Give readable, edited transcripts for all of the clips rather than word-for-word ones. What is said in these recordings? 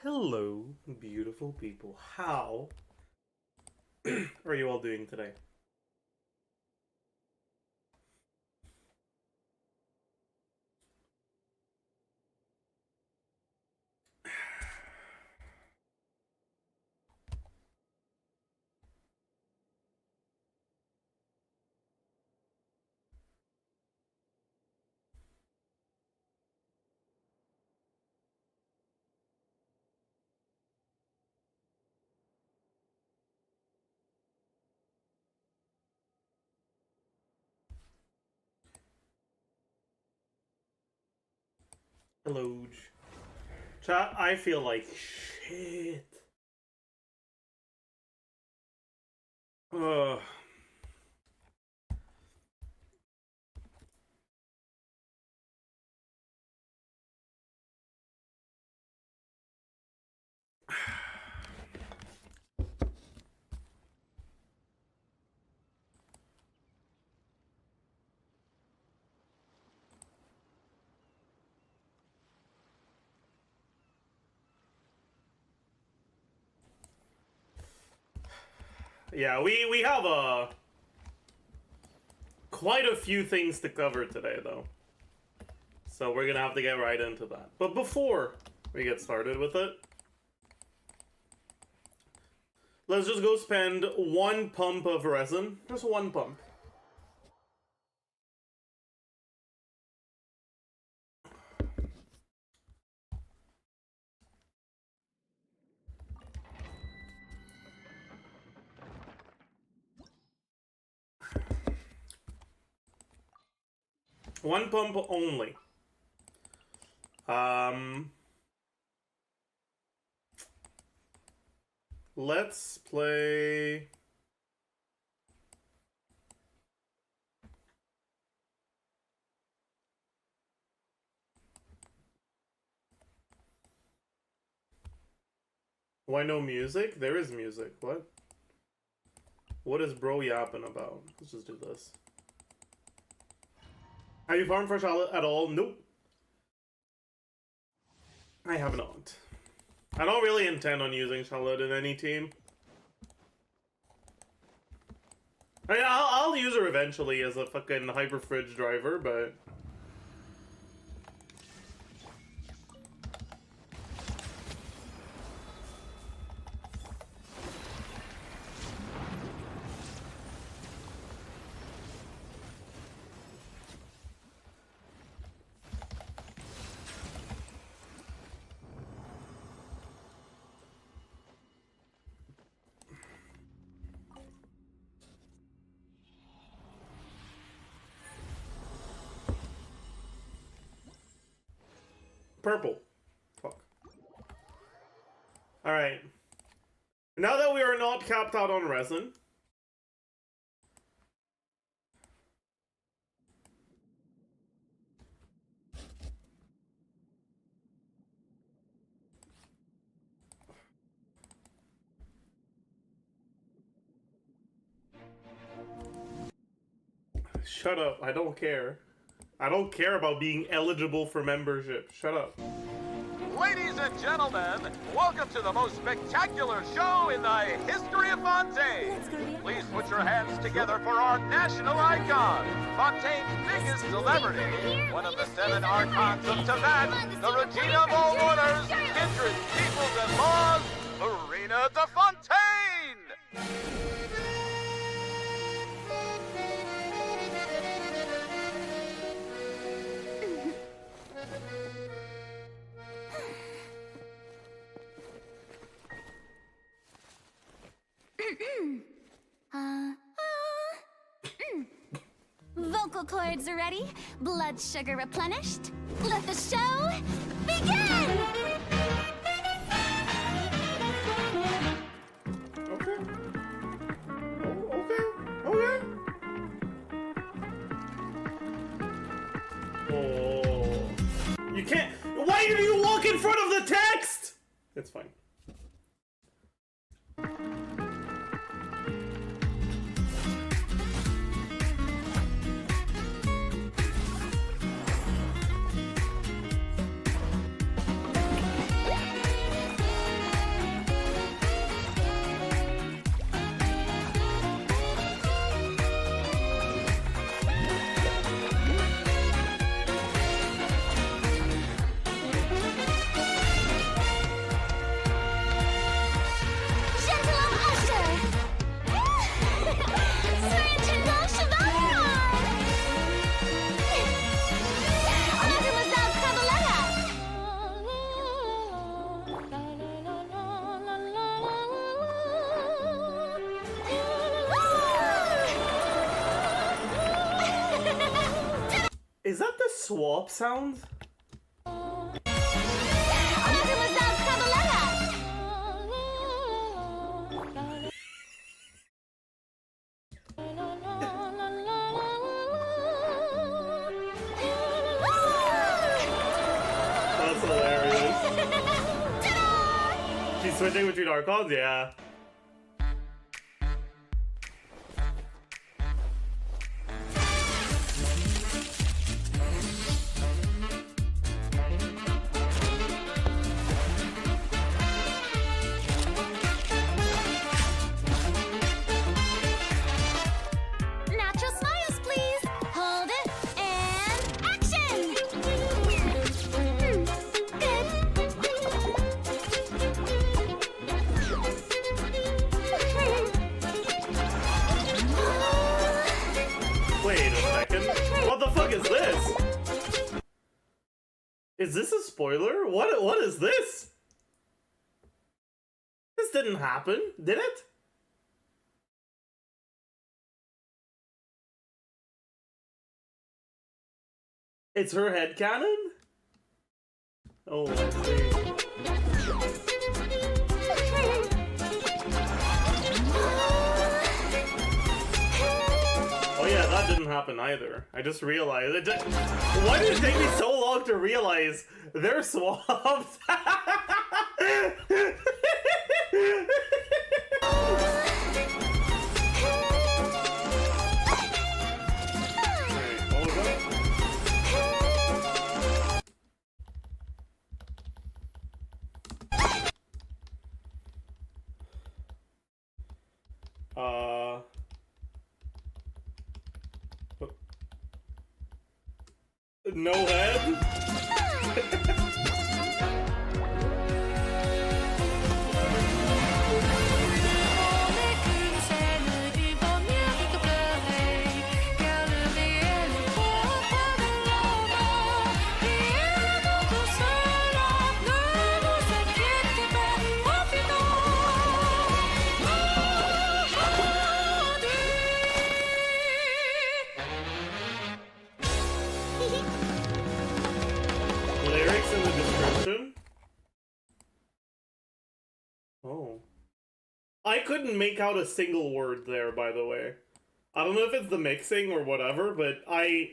Hello, beautiful people. How are you all doing today? Hello. Chat, I feel like shit. Ugh. Yeah, we have quite a few things to cover today, though. So we're gonna have to get right into that. But before we get started with it, let's just go spend one pump of resin. Just one pump. One pump only. Let's play... Why no music? There is music. What? What is bro yapping about? Let's just do this. Have you farmed for Charlotte at all? Nope. I have not. I don't really intend on using Charlotte in any team. I mean, I'll use her eventually as a fucking hyper fridge driver, but... Purple. Fuck. Alright. Now that we are not capped out on resin. Shut up. I don't care. I don't care about being eligible for membership. Shut up. Ladies and gentlemen, welcome to the most spectacular show in the history of Fontaine. Please put your hands together for our national icon, Fontaine's biggest celebrity, one of the 7 archons of Tibet, the Regina of all orders, kindred, peoples, and laws, Furina de Fontaine! Vocal cords ready, blood sugar replenished. Let the show begin! Okay. Oh. You can't... Why do you walk in front of the text? It's fine. swap sound? Mademoiselle Cabaletta! That's hilarious. Ta-da! She's switching between archons? Yeah. Natural smiles, please. Hold it and action. Wait a second. What the fuck is this? Is this a spoiler? What is this? This didn't happen, did it? It's her headcanon? Oh, I see. Oh yeah, that didn't happen either. I just realized it. Why did it take me so long to realize they're swapped? No head? Lyrics in the description? Oh. I couldn't make out a single word there, by the way. I don't know if it's the mixing or whatever, but I...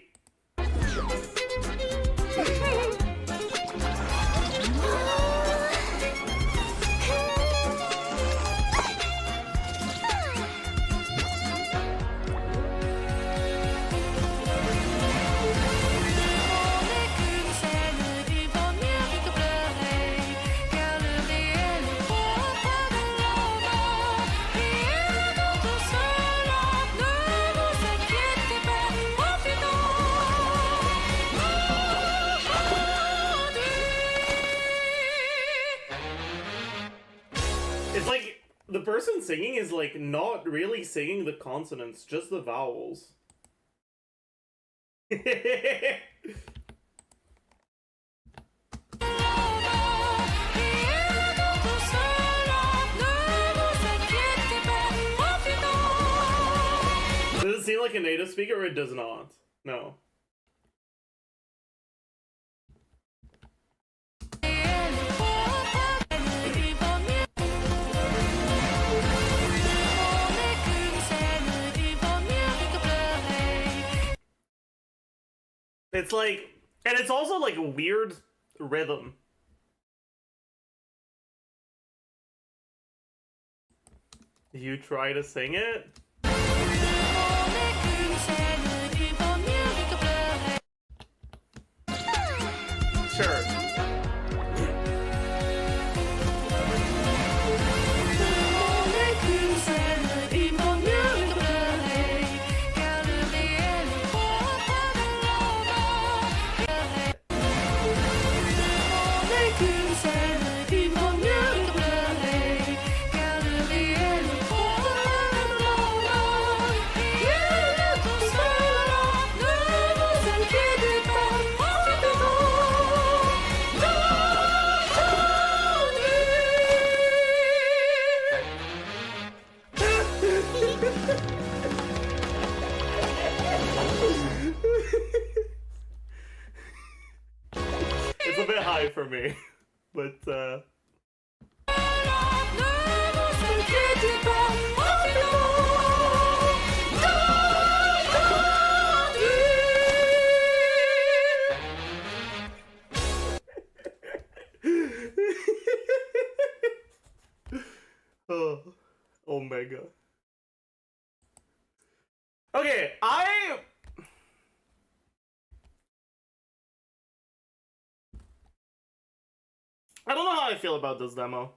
It's like, the person singing is like not really singing the consonants, just the vowels. Does it seem like a native speaker or it does not? No. It's like, and it's also like a weird rhythm. You try to sing it? Sure. me. But, oh, Omega. Okay, I don't know how I feel about this demo.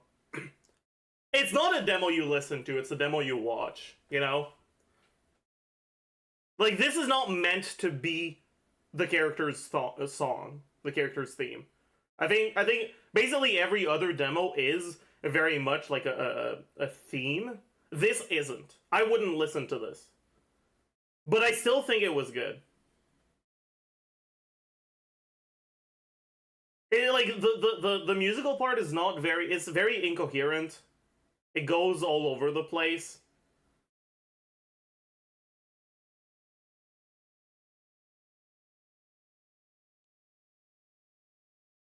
It's not a demo you listen to, it's a demo you watch, you know? Like, this is not meant to be the character's song, the character's theme. I think basically every other demo is very much like a theme. This isn't. I wouldn't listen to this. But I still think it was good. Like, the musical part is not very... It's very incoherent. It goes all over the place.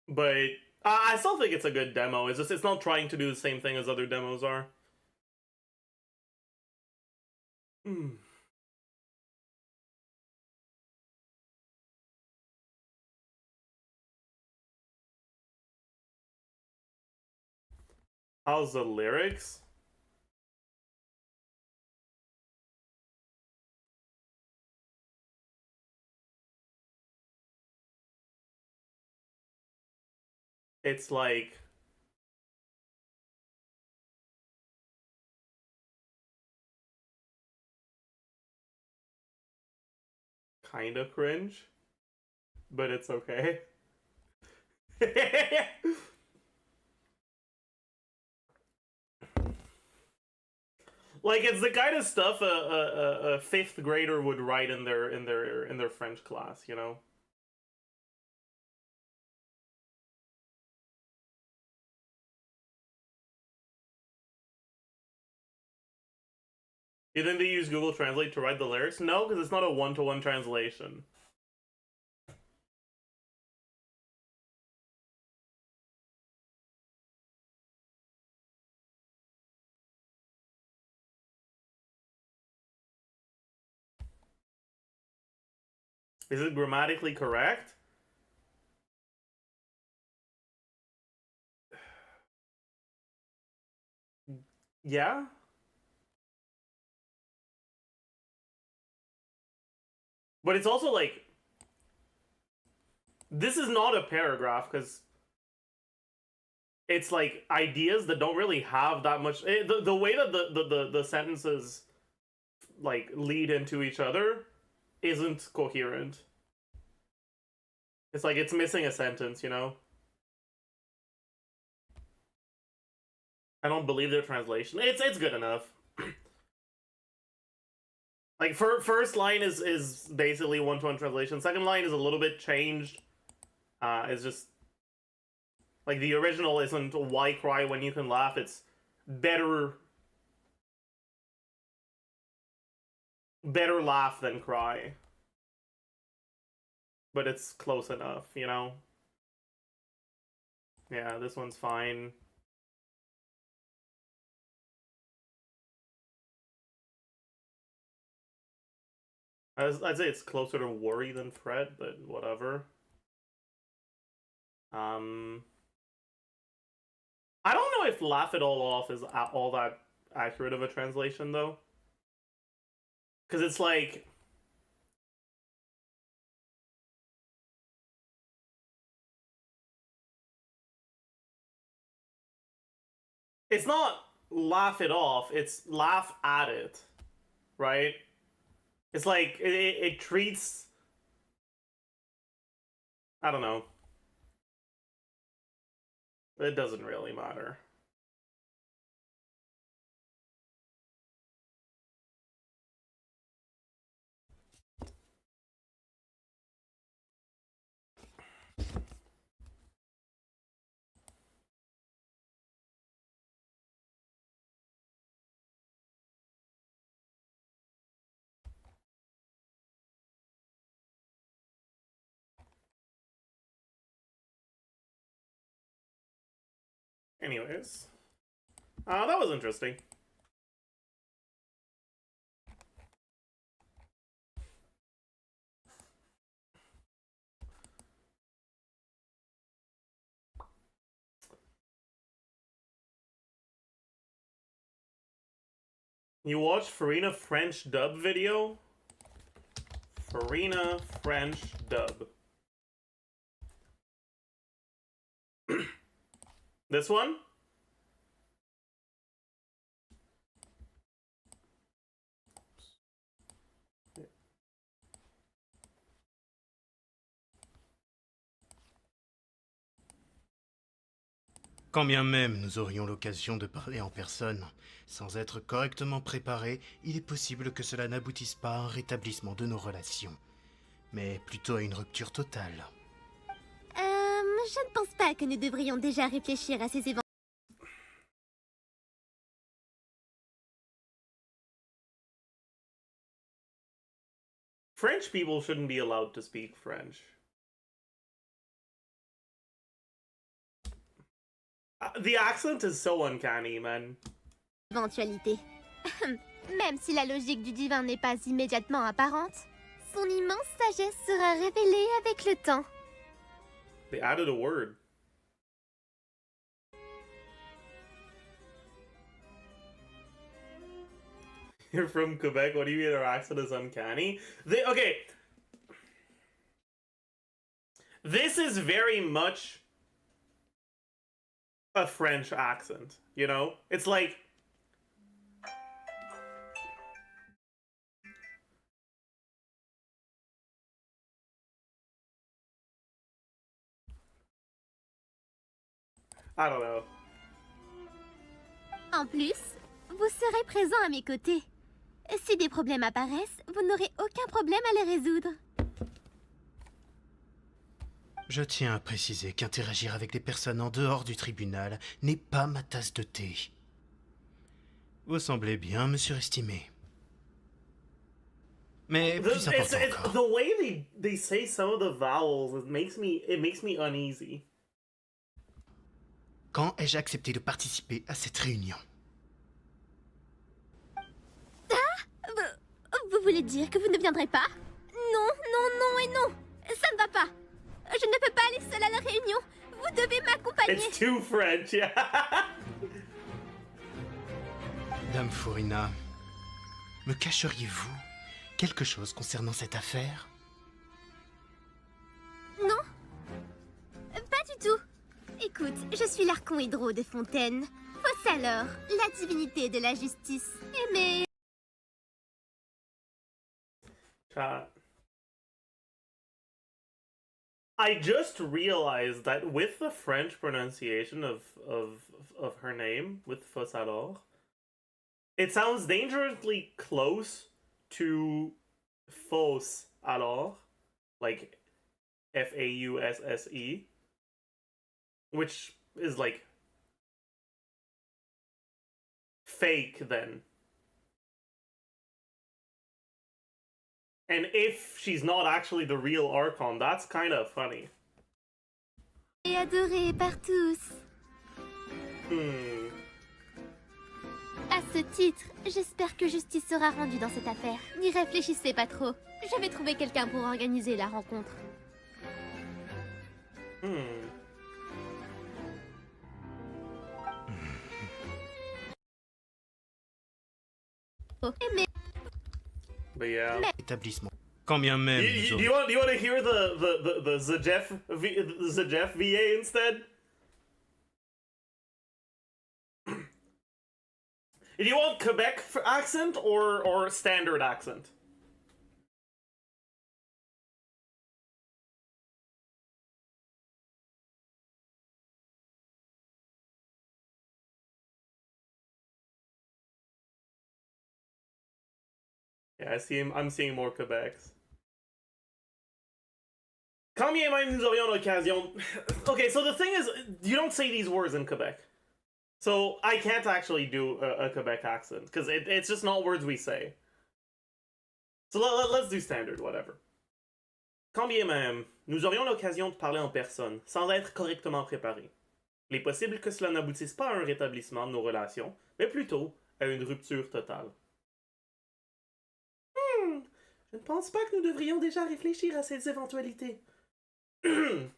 But I still think it's a good demo. It's just it's not trying to do the same thing as other demos are. How's the lyrics? It's like... kinda cringe. But it's okay. Like, it's the kind of stuff a fifth grader would write in their French class, you know? You think they use Google Translate to write the lyrics? No, because it's not a one-to-one translation. Is it grammatically correct? Yeah? But it's also like... This is not a paragraph, because... It's like ideas that don't really have that much... The way that the sentences like lead into each other isn't coherent. It's like it's missing a sentence, you know? I don't believe their translation. It's good enough. Like, first line is basically one-to-one translation. Second line is a little bit changed. It's just... Like, the original isn't why cry when you can laugh. It's better laugh than cry. But it's close enough, you know? Yeah, this one's fine. I'd say it's closer to worry than fret, but whatever. I don't know if laugh it all off is all that accurate of a translation, though. Because it's like... It's not laugh it off, it's laugh at it, right? It's like, it treats... I don't know. It doesn't really matter. Anyways. That was interesting. You watched Furina French dub video? Furina French dub. This one? Quand bien même nous aurions l'occasion de parler en personne, sans être correctement préparés, il est possible que cela n'aboutisse pas à un rétablissement de nos relations, mais plutôt à une rupture totale. Je ne pense pas que nous devrions déjà réfléchir à ces événements. French people shouldn't be allowed to speak French. The accent is so uncanny, man. Éventualité. Même si la logique du divin n'est pas immédiatement apparente, son immense sagesse sera révélée avec le temps. They added a word. You're from Quebec, what do you mean our accent is uncanny? Okay. This is very much a French accent, you know? It's like... I don't know. En plus, vous serez présent à mes côtés. Si des problèmes apparaissent, vous n'aurez aucun problème à les résoudre. Je tiens à préciser qu'interagir avec des personnes en dehors du tribunal n'est pas ma tasse de thé. Vous semblez bien me surestimer. Mais plus important encore. The way they say some of the vowels, it makes me uneasy. Quand ai-je accepté de participer à cette réunion? Vous voulez dire que vous ne viendrez pas? Non, non, non et non. Ça ne va pas. Je ne peux pas aller seule à la réunion. Vous devez m'accompagner. It's too French, yeah. Dame Furina, me cacheriez-vous quelque chose concernant cette affaire? Non. Pas du tout. Écoute, je suis l'archon Hydro de Fontaine. Fausse alors, la divinité de la justice. Mais... I just realized that with the French pronunciation of her name, with Fossador, it sounds dangerously close to Fausse alors, like Fausse, which is like fake then. And if she's not actually the real Archon, that's kind of funny. Et adoré par tous. À ce titre, j'espère que justice sera rendue dans cette affaire. N'y réfléchissez pas trop. Je vais trouver quelqu'un pour organiser la rencontre. Oh, mais... But yeah. Établissement. Quand bien même. Do you want to hear the Zajef VA instead? Do you want Quebec accent or standard accent? Yeah, I'm seeing more Quebecs. Quand bien même nous aurions l'occasion... Okay, so the thing is, you don't say these words in Quebec. So I can't actually do a Quebec accent, because it's just not words we say. So let's do standard, whatever. Quand bien même nous aurions l'occasion de parler en personne, sans être correctement préparés. Il est possible que cela n'aboutisse pas à un rétablissement de nos relations, mais plutôt à une rupture totale. Je ne pense pas que nous devrions déjà réfléchir à ces éventualités. Même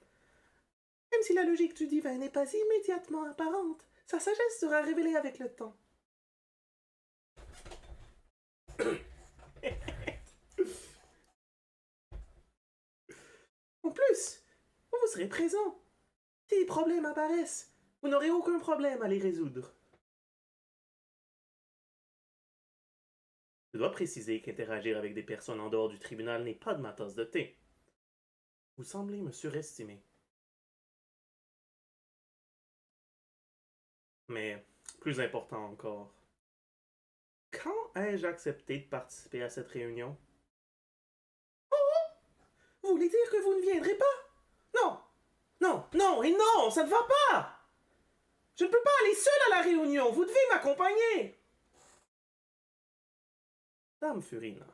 si la logique du divin n'est pas immédiatement apparente, sa sagesse sera révélée avec le temps. En plus, vous serez présent. Si des problèmes apparaissent, vous n'aurez aucun problème à les résoudre. Je dois préciser qu'interagir avec des personnes en dehors du tribunal n'est pas de ma tasse de thé. Vous semblez me surestimer. Mais, plus important encore, quand ai-je accepté de participer à cette réunion? Oh! Vous voulez dire que vous ne viendrez pas? Non! Non, non et non, ça ne va pas! Je ne peux pas aller seul à la réunion, vous devez m'accompagner! Dame Furina,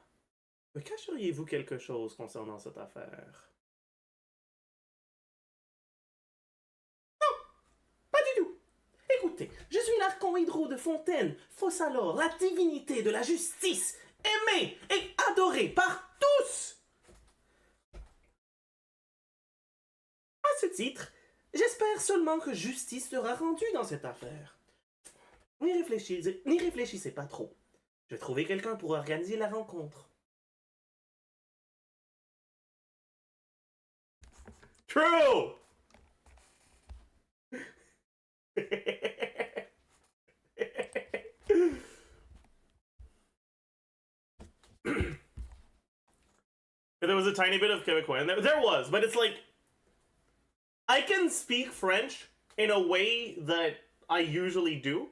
me cacheriez-vous quelque chose concernant cette affaire? Non, pas du tout. Écoutez, je suis l'archon de Fontaine, fausse alors la divinité de la justice, aimée et adorée par tous. À ce titre, j'espère seulement que justice sera rendue dans cette affaire. N'y réfléchissez pas trop. Je vais trouver quelqu'un pour organiser la rencontre. True! There was a tiny bit of Quebecois, and there was, but it's like, I can speak French in a way that I usually do,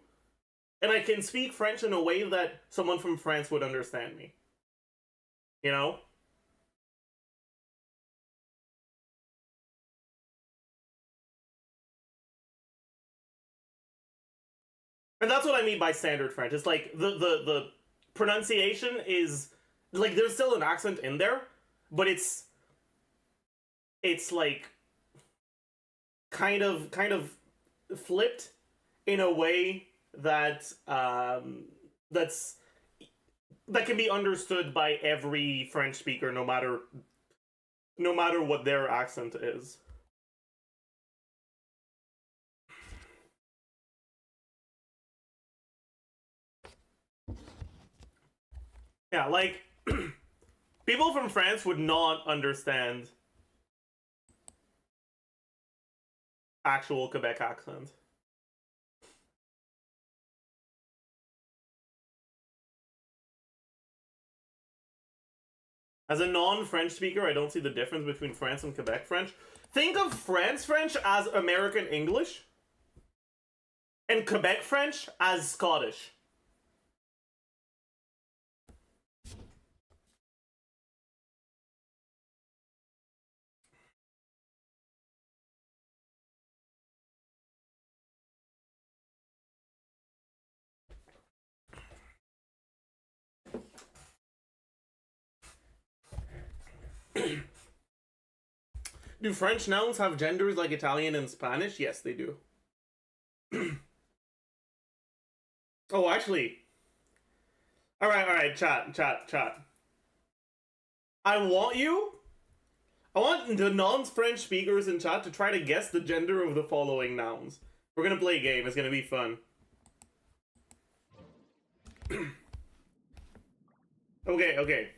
and I can speak French in a way that someone from France would understand me. You know? And that's what I mean by standard French. It's like, the pronunciation is, like, there's still an accent in there, but it's like, kind of flipped in a way that that can be understood by every French speaker, no matter what their accent is. Yeah, like people from France would not understand actual Quebec accent. As a non-French speaker, I don't see the difference between France and Quebec French. Think of France French as American English, and Quebec French as Scottish. Do French nouns have genders like Italian and Spanish? Yes, they do. Oh, actually. Alright, chat. I want the non-French speakers in chat to try to guess the gender of the following nouns. We're gonna play a game, it's gonna be fun. Okay.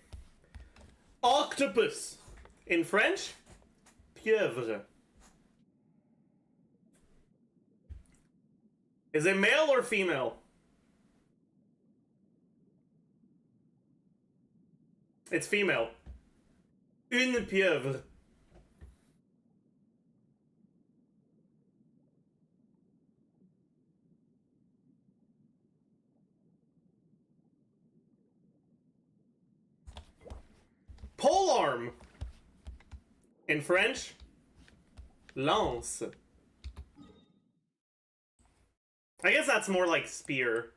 Octopus. In French, pieuvre. Is it male or female? It's female. Une pieuvre. Polearm. In French, lance. I guess that's more like spear.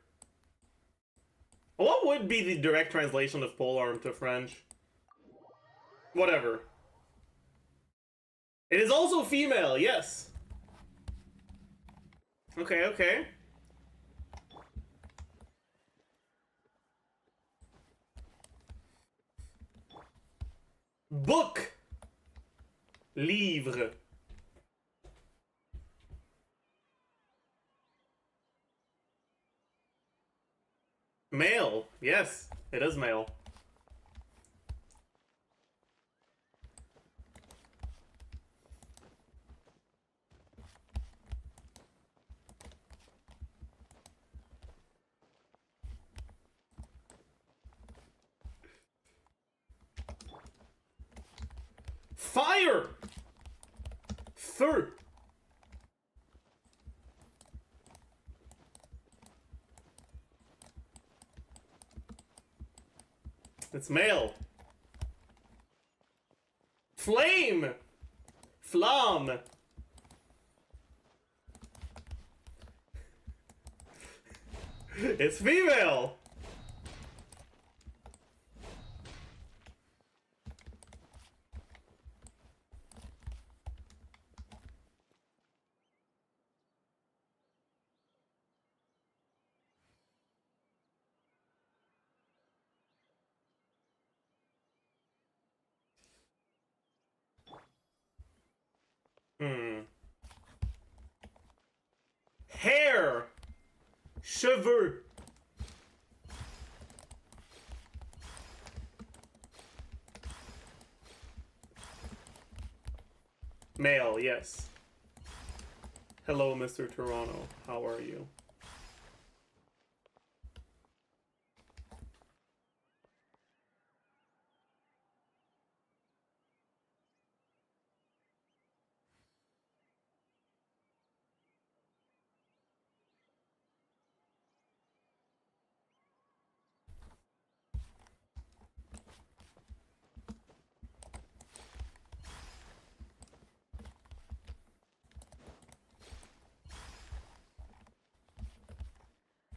What would be the direct translation of polearm to French? Whatever. It is also female, yes. Okay, okay. Book. Livre. Mail. Yes, it is mail. Fire! Feu! It's male. Flame! Flamme! It's female! Hair! Cheveux! Male, yes. Hello, Mr. Toronto. How are you?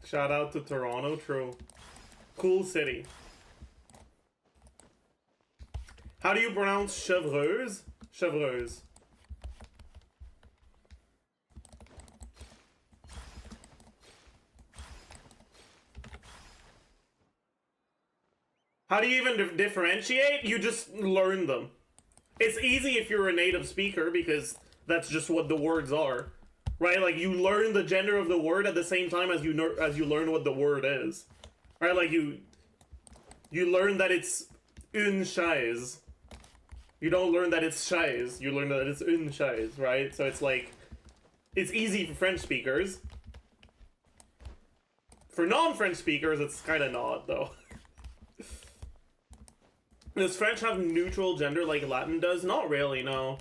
Shout out to Toronto, true. Cool city. How do you pronounce Chevreuse? Chevreuse. How do you even differentiate? You just learn them. It's easy if you're a native speaker because that's just what the words are. Right? Like, you learn the gender of the word at the same time as you learn what the word is. Right? Like, you learn that it's une chaise. You don't learn that it's chaise. You learn that it's une chaise, right? So it's like, it's easy for French speakers. For non-French speakers, it's kind of not, though. Does French have neutral gender like Latin does? Not really, no.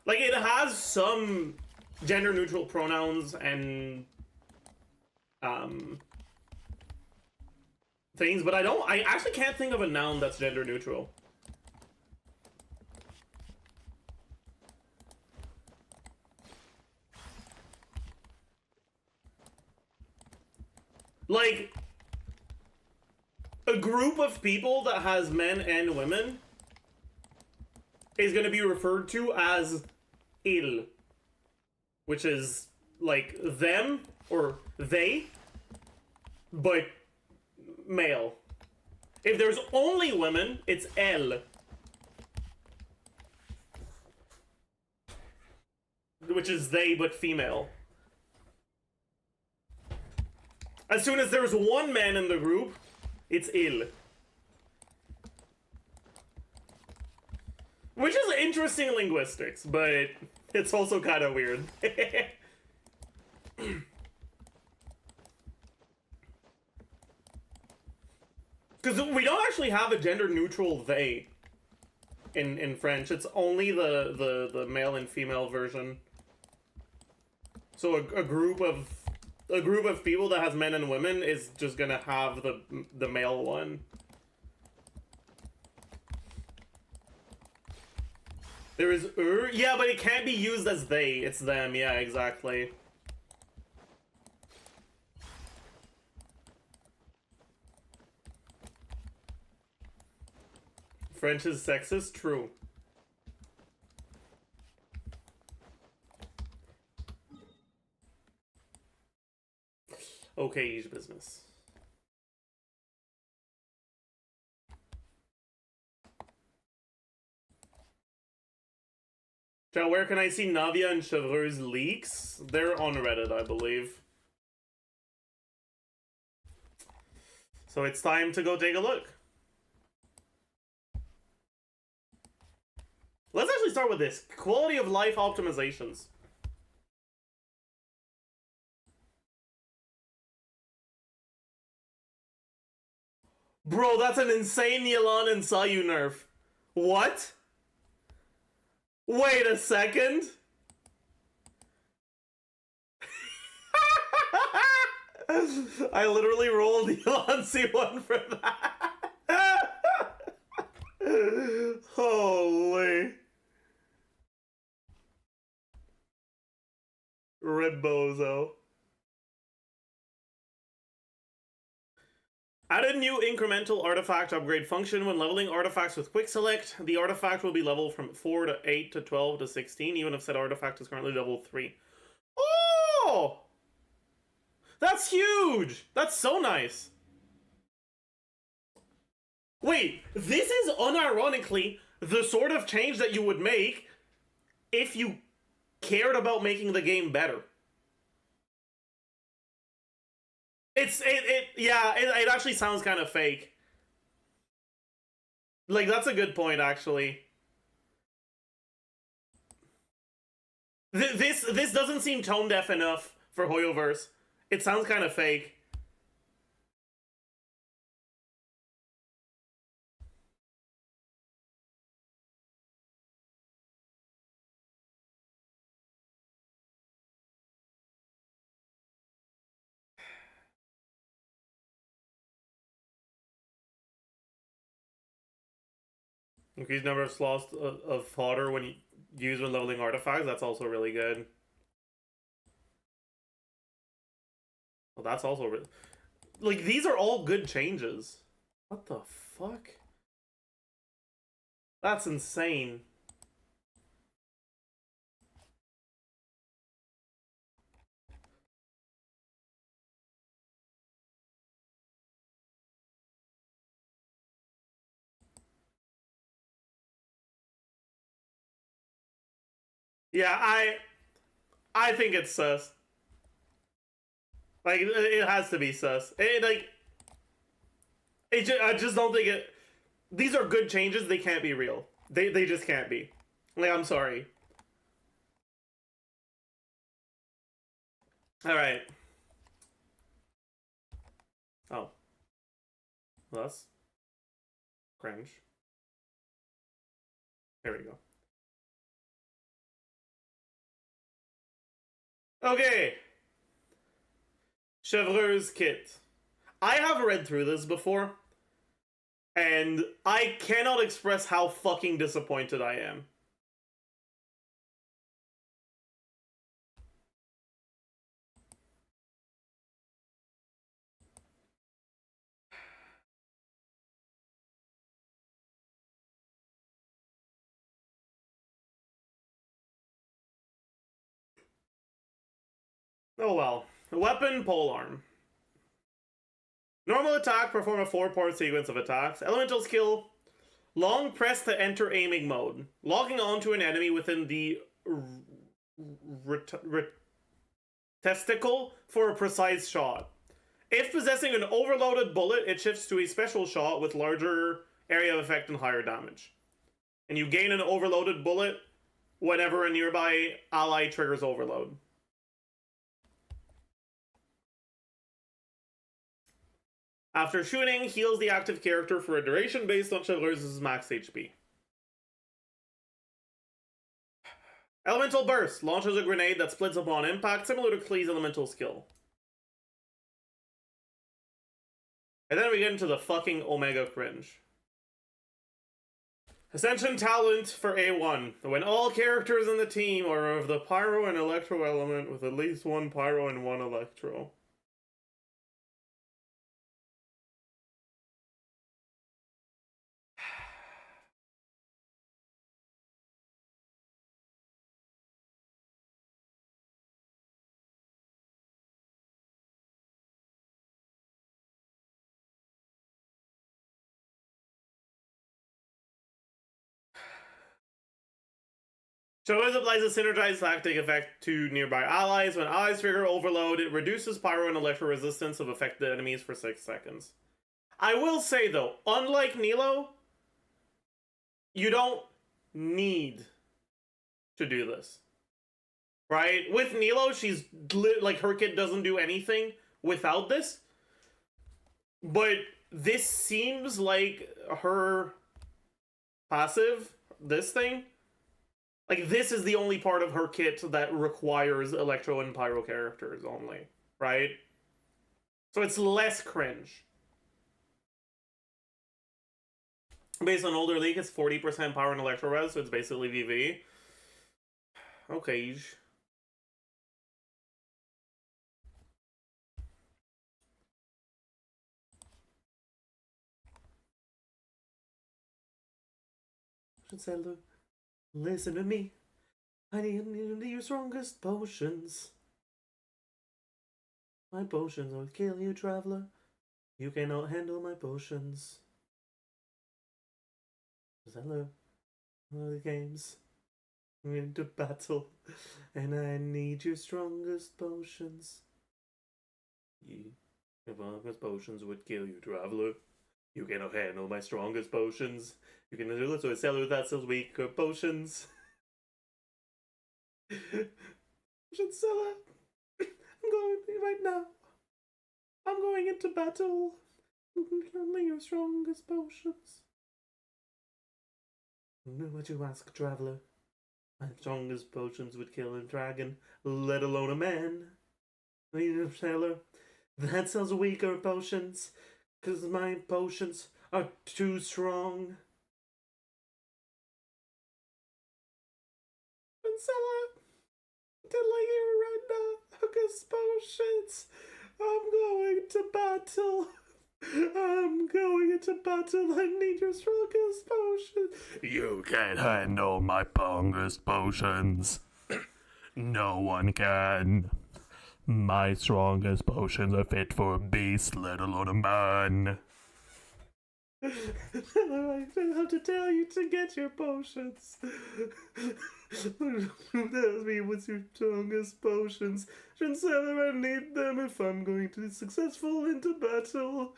Like, it has some gender-neutral pronouns and things, but I actually can't think of a noun that's gender-neutral. Like, a group of people that has men and women is going to be referred to as il, which is like them or they, but male. If there's only women, it's elle, which is they but female. As soon as there's one man in the group, it's il. Which is interesting linguistics, but it's also kind of weird. Because we don't actually have a gender-neutral they in French. It's only the male and female version. So a group of people that has men and women is just gonna have the male one. There is yeah, but it can't be used as they. It's them. Yeah, exactly. French is sexist? True. OkaygeBusiness. So where can I see Navia and Chevreuse leaks? They're on Reddit, I believe. So it's time to go take a look. Let's actually start with this. Quality of life optimizations. Bro, that's an insane Yelan and Sayu nerf. What? Wait a second. I literally rolled Yelan C1 for that. Holy. Ribbozo. Add a new incremental artifact upgrade function when leveling artifacts with quick select. The artifact will be leveled from 4 to 8 to 12 to 16, even if said artifact is currently level 3. Oh! That's huge! That's so nice! Wait, this is unironically the sort of change that you would make if you cared about making the game better. It actually sounds kind of fake. Like, that's a good point, actually. This doesn't seem tone deaf enough for Hoyoverse. It sounds kind of fake. Increased number of slots of fodder when used when leveling artifacts. That's also really good. Well, that's also really... Like, these are all good changes. What the fuck? That's insane. Yeah, I think it's sus. Like, it has to be sus. I just don't think it... These are good changes, they can't be real. They just can't be. Like, I'm sorry. Alright. Oh. Thus. Cringe. There we go. Okay. Chevreuse kit. I have read through this before, and I cannot express how fucking disappointed I am. Oh well. Weapon, polearm. Normal attack, perform a 4-part sequence of attacks. Elemental skill, long press to enter aiming mode. Locking onto an enemy within the testicle for a precise shot. If possessing an overloaded bullet, it shifts to a special shot with larger area of effect and higher damage. And you gain an overloaded bullet whenever a nearby ally triggers overload. After shooting, heals the active character for a duration based on Chevreuse's max HP. Elemental Burst launches a grenade that splits upon impact, similar to Klee's elemental skill. And then we get into the fucking Omega cringe. Ascension talent for A1. When all characters in the team are of the Pyro and Electro element with at least one Pyro and one Electro. Chevreuse applies a synergized tactic effect to nearby allies. When allies trigger overload, it reduces pyro and electro resistance of affected enemies for 6 seconds. I will say though, unlike Nilo, you don't need to do this. Right? With Nilo, she's like, her kit doesn't do anything without this. But this seems like her passive, this thing. Like, this is the only part of her kit that requires Electro and Pyro characters only, right? So it's less cringe. Based on older leak, it's 40% power and Electro res, so it's basically VV. Okay. Listen to me. I need your strongest potions. My potions will kill you, traveler. You cannot handle my potions. Hello. The games. I'm into battle. And I need your strongest potions. Your strongest potions would kill you, traveler. You cannot handle my strongest potions. You can do it, so a seller that sells weaker potions. Potion seller. I'm going right now. I'm going into battle. Only your strongest potions. Know what you ask, traveler. My strongest potions would kill a dragon, let alone a man. A seller that sells weaker potions, 'cause my potions are too strong. Seller, telling you right now, Hocus Potions. I'm going to battle. I'm going into battle. I need your strongest potions. You can't handle my strongest potions. No one can. My strongest potions are fit for a beast, let alone a man. I have to tell you to get your potions. Tell me what's your strongest potions. Chancellor, I need them if I'm going to be successful into battle.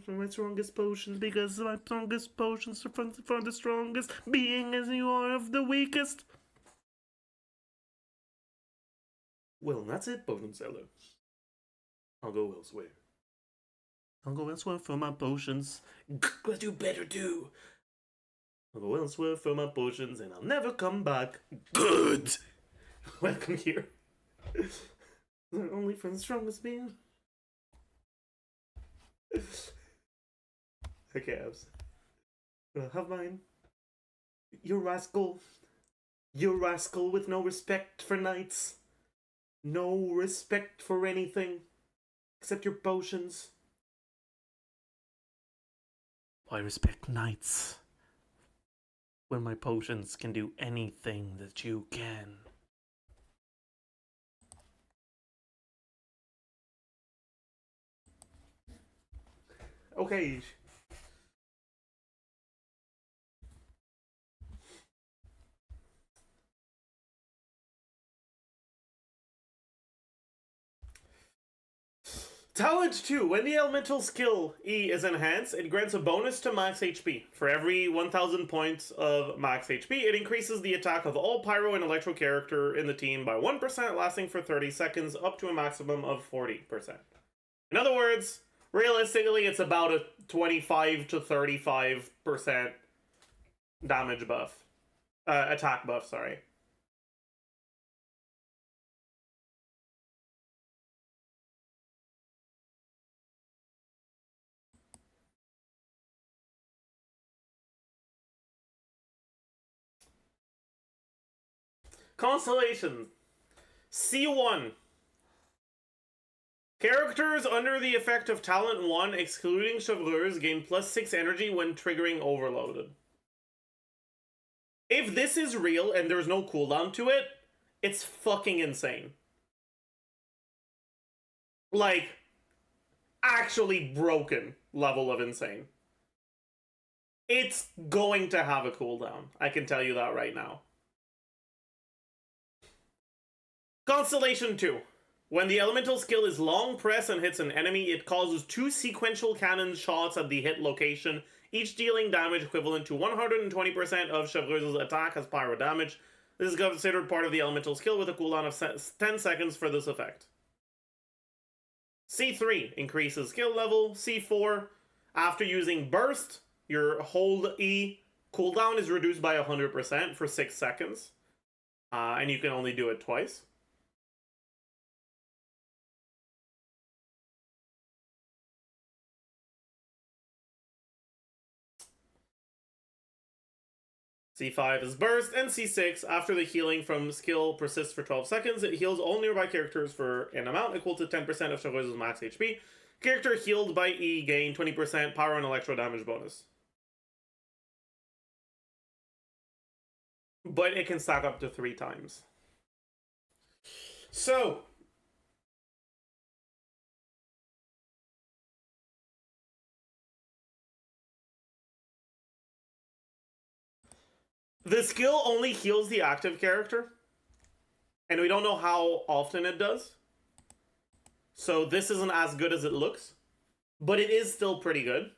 My strongest potions, because my strongest potions are from the strongest, being as you are of the weakest. Well, that's it, potion seller. I'll go elsewhere. I'll go elsewhere for my potions. What you better do. I'll go elsewhere for my potions and I'll never come back. Good! Welcome here. They're only for the strongest man. Okay, Abs. Have mine. You rascal. You rascal with no respect for knights. No respect for anything. Except your potions. I respect knights. When my potions can do anything that you can. Okay. Talent 2. When the elemental skill E is enhanced, it grants a bonus to max HP. For every 1000 points of max HP, it increases the attack of all pyro and electro character in the team by 1%, lasting for 30 seconds, up to a maximum of 40%. In other words, realistically, it's about a 25 to 35% damage buff. Attack buff, sorry. Constellation. C1. Characters under the effect of Talent 1, excluding Chevreuse, gain +6 energy when triggering overloaded. If this is real and there's no cooldown to it, it's fucking insane. Like, actually broken level of insane. It's going to have a cooldown. I can tell you that right now. Constellation 2. When the elemental skill is long press and hits an enemy, it causes 2 sequential cannon shots at the hit location, each dealing damage equivalent to 120% of Chevreuse's attack as pyro damage. This is considered part of the elemental skill with a cooldown of 10 seconds for this effect. C3 increases skill level. C4, after using burst, your hold E cooldown is reduced by 100% for 6 seconds. And you can only do it twice. C5 is burst, and C6, after the healing from skill persists for 12 seconds, it heals all nearby characters for an amount equal to 10% of Chevreuse's max HP. Character healed by E gain 20% power and electro damage bonus. But it can stack up to 3 times. So, the skill only heals the active character, and we don't know how often it does. So this isn't as good as it looks, but it is still pretty good.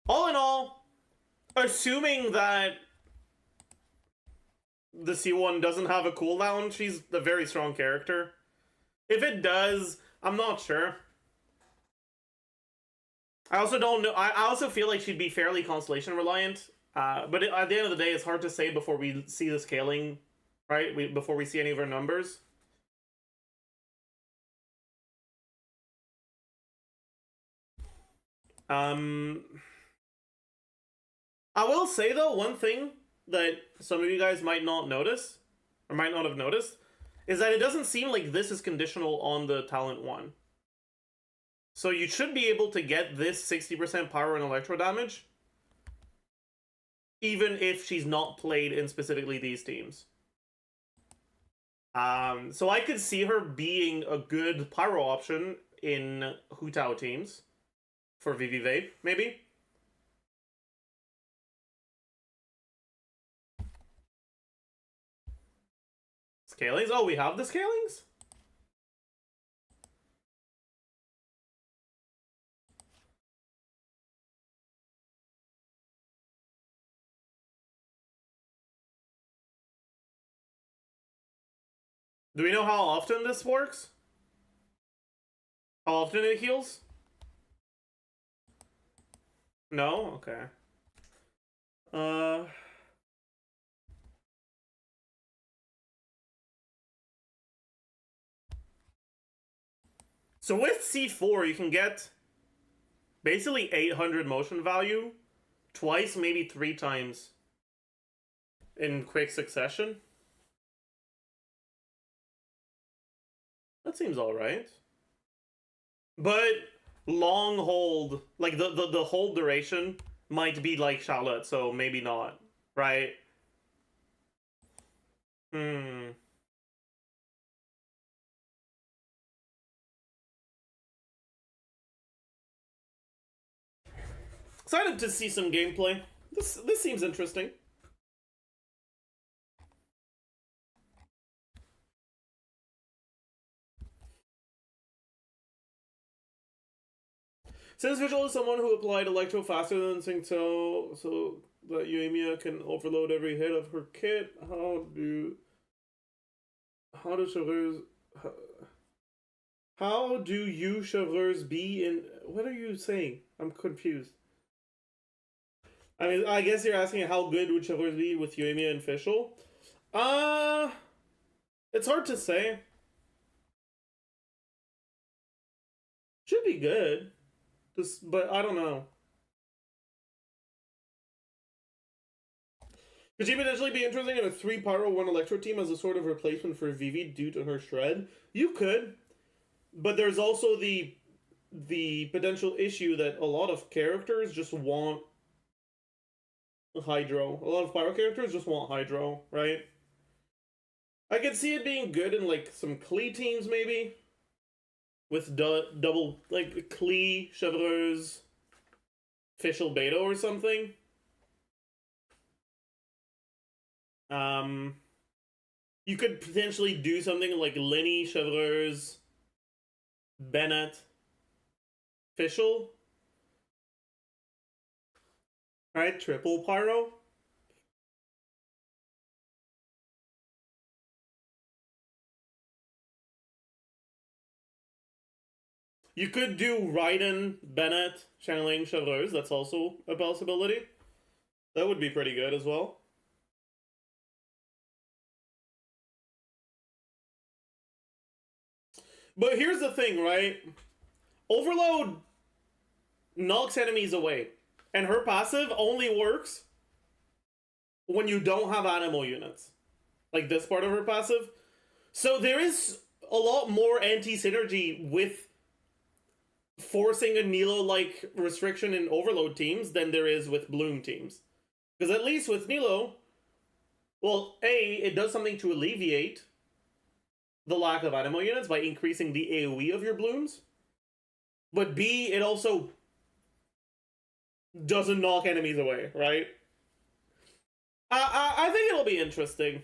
All in all, assuming that the C1 doesn't have a cooldown, she's a very strong character. If it does, I'm not sure. I also don't know. I also feel like she'd be fairly constellation reliant. But at the end of the day, it's hard to say before we see the scaling, right? Before we see any of her numbers. I will say, though, one thing that some of you guys might not notice, or might not have noticed, is that it doesn't seem like this is conditional on the talent 1. So you should be able to get this 60% power and electro damage, even if she's not played in specifically these teams. So I could see her being a good pyro option in Hu Tao teams for VVV, maybe. Scalings? Oh, we have the scalings? Do we know how often this works? How often it heals? No? Okay. So with C4, you can get basically 800 motion value twice, maybe 3 times in quick succession. That seems alright. But long hold, like the hold duration might be like Charlotte, so maybe not, right? Excited to see some gameplay. This seems interesting. Since Vigil is someone who applied Electro faster than Singto, so that Yoimiya can overload every hit of her kit, how do Chevreuse... How do you, Chevreuse, be in... What are you saying? I'm confused. I mean, I guess you're asking how good would Chevreuse be with Yoimiya and Fischl? It's hard to say. Should be good. But I don't know. Could she potentially be interesting in a 3 Pyro 1 Electro team as a sort of replacement for Vivi due to her shred? You could. But there's also the potential issue that a lot of characters just want Hydro. A lot of Pyro characters just want Hydro, right? I could see it being good in like some Klee teams maybe. With double, like, Klee, Chevreuse, Fischl Beto or something. You could potentially do something like Lenny, Chevreuse, Bennett, Fischl. Alright, triple pyro. You could do Raiden, Bennett, Xiangling, Chevreuse. That's also a possibility. That would be pretty good as well. But here's the thing, right? Overload knocks enemies away. And her passive only works when you don't have animal units. Like this part of her passive. So there is a lot more anti-synergy with forcing a Nilo-like restriction in Overload teams than there is with Bloom teams. Because at least with Nilo, well, A, it does something to alleviate the lack of animal units by increasing the AoE of your Blooms. But B, it also doesn't knock enemies away, right? I think it'll be interesting.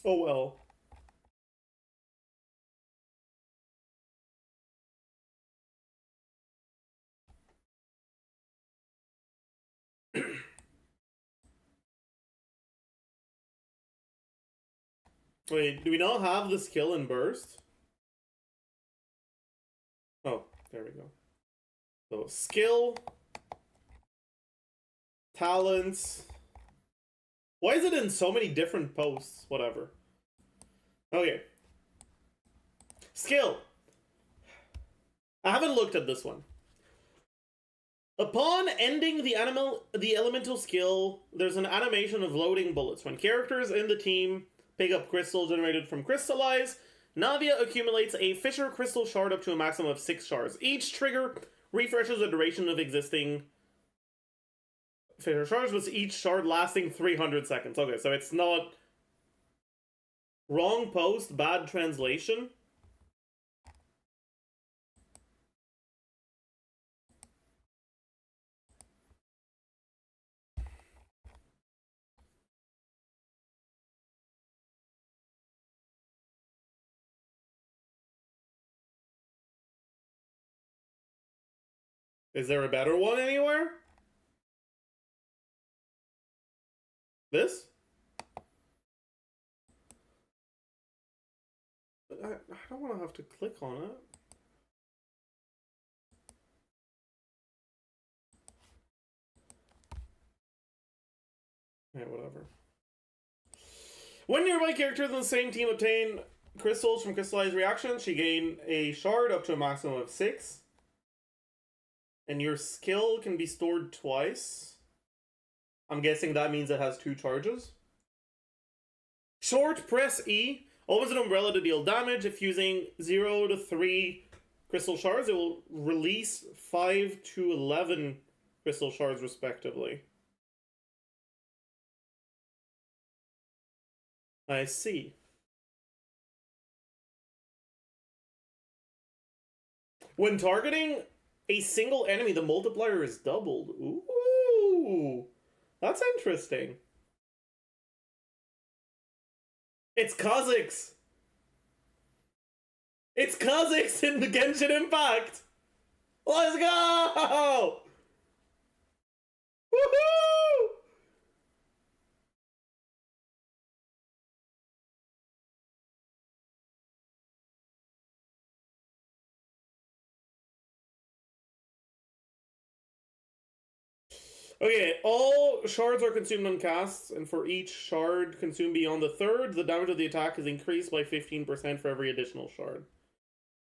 Oh well. Wait, do we not have the skill in burst? Oh, there we go. So, skill, talents. Why is it in so many different posts? Whatever. Okay. Skill. I haven't looked at this one. Upon ending the elemental skill, there's an animation of loading bullets. When characters in the team pick up crystals generated from Crystallize, Navia accumulates a Fisher Crystal Shard up to a maximum of 6 shards. Each trigger refreshes the duration of existing Fisher Shards, with each shard lasting 300 seconds. Okay, so it's not... Wrong post, bad translation. Is there a better one anywhere? This? I don't want to have to click on it. Yeah, whatever. When nearby characters in the same team obtain crystals from crystallized reactions, she gain a shard up to a maximum of 6. And your skill can be stored twice. I'm guessing that means it has 2 charges. Short press E opens an umbrella to deal damage. If using 0 to 3 crystal shards, it will release 5 to 11 crystal shards respectively. I see. When targeting a single enemy, the multiplier is doubled. Ooh, that's interesting. It's Kha'Zix. It's Kha'Zix in the Genshin Impact. Let's go! Woohoo! Okay, all shards are consumed on casts, and for each shard consumed beyond the third, the damage of the attack is increased by 15% for every additional shard.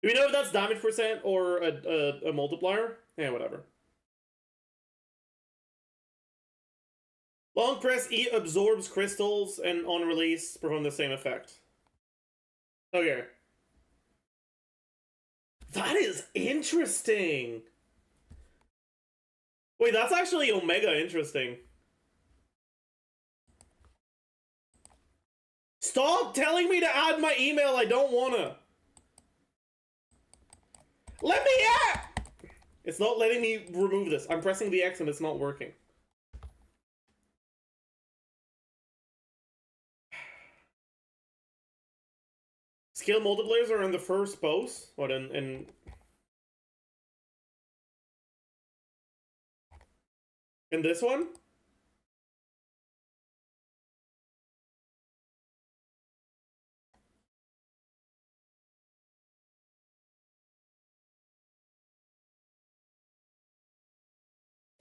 Do we know if that's damage percent or a multiplier? Yeah, whatever. Long press E absorbs crystals, and on release, perform the same effect. Okay. That is interesting! Wait, that's actually Omega interesting. Stop telling me to add my email. I don't wanna. Let me add. It's not letting me remove this. I'm pressing the X and it's not working. Skill multipliers are in the first post. What in this one?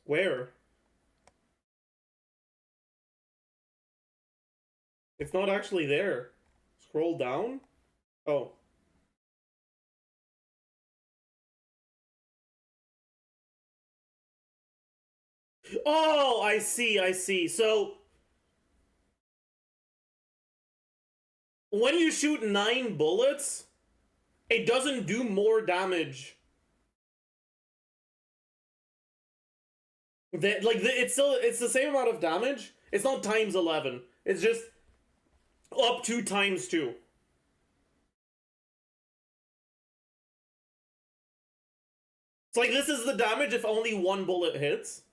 Where? It's not actually there. Scroll down. Oh. Oh, I see, I see. So, when you shoot 9 bullets, it doesn't do more damage. It's the same amount of damage. It's not times 11. It's just up to times 2. It's like this is the damage if only 1 bullet hits.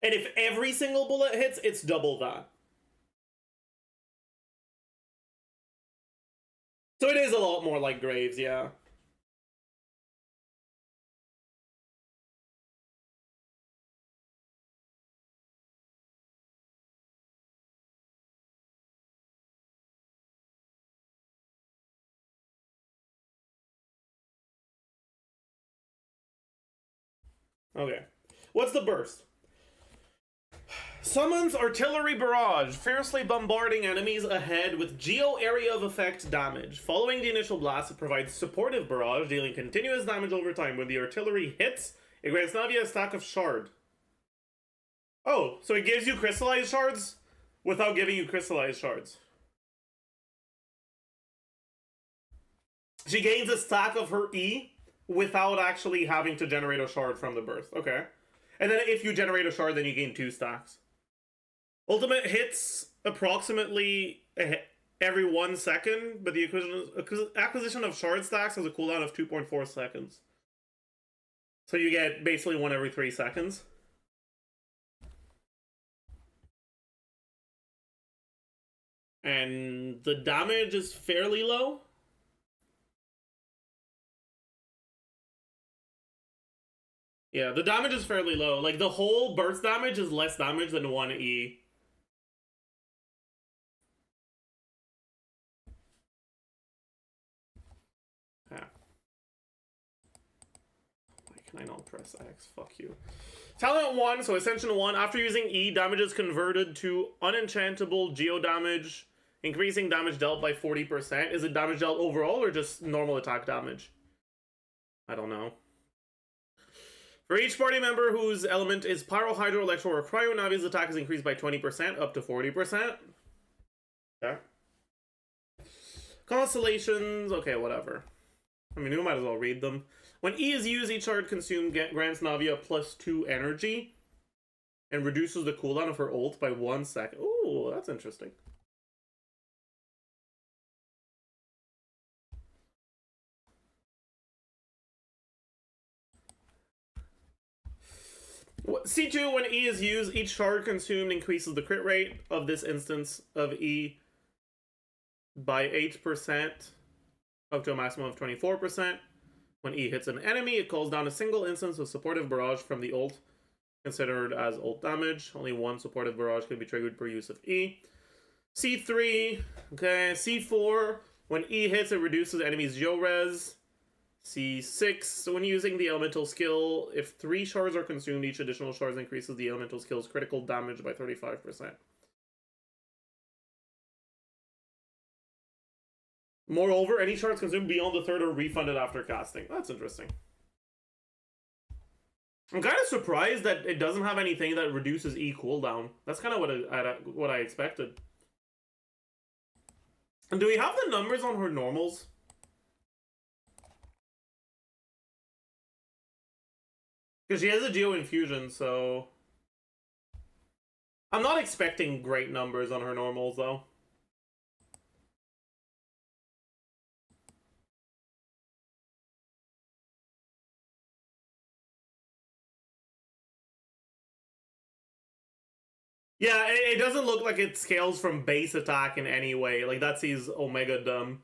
And if every single bullet hits, it's double that. So it is a lot more like Graves, yeah. Okay. What's the burst? Summons artillery barrage, fiercely bombarding enemies ahead with geo area of effect damage. Following the initial blast, it provides supportive barrage, dealing continuous damage over time. When the artillery hits, it grants Navia a stack of shard. Oh, so it gives you crystallized shards without giving you crystallized shards. She gains a stack of her E without actually having to generate a shard from the burst. Okay. And then if you generate a shard, then you gain 2 stacks. Ultimate hits approximately every 1 second, but the acquisition of shard stacks has a cooldown of 2.4 seconds. So you get basically 1 every 3 seconds. And the damage is fairly low. Yeah, the damage is fairly low. Like, the whole burst damage is less damage than 1E. Yeah. Why can I not press X? Fuck you. Talent 1, so Ascension 1. After using E, damage is converted to unenchantable geo damage, increasing damage dealt by 40%. Is it damage dealt overall or just normal attack damage? I don't know. For each party member whose element is Pyro, Hydro, Electro, or Cryo, Navi's attack is increased by 20% up to 40%. Okay. Constellations, okay, whatever. I mean, we might as well read them. When E is used, each shard consumed grants Navia +2 energy and reduces the cooldown of her ult by 1 second. Ooh, that's interesting. C2, when E is used, each shard consumed increases the crit rate of this instance of E by 8%, up to a maximum of 24%. When E hits an enemy, it calls down a single instance of supportive barrage from the ult, considered as ult damage. Only 1 supportive barrage can be triggered per use of E. C3, okay, C4, when E hits, it reduces enemies' geo-res. C6, so when using the elemental skill, if 3 shards are consumed, each additional shard increases the elemental skill's critical damage by 35%. Moreover, any shards consumed beyond the 3rd are refunded after casting. That's interesting. I'm kind of surprised that it doesn't have anything that reduces E cooldown. That's kind of what I expected. And do we have the numbers on her normals? Because she has a Geo Infusion, so... I'm not expecting great numbers on her normals, though. Yeah, it doesn't look like it scales from base attack in any way. Like, that seems omega dumb.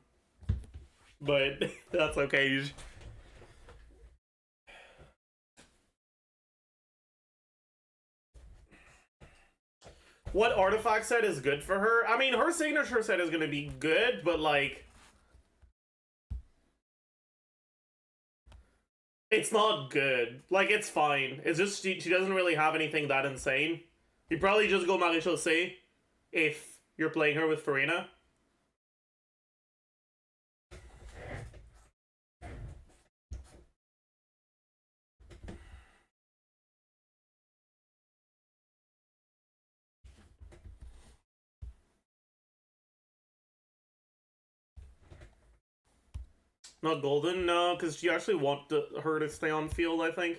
But that's okay. What artifact set is good for her? I mean, her signature set is going to be good, but like, it's not good. Like, it's fine. It's just she doesn't really have anything that insane. You probably just go Maréchaussée if you're playing her with Furina. Not golden, no, because you actually want her to stay on field, I think.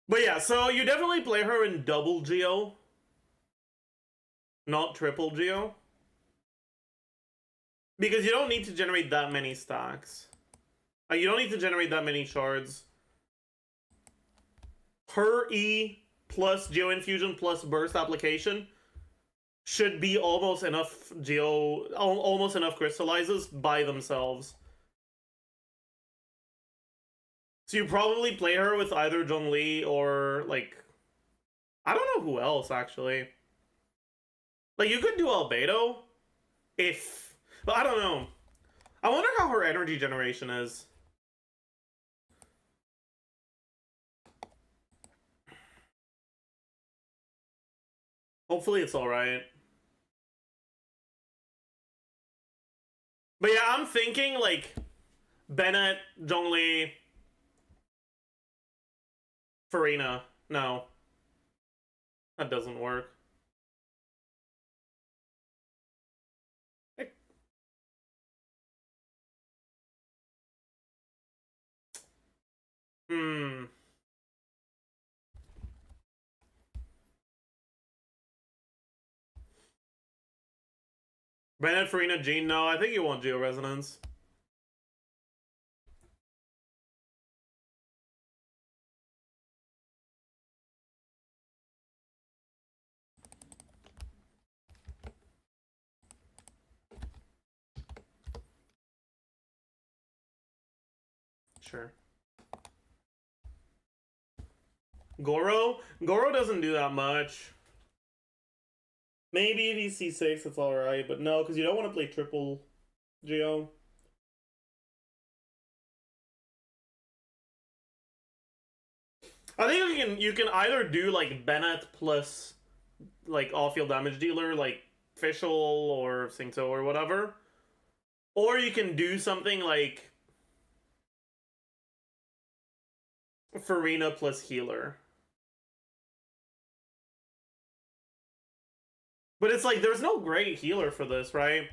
But yeah, so you definitely play her in double Geo, not triple Geo. Because you don't need to generate that many stacks. You don't need to generate that many shards. Her E plus Geo Infusion plus Burst application should be almost enough almost enough crystallizes by themselves. So you probably play her with either Zhongli or, like, I don't know who else, actually. Like, you could do Albedo if... But I don't know. I wonder how her energy generation is. Hopefully it's alright. But yeah, I'm thinking, like, Bennett, Zhongli, Furina. No. That doesn't work. Bennett, Furina, Jean, no. I think you want Geo Resonance. Sure. Goro? Goro doesn't do that much. Maybe if he's C6, it's alright, but no, because you don't want to play triple Geo. I think you can either do like Bennett plus like off-field damage dealer, like Fischl or Singto or whatever, or you can do something like Furina plus healer. But it's like, there's no great healer for this, right?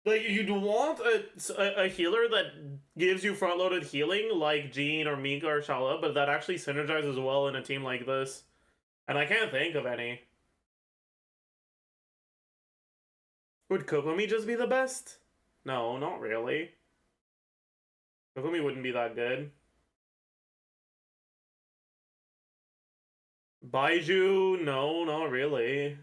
Like, you'd want a healer that gives you front-loaded healing, like Jean or Mika or Shala, but that actually synergizes well in a team like this. And I can't think of any. Would Kokomi just be the best? No, not really. Kokomi wouldn't be that good. Baiju? No, not really.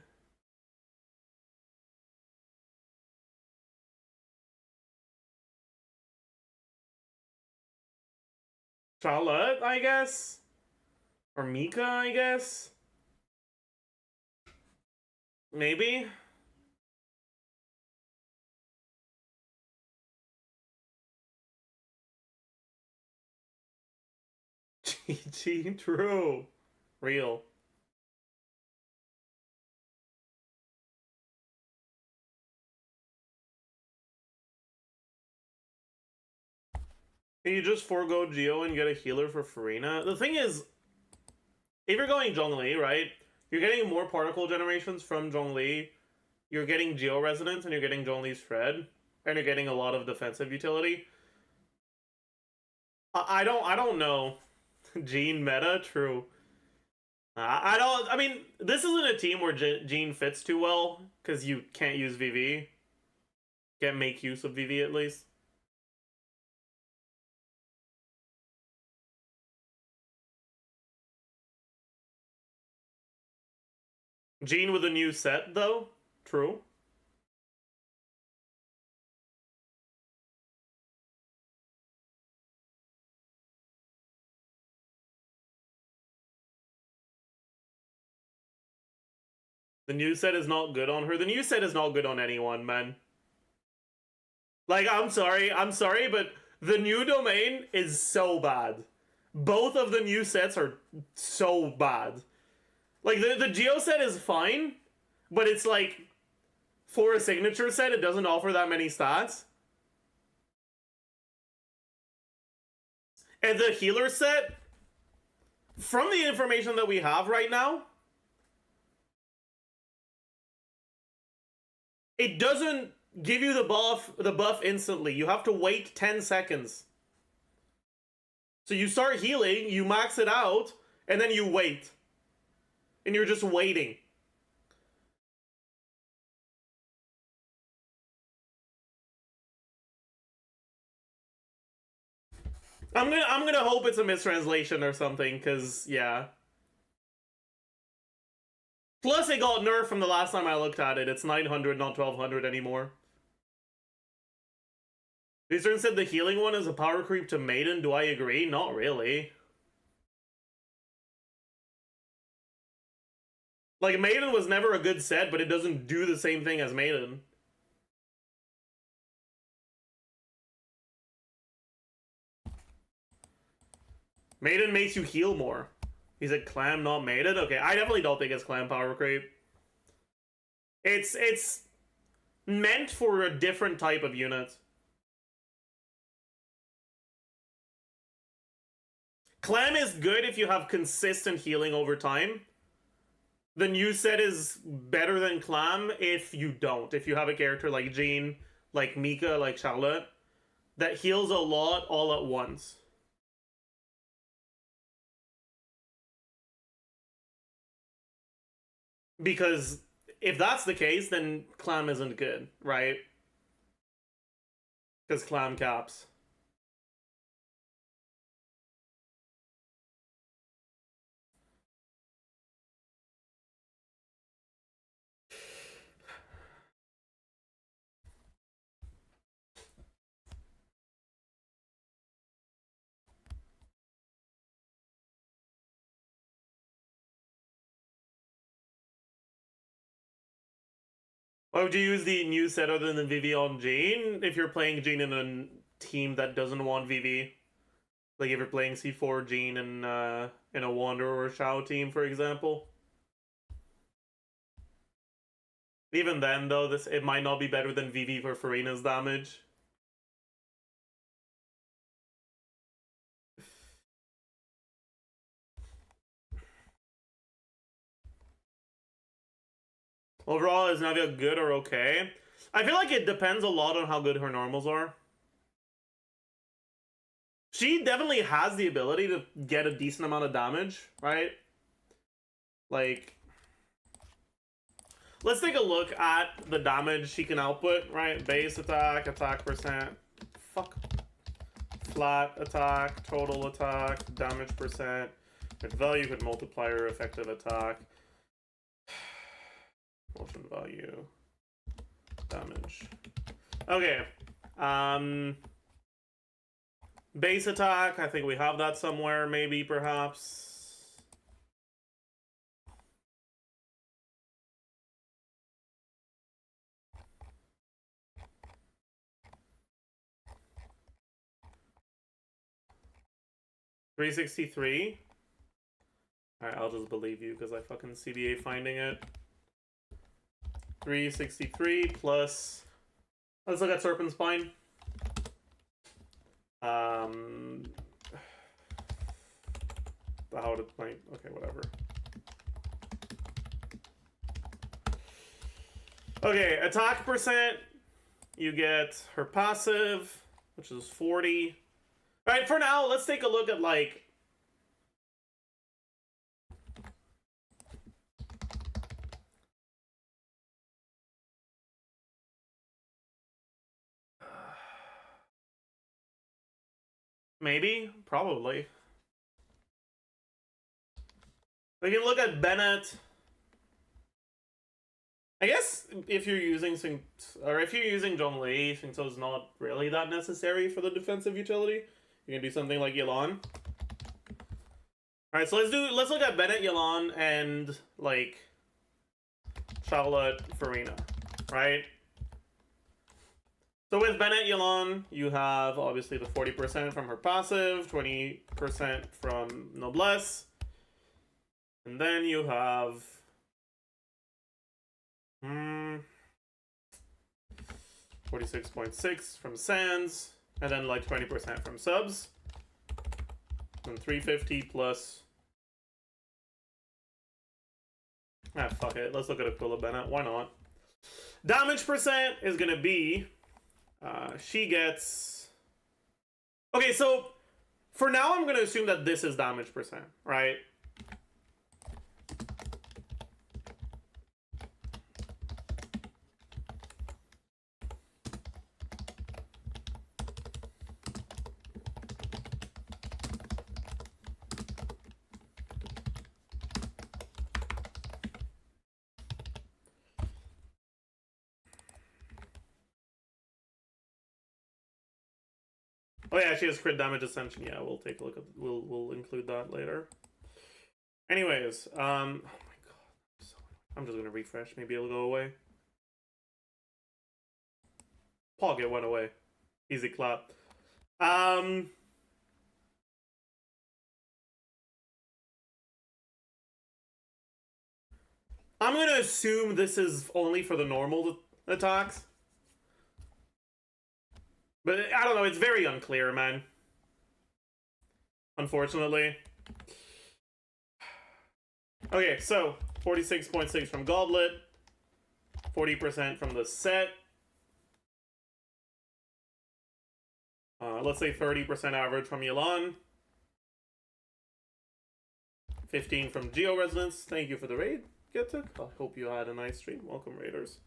Charlotte, I guess? Or Mika, I guess? Maybe? GG, true. Real. Can you just forego Geo and get a healer for Furina? The thing is, if you're going Zhongli, right? You're getting more particle generations from Zhongli. You're getting Geo Resonance and you're getting Zhongli's Shred. And you're getting a lot of defensive utility. I don't know. Jean meta, true. I mean, this isn't a team where Jean fits too well, because you can't use VV. Can't make use of VV at least. Jean with a new set, though. True. The new set is not good on her. The new set is not good on anyone, man. Like, I'm sorry, but the new domain is so bad. Both of the new sets are so bad. Like, the Geo set is fine, but it's like, for a signature set, it doesn't offer that many stats. And the healer set, from the information that we have right now, it doesn't give you the buff instantly. You have to wait 10 seconds. So you start healing, you max it out, and then you wait. And you're just waiting. I'm gonna hope it's a mistranslation or something, cause yeah. Plus it got nerfed from the last time I looked at it. It's 900, not 1200 anymore. Eastern said the healing one is a power creep to Maiden. Do I agree? Not really. Like, Maiden was never a good set, but it doesn't do the same thing as Maiden. Maiden makes you heal more. He said Clam, not Maiden? Okay, I definitely don't think it's Clam power creep. It's meant for a different type of unit. Clam is good if you have consistent healing over time. The new set is better than Clam if you don't. If you have a character like Jean, like Mika, like Charlotte, that heals a lot all at once. Because if that's the case, then Clam isn't good, right? Because Clam caps. Why would you use the new set other than VV on Jean if you're playing Jean in a team that doesn't want VV? Like if you're playing C4 Jean in a Wanderer or Shao team, for example. Even then, though, it might not be better than VV for Furina's damage. Overall, is Navia good or okay? I feel like it depends a lot on how good her normals are. She definitely has the ability to get a decent amount of damage, right? Like, let's take a look at the damage she can output, right? Base attack, attack percent, flat attack, total attack, damage percent, hit value, hit multiplier, effective attack. Motion value, damage. Okay. Base attack, I think we have that somewhere, maybe, perhaps. $363. Alright, I'll just believe you because I fucking CBA finding it. 363 plus. Let's look at Serpent Spine. How did like okay, whatever. Okay, attack percent. You get her passive, which is 40. Alright, for now, let's take a look at, like... Maybe? Probably. We can look at Bennett. I guess if you're using John Lee, Singso is not really that necessary for the defensive utility. You can do something like Yelan. Alright, so let's look at Bennett, Yelan, and like Charlotte, Furina, right? So with Bennett, Yelan, you have obviously the 40% from her passive, 20% from Noblesse, and then you have 46.6 from Sands, and then like 20% from subs, and 350 plus. Ah, fuck it. Let's look at Aquila Bennett. Why not? Damage percent is gonna be. She gets. Okay, so for now, I'm gonna assume that this is damage percent, right? Oh yeah, she has crit damage ascension. Yeah, we'll take a look at. We'll include that later. Anyways, oh my god, I'm just gonna refresh. Maybe it'll go away. Pog, it went away. Easy clap. I'm gonna assume this is only for the normal attacks. But I don't know, it's very unclear, man. Unfortunately. Okay, so 46.6 from Goblet, 40% from the set. Let's say 30% average from Yelan. 15 from Geo Resonance. Thank you for the raid, Getuk. I hope you had a nice stream. Welcome, Raiders.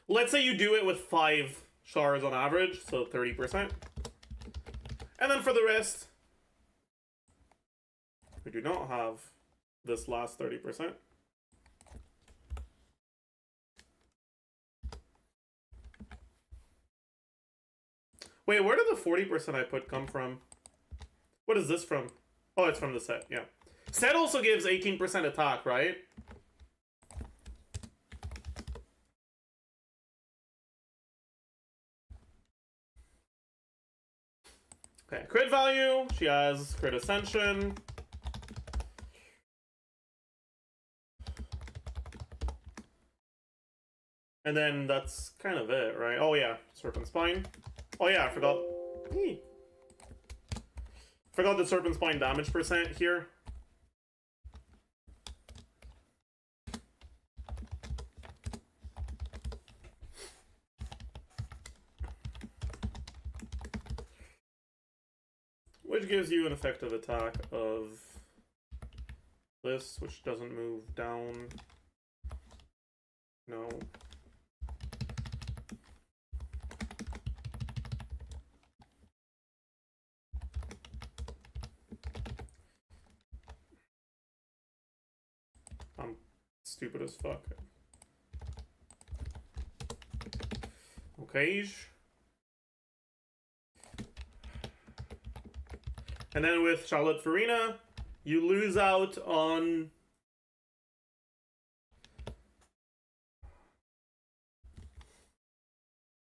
Let's say you do it with 5 shards on average, so 30%. And then for the rest, we do not have this last 30%. Wait, where did the 40% I put come from? What is this from? Oh, it's from the set, yeah. Set also gives 18% attack, right? Okay, crit value, she has crit ascension. And then that's kind of it, right? Oh yeah, Serpent Spine. Oh yeah, I forgot. Forgot the Serpent Spine damage percent here. Which gives you an effective attack of this, which doesn't move down. No. I'm stupid as fuck. Okay. And then with Charlotte Furina, you lose out on...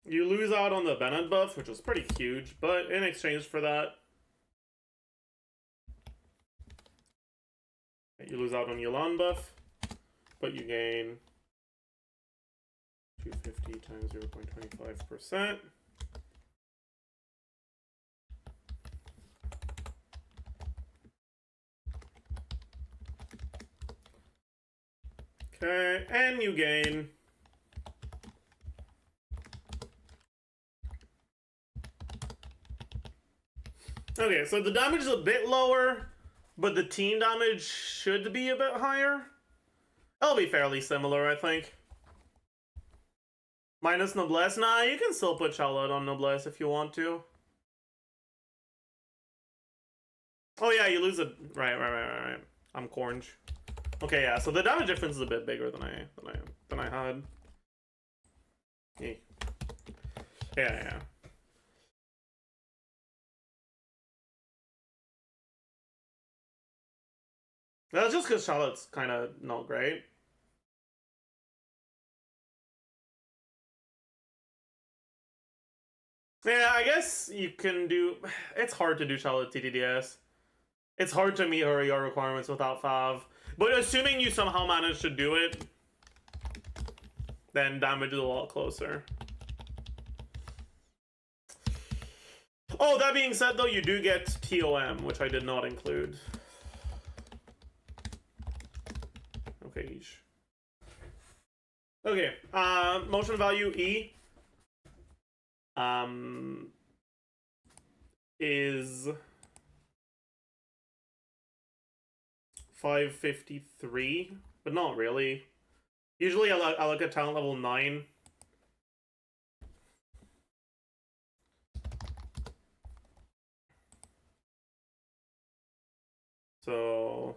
You lose out on the Bennett buff, which was pretty huge, but in exchange for that, you lose out on Yelan buff, but you gain 250 times 0.25%. Okay, and you gain Okay, so the damage is a bit lower, but the team damage should be a bit higher. It'll be fairly similar, I think. Minus Noblesse? Nah, you can still put Charlotte on Noblesse if you want to. Oh yeah, you lose it. Right. I'm Cornge. Okay, yeah, so the damage difference is a bit bigger than I had. Yeah. That's just because Charlotte's kind of not great. Yeah, I guess you can do... It's hard to do Charlotte TTDS. It's hard to meet her ER requirements without Fav. But assuming you somehow manage to do it, then damage is a lot closer. Oh, that being said, though, you do get TOM, which I did not include. Okay, motion value E is 553, but not really. Usually I look at talent level 9. So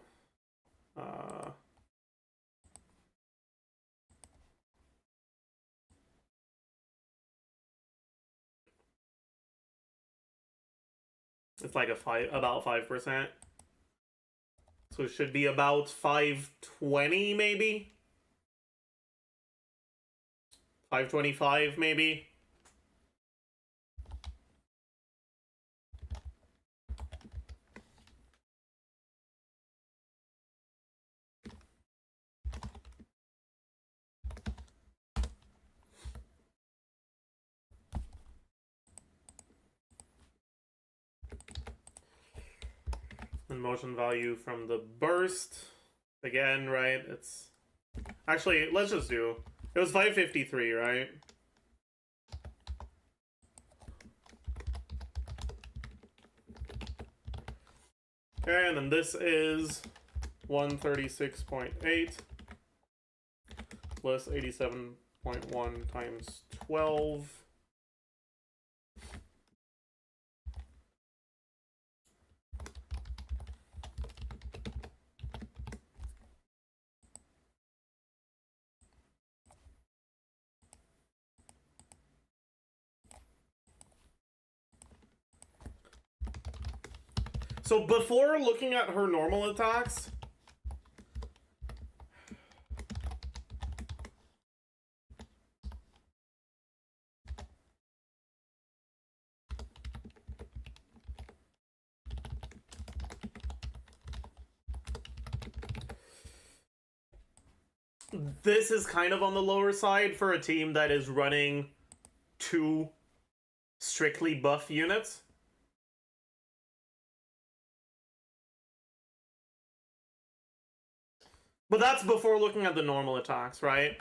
it's like about 5%. So it should be about 520 maybe? 525 maybe? And motion value from the burst. Again, right? It's... Actually, let's just do... It was 553, right? Okay, and then this is 136.8 plus 87.1 times 12. So before looking at her normal attacks, this is kind of on the lower side for a team that is running 2 strictly buff units. But that's before looking at the normal attacks, right?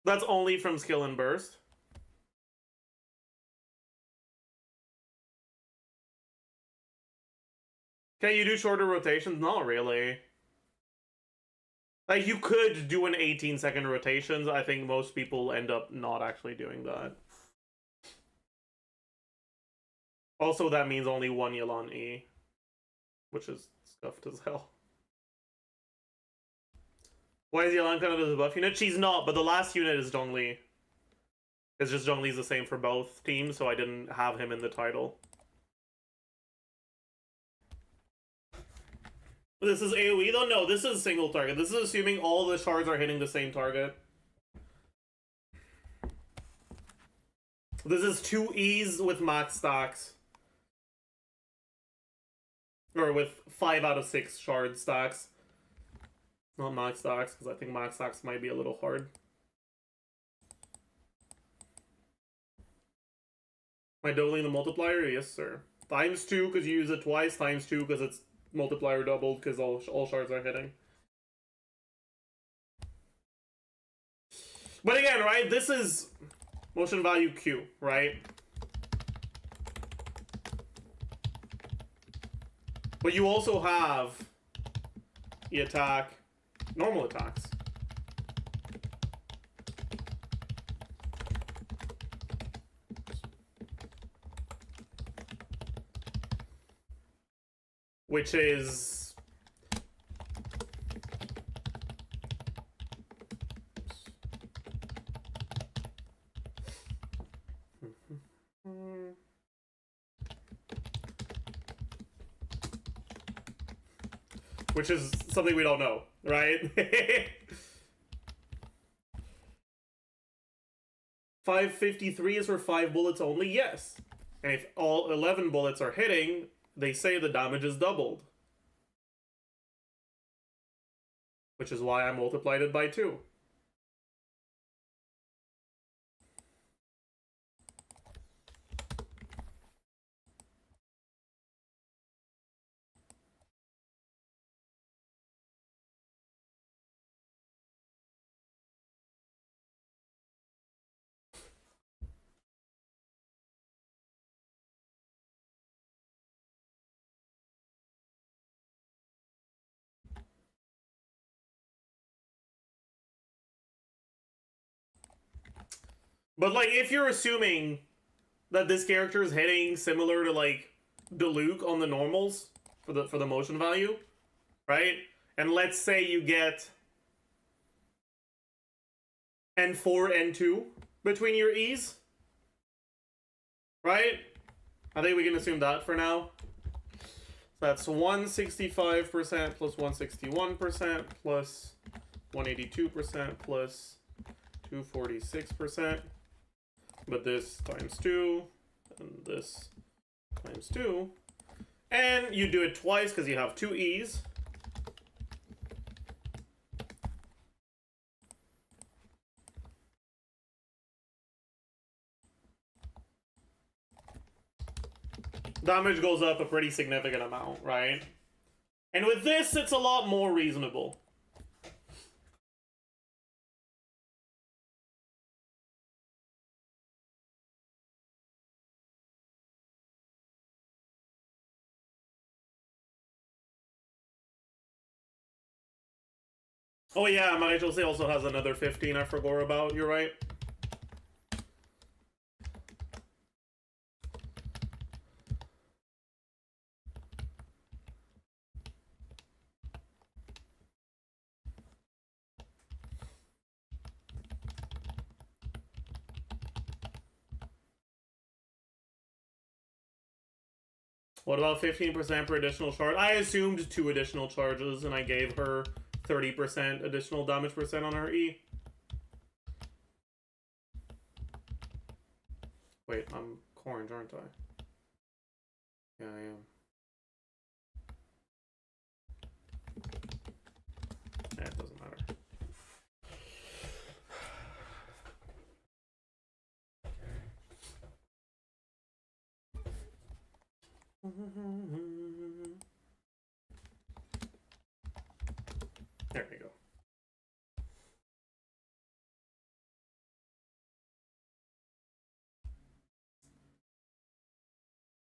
That's only from skill and burst. Can you do shorter rotations? Not really. Like, you could do an 18-second rotations. I think most people end up not actually doing that. Also, that means only 1 Yelan E, which is scuffed as hell. Why is Yelan kind of as a buff unit? She's not, but the last unit is Zhongli. It's just Zhongli's the same for both teams, so I didn't have him in the title. This is AoE though? No, this is single target. This is assuming all the shards are hitting the same target. This is 2 E's with max stacks. Or with 5 out of 6 shard stacks. Not max stacks, because I think max stacks might be a little hard. Am I doubling the multiplier? Yes, sir. Times 2 because you use it twice. Times 2 because it's multiplier doubled because all shards are hitting. But again, right? This is motion value Q, right? But you also have the attack, normal attacks. Which is... which is something we don't know, right? 553 is for 5 bullets only? Yes. And if all 11 bullets are hitting, they say the damage is doubled. Which is why I multiplied it by 2. But, like, if you're assuming that this character is hitting similar to, like, Diluc on the normals for the motion value, right? And let's say you get N4, N2 between your E's, right? I think we can assume that for now. So that's 165% plus 161% plus 182% plus 246%. But this times 2, and this times 2. And you do it twice because you have 2 E's. Damage goes up a pretty significant amount, right? And with this, it's a lot more reasonable. Oh yeah, Marie-José also has another 15 I forgot about, you're right. What about 15% per additional charge? I assumed 2 additional charges, and I gave her 30% additional damage percent on her E. Wait, I'm orange, aren't I? Yeah, I am. Yeah, it doesn't matter. There we go.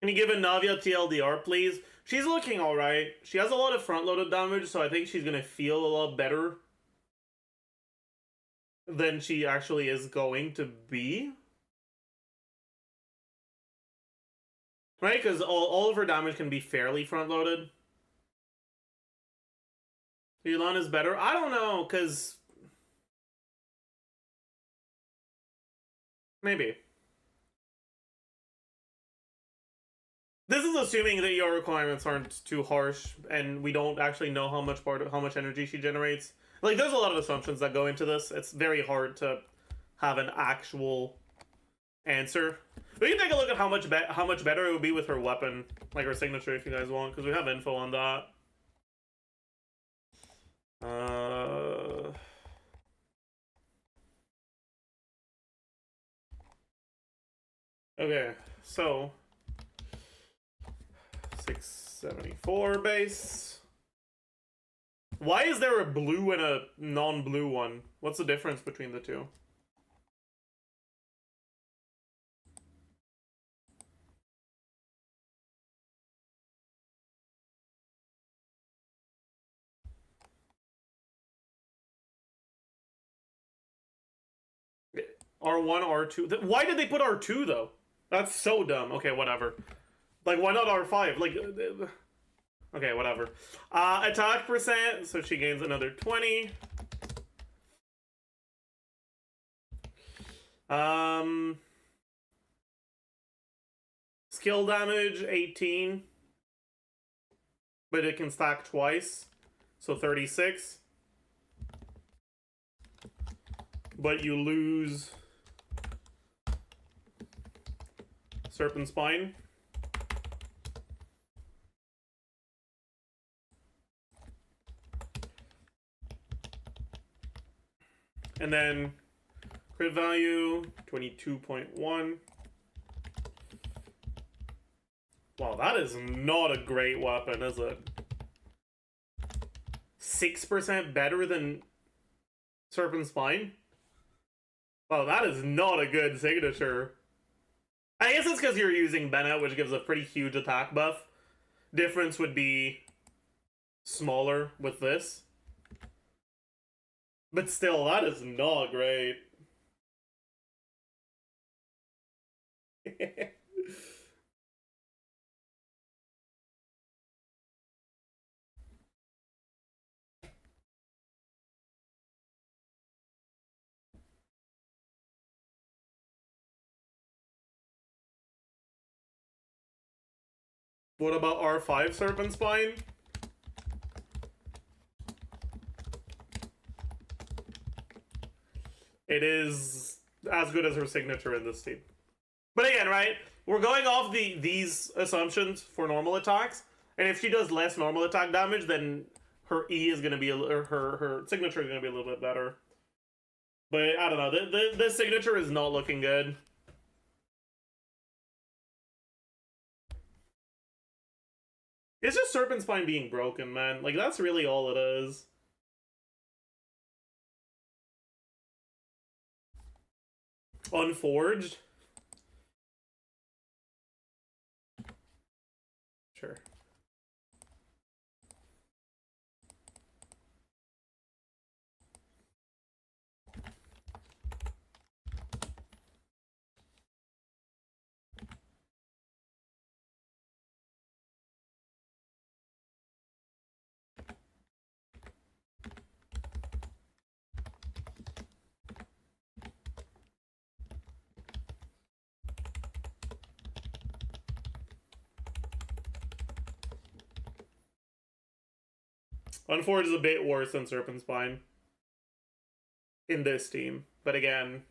Can you give a Navia TLDR, please? She's looking alright. She has a lot of front-loaded damage, so I think she's gonna feel a lot better than she actually is going to be. Right? Because all of her damage can be fairly front-loaded. Yulan is better? I don't know, because... maybe. This is assuming that your requirements aren't too harsh, and we don't actually know how much energy she generates. Like, there's a lot of assumptions that go into this. It's very hard to have an actual answer. We can take a look at how much better it would be with her weapon, like her signature, if you guys want, because we have info on that. Okay, so 674 base. Why is there a blue and a non-blue one? What's the difference between the two? R1, R2. Why did they put R2 though? That's so dumb. Okay, whatever. Like, why not R5? Like, okay, whatever. Attack percent, so she gains another 20. Skill damage, 18. But it can stack twice, so 36. But you lose Serpent Spine. And then crit value, 22.1. Wow, that is not a great weapon, is it? 6% better than Serpent Spine? Wow, that is not a good signature. I guess it's because you're using Bennett, which gives a pretty huge attack buff. Difference would be smaller with this. But still, that is not great. What about R5 Serpent Spine? It is as good as her signature in this team. But again, right? We're going off these assumptions for normal attacks, and if she does less normal attack damage, then her E is going to be, or her signature is going to be a little bit better. But I don't know. This signature is not looking good. It's just Serpent Spine being broken, man. Like, that's really all it is. Unforged? Sure. Unforged is a bit worse than Serpent Spine in this team. But again,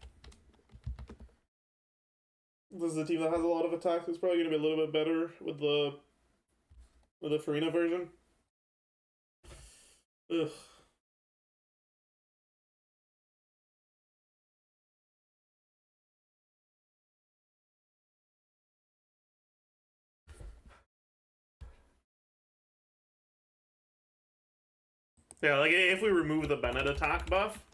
this is a team that has a lot of attacks. It's probably going to be a little bit better with the Furina version. Ugh. Yeah, like, if we remove the Bennett attack buff,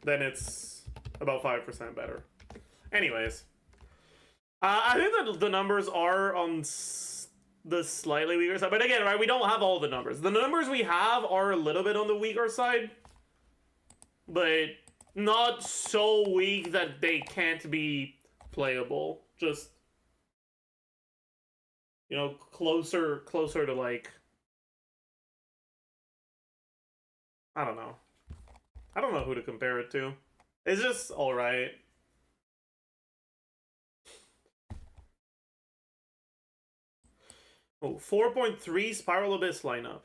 then it's about 5% better. Anyways. I think that the numbers are on the slightly weaker side. But again, right, we don't have all the numbers. The numbers we have are a little bit on the weaker side. But not so weak that they can't be playable. Just, you know, closer to, like, I don't know. I don't know who to compare it to. It's just alright. Oh, 4.3 Spiral Abyss lineup.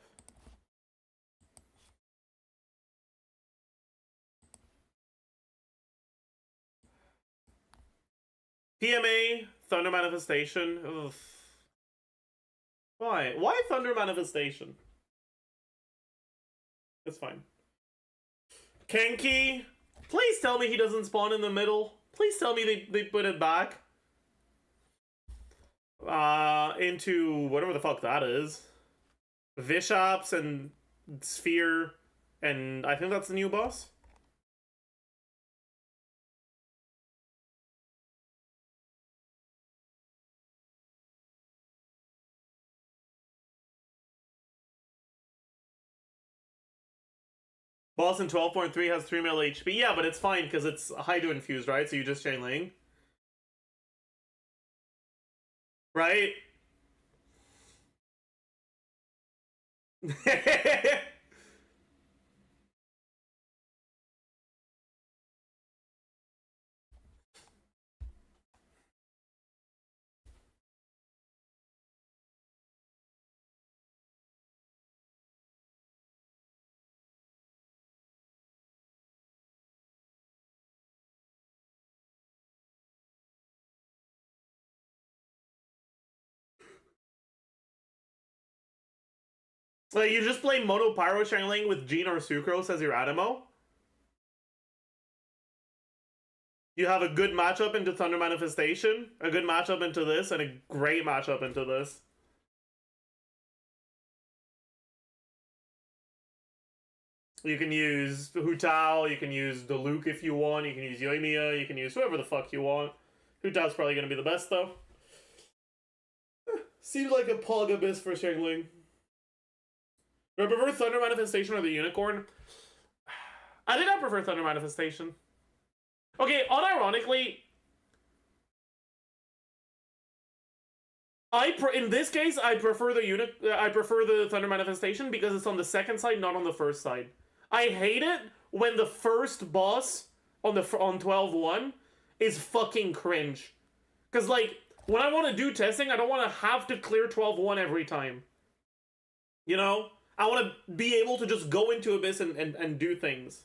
PMA, Thunder Manifestation. Ugh. Why? Why Thunder Manifestation? It's fine. Kenki, please tell me he doesn't spawn in the middle. Please tell me they put it back. Into whatever the fuck that is. Vishops and Sphere, and I think that's the new boss. Boss in 12.3 has 3 mil HP. Yeah, but it's fine because it's Haidu infused, right? So you just chain link. Right? Like, you just play Mono Pyro Channeling with Jean or Sucrose as your Animo. You have a good matchup into Thunder Manifestation, a good matchup into this, and a great matchup into this. You can use Hu Tao, you can use Diluc if you want, you can use Yoimiya, you can use whoever the fuck you want. Hu Tao's probably gonna be the best, though. Seems like a Pog Abyss for Shangling. Do I prefer Thunder Manifestation or the Unicorn? I did not prefer Thunder Manifestation. Okay, unironically, in this case, I prefer the Thunder Manifestation because it's on the second side, not on the first side. I hate it when the first boss on 12-1 is fucking cringe. Cause like, when I want to do testing, I don't want to have to clear 12-1 every time. You know? I want to be able to just go into Abyss and do things.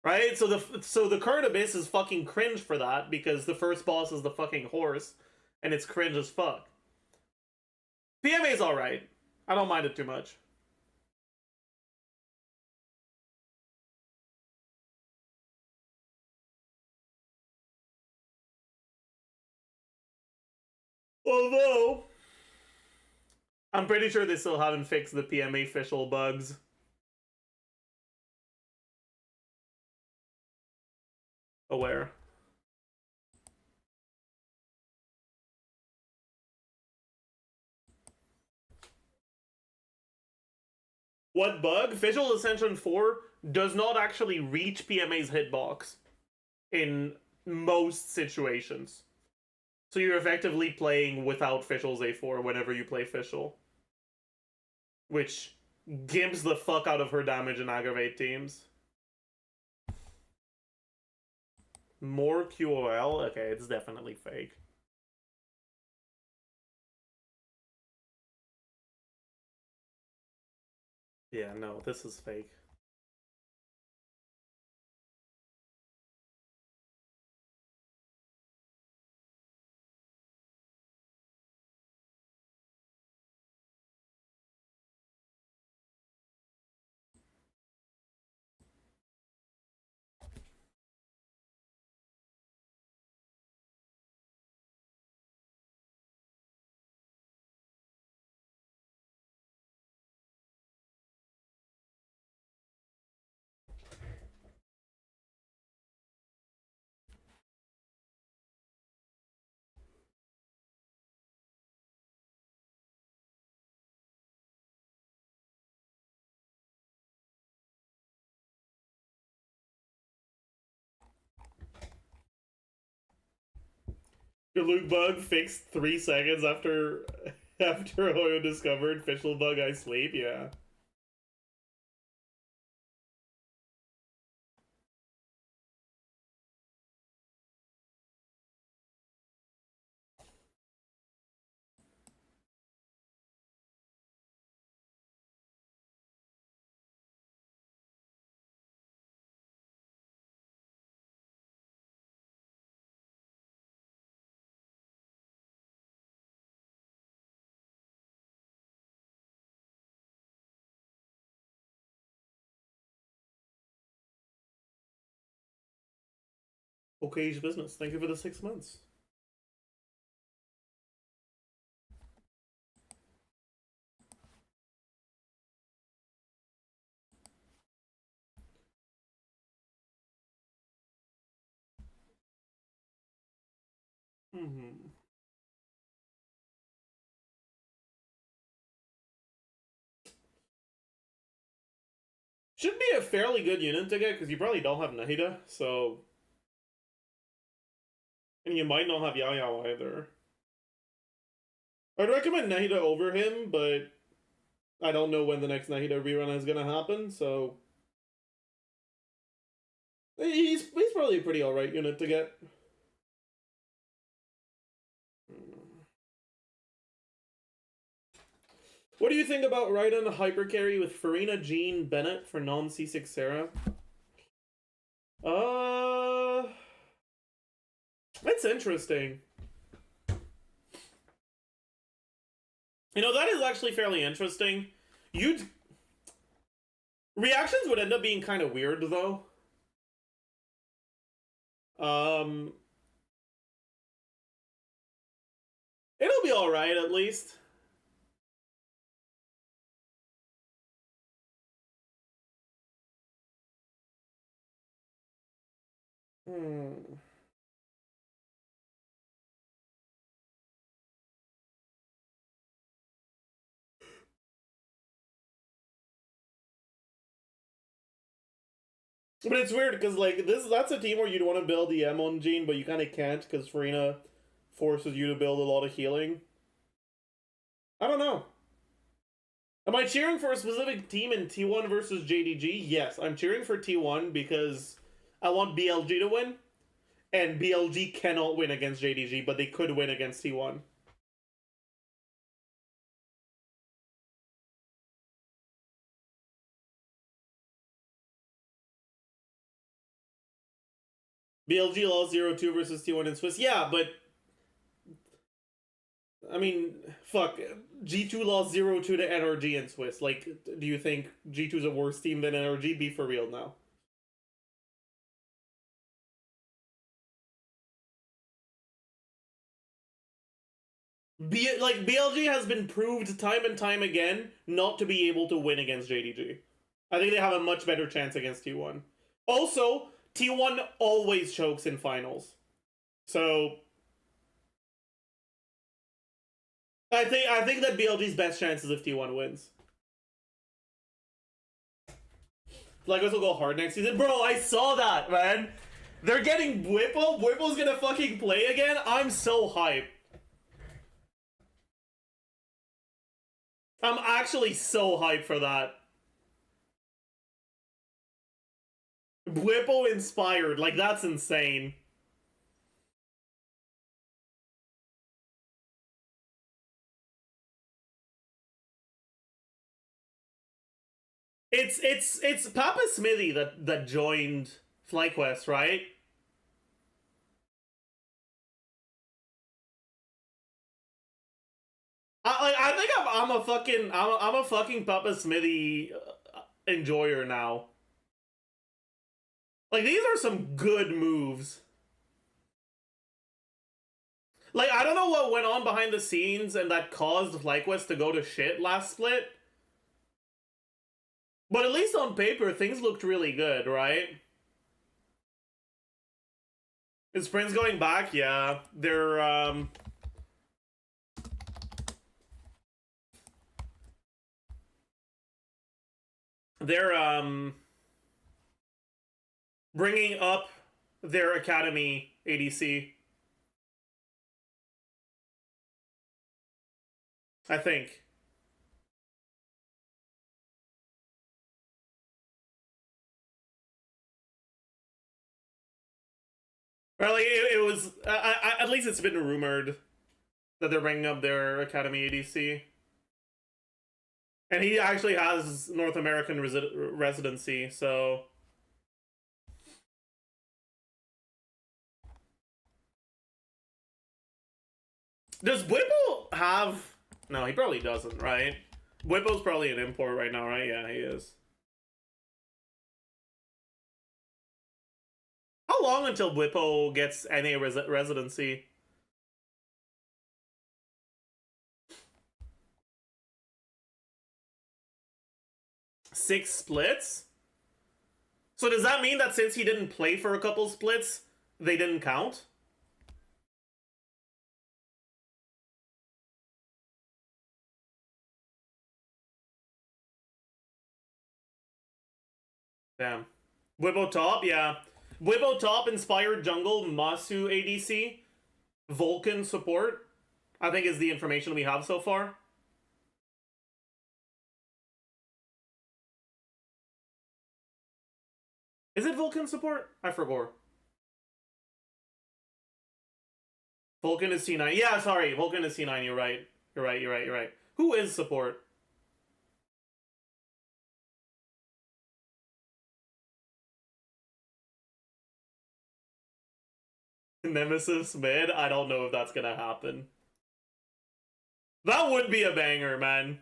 Right? So the current Abyss is fucking cringe for that, because the first boss is the fucking horse, and it's cringe as fuck. PMA's alright. I don't mind it too much. Although, I'm pretty sure they still haven't fixed the PMA official bugs. Aware. What bug? Visual Ascension 4 does not actually reach PMA's hitbox in most situations. So you're effectively playing without Fischl's A4 whenever you play Fischl. Which gimps the fuck out of her damage and aggravate teams. More QOL? Okay, it's definitely fake. Yeah, no, this is fake. Your Luke bug fixed 3 seconds after Hoyo discovered Fischl bug I sleep, yeah. OkaygeBusiness, thank you for the 6 months. Mm-hmm. Should be a fairly good unit to get, because you probably don't have Nahida, so... And you might not have Yao either. I'd recommend Nahida over him, but I don't know when the next Nahida rerun is gonna happen, so... He's probably a pretty alright unit to get. What do you think about Raiden hyper carry with Furina, Jean, Bennett for non-C6 Sarah? That's interesting. You know, that is actually fairly interesting. Reactions would end up being kind of weird, though. It'll be alright, at least. But it's weird, because, like, that's a team where you'd want to build the M on Jean, but you kind of can't, because Furina forces you to build a lot of healing. I don't know. Am I cheering for a specific team in T1 versus JDG? Yes, I'm cheering for T1 because I want BLG to win. And BLG cannot win against JDG, but they could win against T1. BLG lost 0-2 versus T1 in Swiss. Yeah, but... I mean, fuck. G2 lost 0-2 to NRG in Swiss. Like, do you think G2's a worse team than NRG? Be for real now. BLG has been proved time and time again not to be able to win against JDG. I think they have a much better chance against T1. Also, T1 always chokes in finals. So... I think that BLG's best chance is if T1 wins. Legos will go hard next season. Bro, I saw that, man. They're getting Whipple. Whipple's gonna fucking play again. I'm so hyped. I'm actually so hyped for that. Whipple inspired. Like, that's insane. It's Papa Smithy that joined FlyQuest, right? I think I'm a fucking Papa Smithy enjoyer now. Like, these are some good moves. Like, I don't know what went on behind the scenes and that caused FlyQuest to go to shit last split. But at least on paper, things looked really good, right? Is Prince going back? Yeah. They're bringing up their academy ADC. I think. Well, like, it was... at least it's been rumored that they're bringing up their Academy ADC. And he actually has North American residency, so... Does Whipple have... No, he probably doesn't, right? Whipple's probably an import right now, right? Yeah, he is. How long until Whipple gets NA residency? Six splits? So does that mean that since he didn't play for a couple splits, they didn't count? Damn. Whippo top, yeah. Whippo top, inspired jungle, Masu ADC, Vulcan support, I think is the information we have so far. Is it Vulcan support? I forgot. Vulcan is C9. Yeah, sorry. Vulcan is C9. You're right. You're right. Who is support? Nemesis mid? I don't know if that's gonna happen. That would be a banger, man.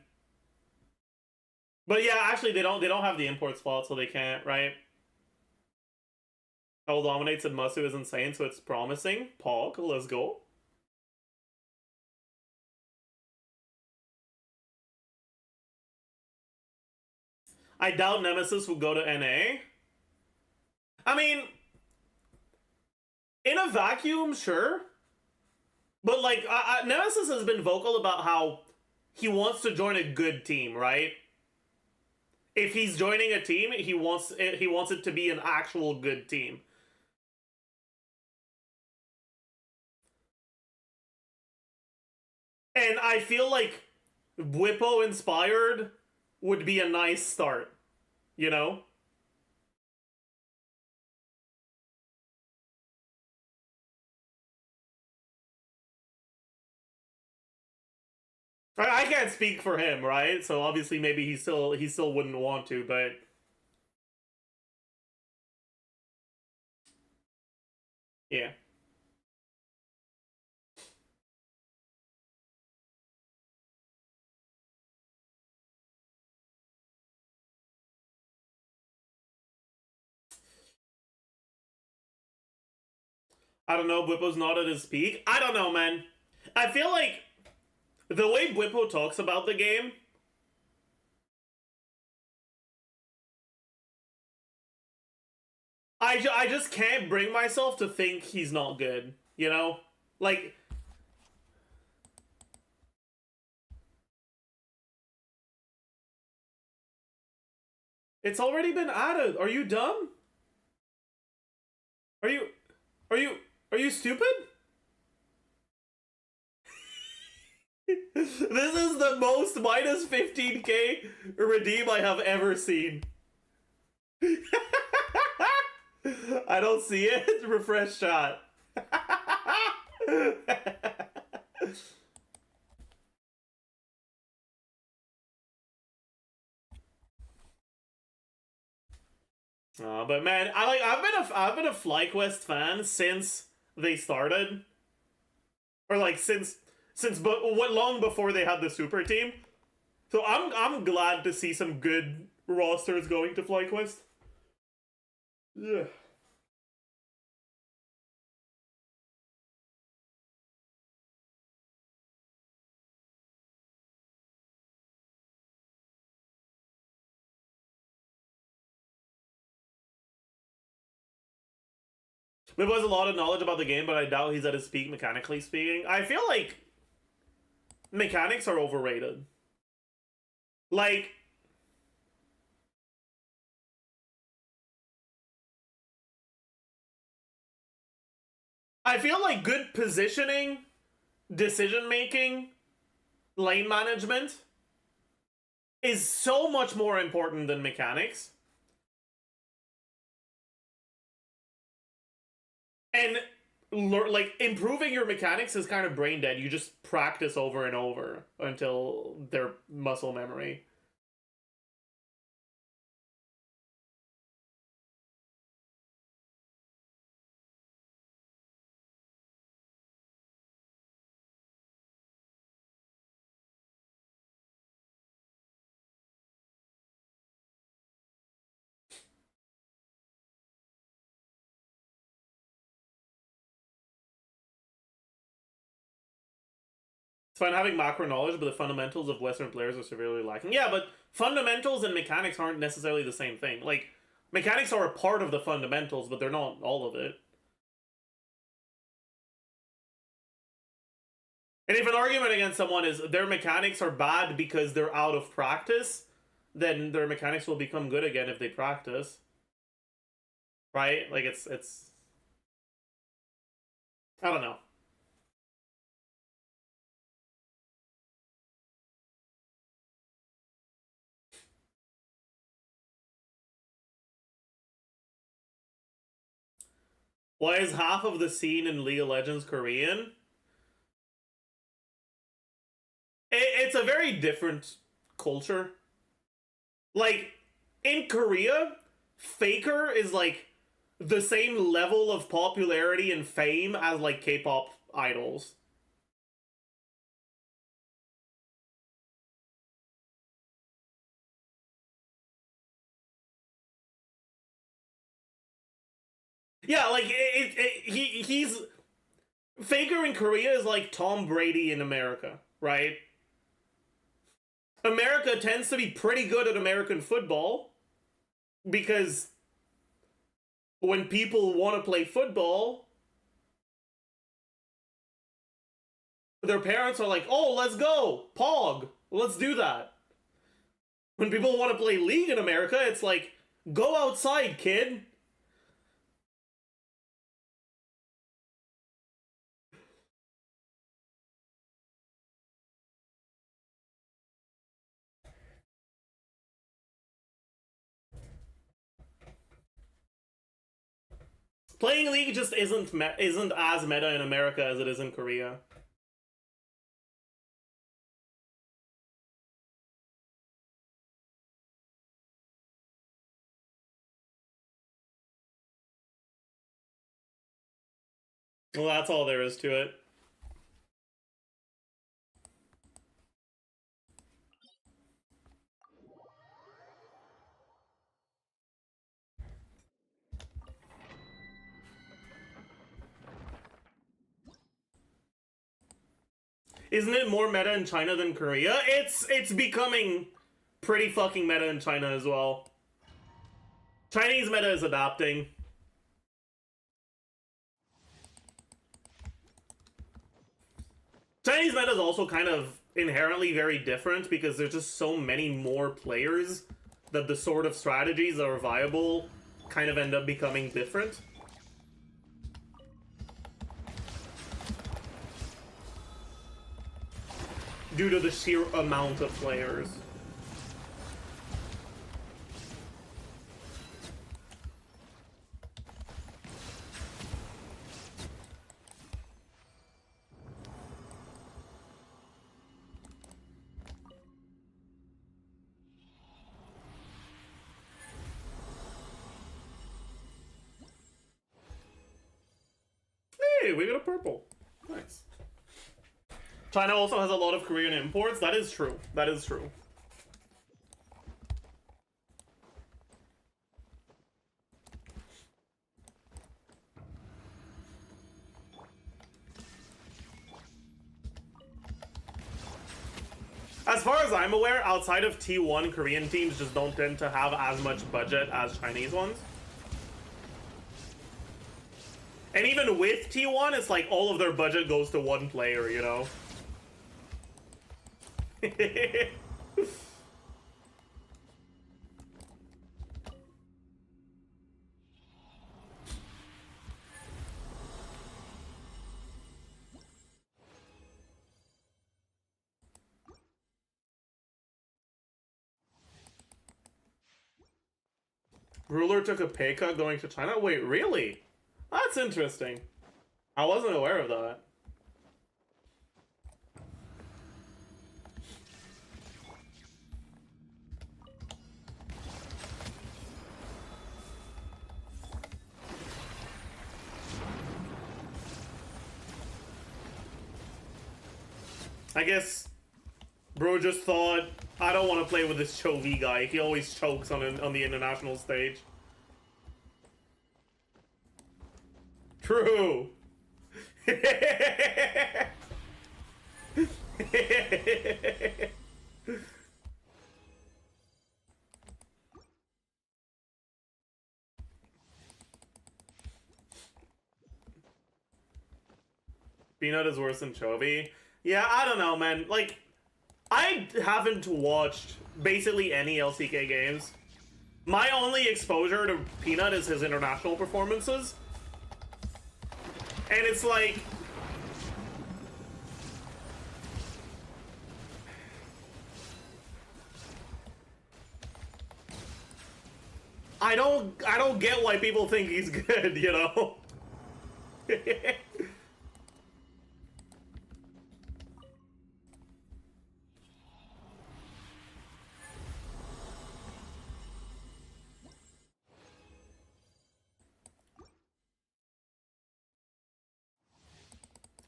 But yeah, actually they don't have the import spot, so they can't, right? Hell dominates and Masu is insane, so it's promising. Pog, let's go. I doubt Nemesis will go to NA. I mean, in a vacuum, sure. But like, Nemesis has been vocal about how he wants to join a good team, right? If he's joining a team, he wants it to be an actual good team. And I feel like Whippo inspired would be a nice start, you know? I can't speak for him, right? So obviously maybe he still wouldn't want to, but yeah. I don't know, Whippo's not at his peak. I don't know, man. I feel like the way Whippo talks about the game, I just can't bring myself to think he's not good, you know? Like, it's already been added. Are you dumb? Are you stupid? This is the most minus 15k redeem I have ever seen. I don't see it. Refresh chat. But man, I've been a FlyQuest fan since they started, or like since long before they had the super team. So I'm glad to see some good rosters going to FlyQuest. Yeah. Maybe has a lot of knowledge about the game, but I doubt he's at his peak mechanically speaking. I feel like mechanics are overrated. Like, I feel like good positioning, decision making, lane management is so much more important than mechanics. And like improving your mechanics is kind of brain dead. You just practice over and over until they're muscle memory. It's fine having macro knowledge, but the fundamentals of Western players are severely lacking. Yeah, but fundamentals and mechanics aren't necessarily the same thing. Like, mechanics are a part of the fundamentals, but they're not all of it. And if an argument against someone is their mechanics are bad because they're out of practice, then their mechanics will become good again if they practice. right? Like it's I don't know. Why is half of the scene in League of Legends Korean? It's a very different culture. Like, in Korea, Faker is like the same level of popularity and fame as like K-pop idols. Yeah, like he's Faker in Korea is like Tom Brady in America, right? America tends to be pretty good at American football because when people want to play football, their parents are like, "Oh, let's go, Pog, let's do that." When people want to play League in America, it's like, "Go outside, kid." Playing League just isn't as meta in America as it is in Korea. Well, that's all there is to it. Isn't it more meta in China than Korea? It's becoming pretty fucking meta in China as well. Chinese meta is adapting. Chinese meta is also kind of inherently very different because there's just so many more players that the sort of strategies that are viable kind of end up becoming different. Due to the sheer amount of players. Hey, we got a purple. Nice. China also has a lot of Korean imports. That is true. That is true. As far as I'm aware, outside of T1, Korean teams just don't tend to have as much budget as Chinese ones. And even with T1, it's like all of their budget goes to one player, you know? Ruler took a pay cut going to China? Wait, really? That's interesting. I wasn't aware of that. I guess bro just thought, I don't want to play with this Chovy guy. He always chokes on the international stage. True. Peanut is worse than Chovy. Yeah, I don't know, man. Like, I haven't watched basically any LCK games. My only exposure to Peanut is his international performances. And it's like... I don't get why people think he's good, you know?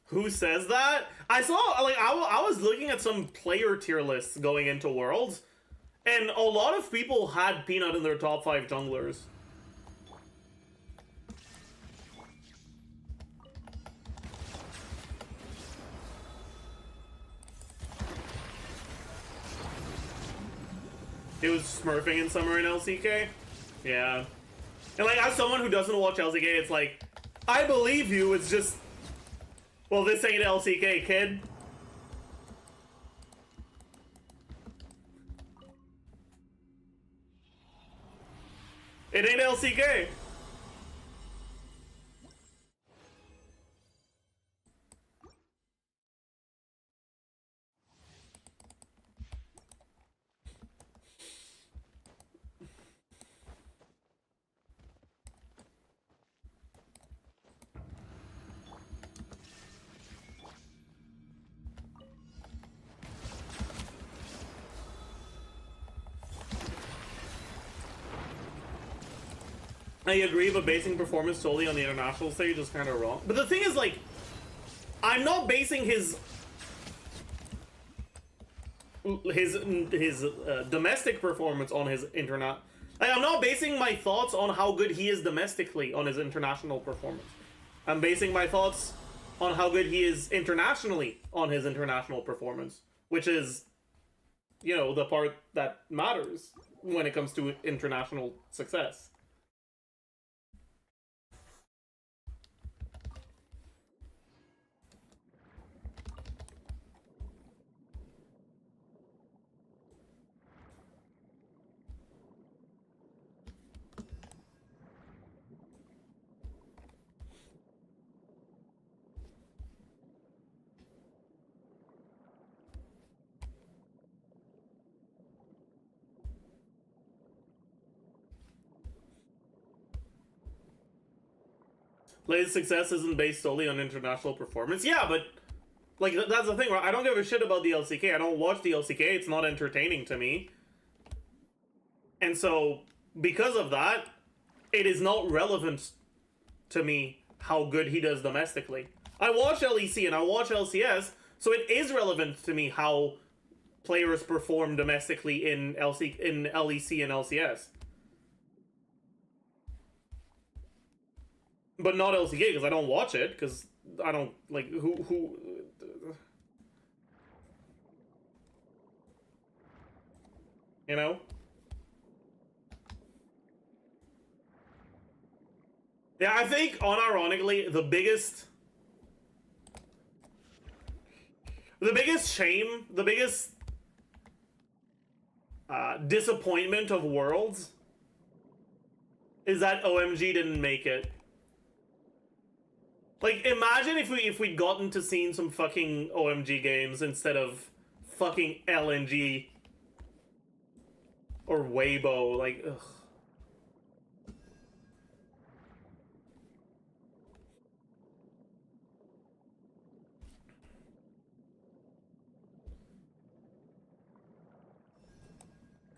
Who says that? I saw, like, I was looking at some player tier lists going into Worlds, and a lot of people had Peanut in their top 5 junglers. He was smurfing in summer in LCK? Yeah. And like, as someone who doesn't watch LCK, it's like, I believe you, it's just... Well, this ain't LCK, kid. It ain't LCK. I agree, but basing performance solely on the international stage is kind of wrong. But the thing is, like, I'm not basing his domestic performance on his internet. Like, I'm not basing my thoughts on how good he is domestically on his international performance. I'm basing my thoughts on how good he is internationally on his international performance, which is, you know, the part that matters when it comes to international success. Lay's success isn't based solely on international performance. Yeah, but, like, that's the thing, right? I don't give a shit about the LCK. I don't watch the LCK. It's not entertaining to me. And so, because of that, it is not relevant to me how good he does domestically. I watch LEC and I watch LCS, so it is relevant to me how players perform domestically in LEC and LCS. But not LCK, because I don't watch it, because I don't, like, who... You know? Yeah, I think, unironically, the biggest shame, the biggest disappointment of Worlds is that OMG didn't make it. Like, imagine if we'd gotten to seeing some fucking OMG games instead of fucking LNG or Weibo, like, ugh.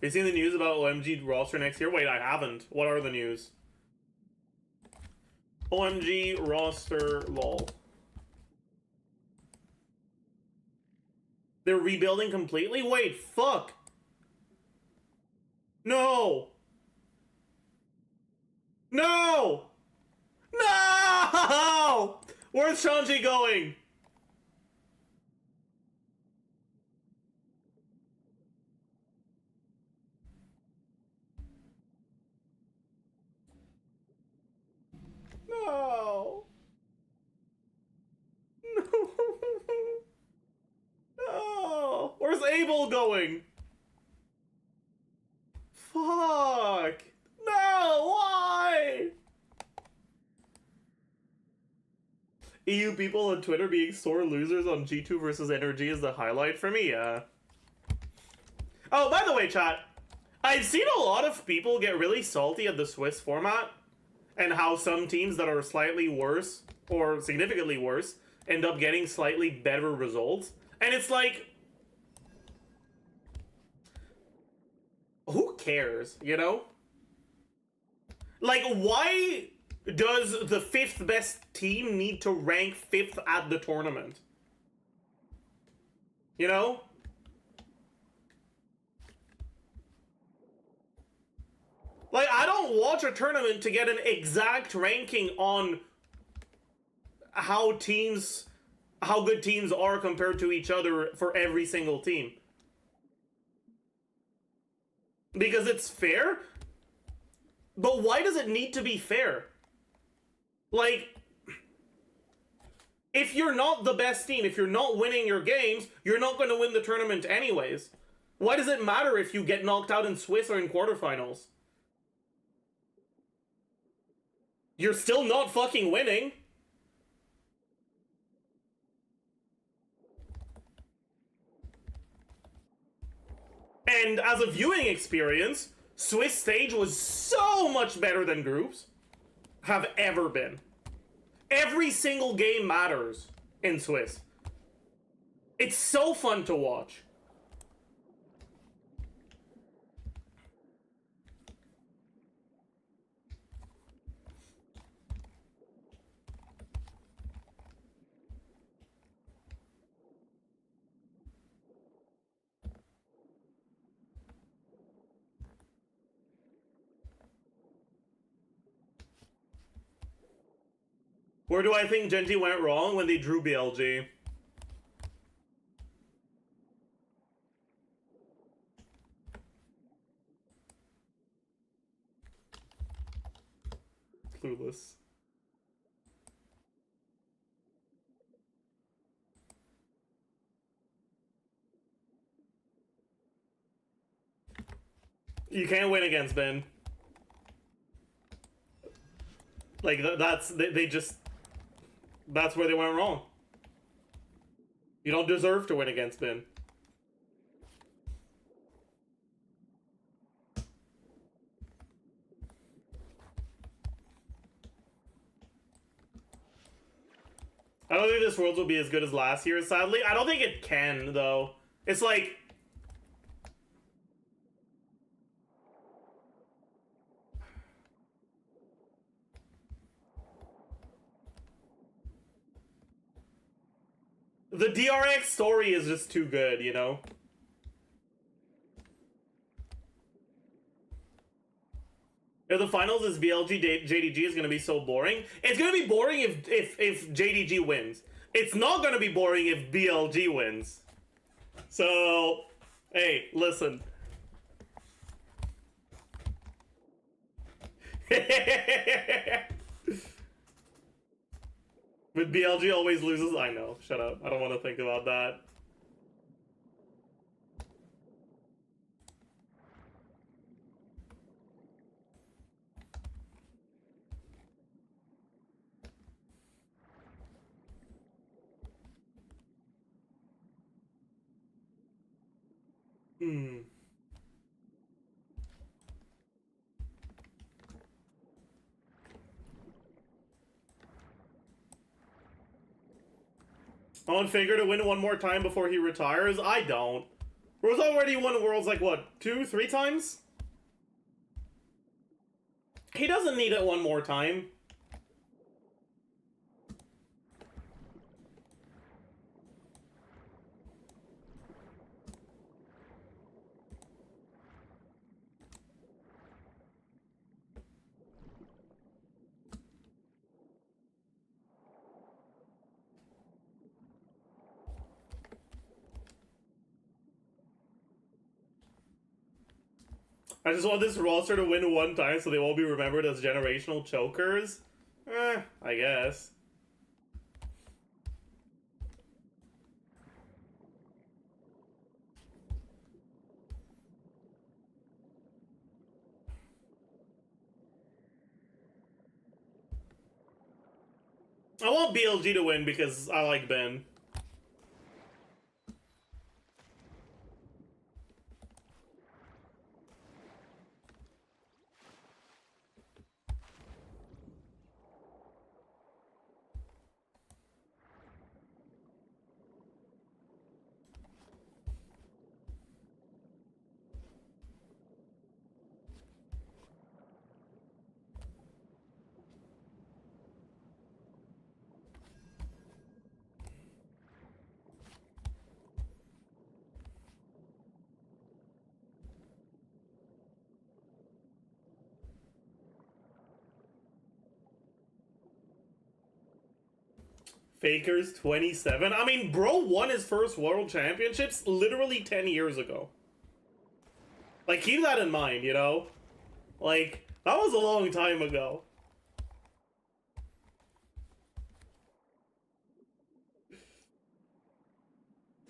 You seen the news about OMG roster next year? Wait, I haven't. What are the news? OMG roster, lol. They're rebuilding completely? Wait, fuck! No! No! No! Where's Shanji going? No! No! No! Where's Abel going? Fuck! EU people on Twitter being sore losers on G2 versus NRG is the highlight for me, yeah. Oh, by the way, chat, I've seen a lot of people get really salty at the Swiss format and how some teams that are slightly worse or significantly worse end up getting slightly better results. And it's like, who cares, you know? Like, why does the 5th best team need to rank 5th at the tournament? You know? Like, I don't watch a tournament to get an exact ranking on how good teams are compared to each other for every single team. Because it's fair? But why does it need to be fair? Like, if you're not the best team, if you're not winning your games, you're not going to win the tournament anyways. Why does it matter if you get knocked out in Swiss or in quarterfinals? You're still not fucking winning. And as a viewing experience, Swiss stage was so much better than groups have ever been. Every single game matters in Swiss. It's so fun to watch. Where do I think Genji went wrong? When they drew BLG. Clueless. You can't win against Ben. Like, they just... That's where they went wrong. You don't deserve to win against Ben. I don't think this Worlds will be as good as last year, sadly. I don't think it can, though. It's like... The DRX story is just too good, you know? If the finals is BLG JDG is gonna be so boring. It's gonna be boring if JDG wins. It's not gonna be boring if BLG wins. So, hey, listen. But BLG always loses. I know. Shut up. I don't want to think about that. I want Figure to win one more time before he retires? I don't. Rose already won Worlds like, what, 2, 3 times? He doesn't need it one more time. I just want this roster to win one time so they won't be remembered as generational chokers. I guess. I want BLG to win because I like Ben. Faker's 27. I mean, bro won his first world championships literally 10 years ago. Like, keep that in mind, you know? Like, that was a long time ago.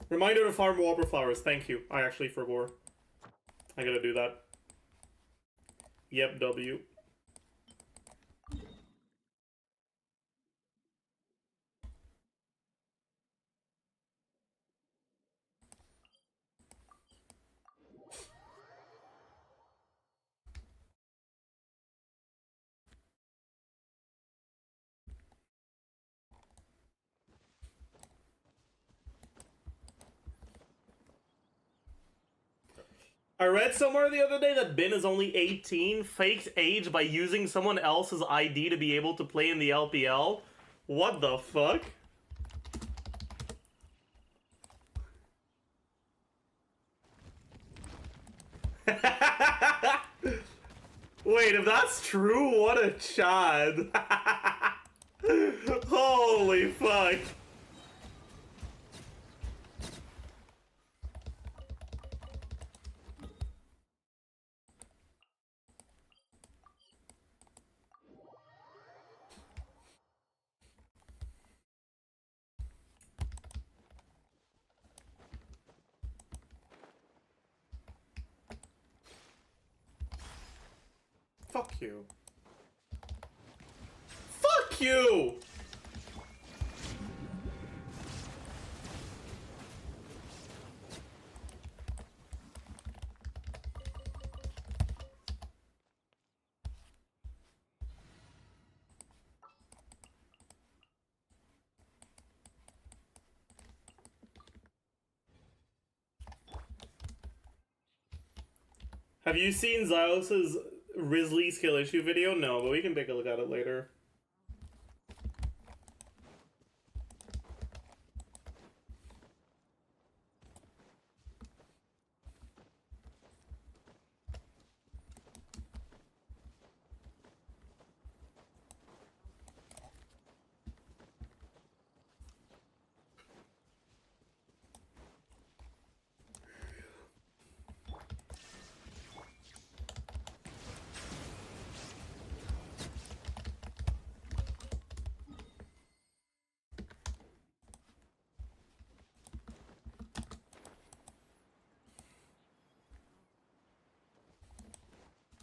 Reminder to farm whopper flowers. Thank you. I actually forgot. I gotta do that. Yep, W. I read somewhere the other day that Ben is only 18, faked age by using someone else's ID to be able to play in the LPL. What the fuck? Wait, if that's true, what a chad. Holy fuck. Fuck you. Fuck you! Have you seen Zajef's Risley skill issue video? No, but we can take a look at it later.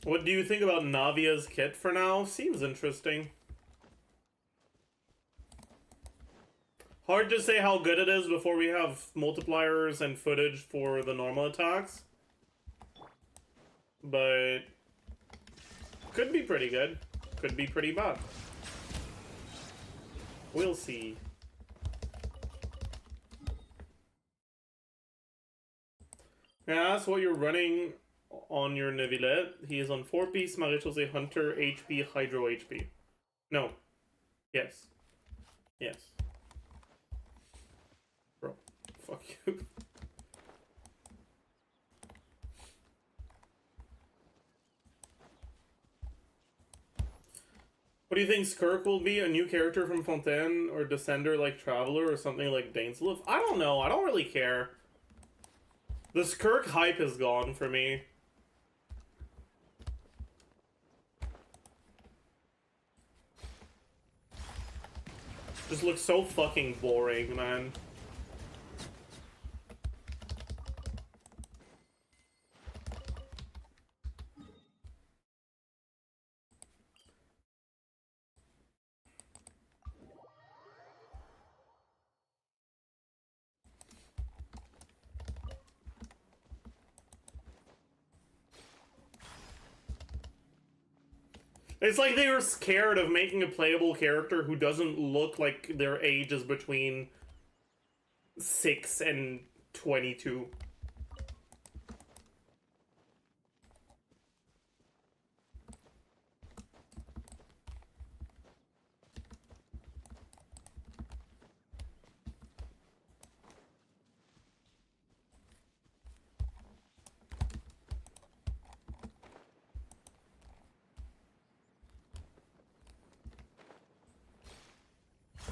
What do you think about Navia's kit for now? Seems interesting. Hard to say how good it is before we have multipliers and footage for the normal attacks. But could be pretty good. Could be pretty bad. We'll see. Yeah, that's what you're running on your Navia. He is on 4-piece Maréchaussée Hunter HP Hydro HP. No. Yes. Yes. Bro. Fuck you. What do you think Skirk will be? A new character from Fontaine or Descender like Traveler or something like Dainsleif? I don't know. I don't really care. The Skirk hype is gone for me. Just looks so fucking boring, man. It's like they were scared of making a playable character who doesn't look like their age is between 6 and 22.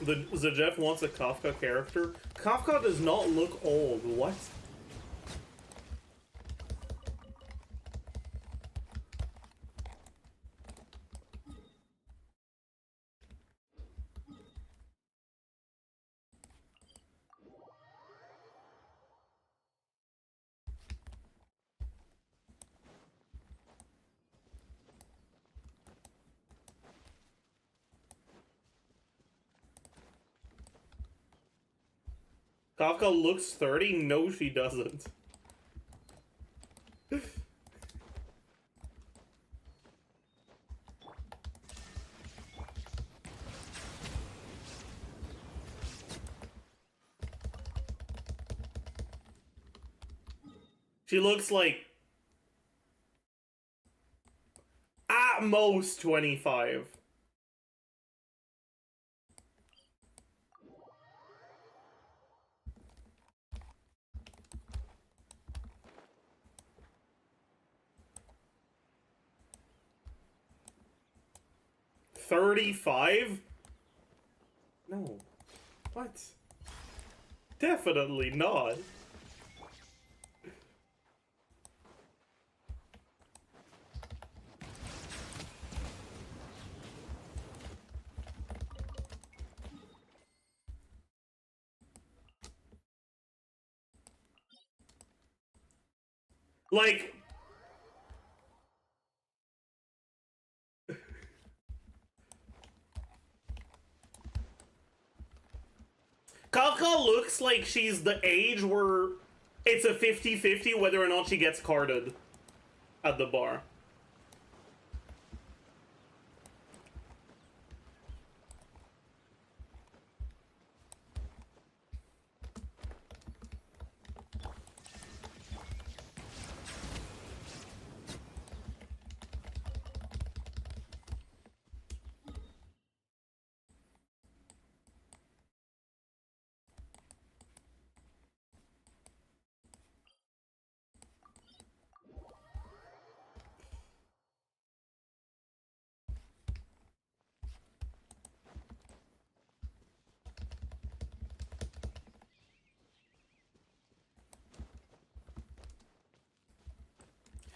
The Zajef wants a Kafka character. Kafka does not look old. What? Kafka looks 30? No, she doesn't. She looks like at most 25. $35? No. What? Definitely not. Like, Kafka looks like she's the age where it's a 50-50 whether or not she gets carded at the bar.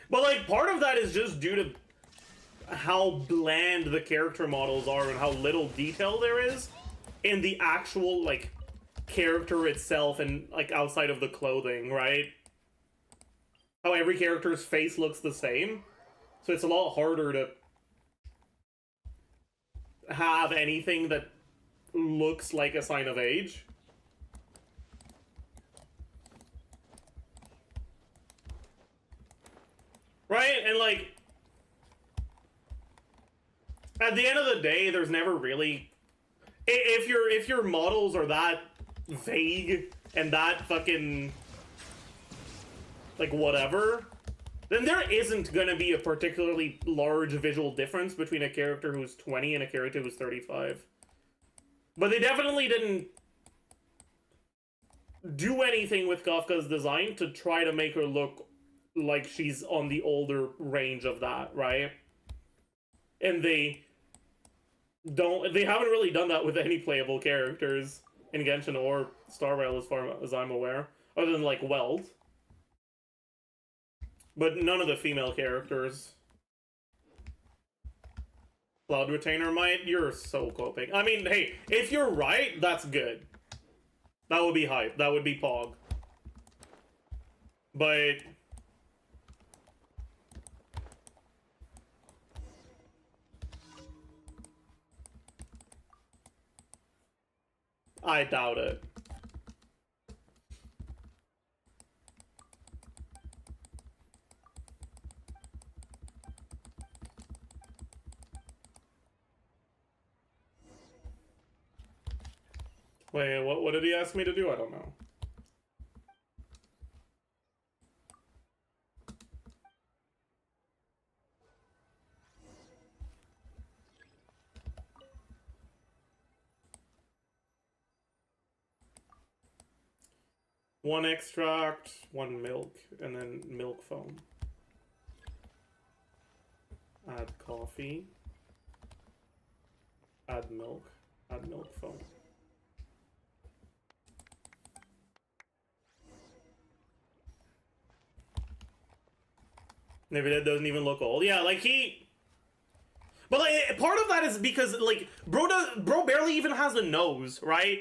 But, like, part of that is just due to how bland the character models are and how little detail there is in the actual, like, character itself and, like, outside of the clothing, right? How every character's face looks the same. So it's a lot harder to have anything that looks like a sign of age. Right? And, like, at the end of the day, there's never really... If your models are that vague and that fucking... like, whatever, then there isn't gonna be a particularly large visual difference between a character who's 20 and a character who's 35. But they definitely didn't do anything with Kafka's design to try to make her look like she's on the older range of that, right? And they haven't really done that with any playable characters in Genshin or Star Rail as far as I'm aware, other than, like, Weld. But none of the female characters. Cloud Retainer might? You're so coping. I mean, hey, if you're right, that's good. That would be hype. That would be Pog. But... I doubt it. Wait, what did he ask me to do? I don't know. One extract, one milk, and then milk foam. Add coffee. Add milk. Add milk foam. Maybe that doesn't even look old. Yeah, like he... But like, part of that is because, like, bro barely even has a nose, right?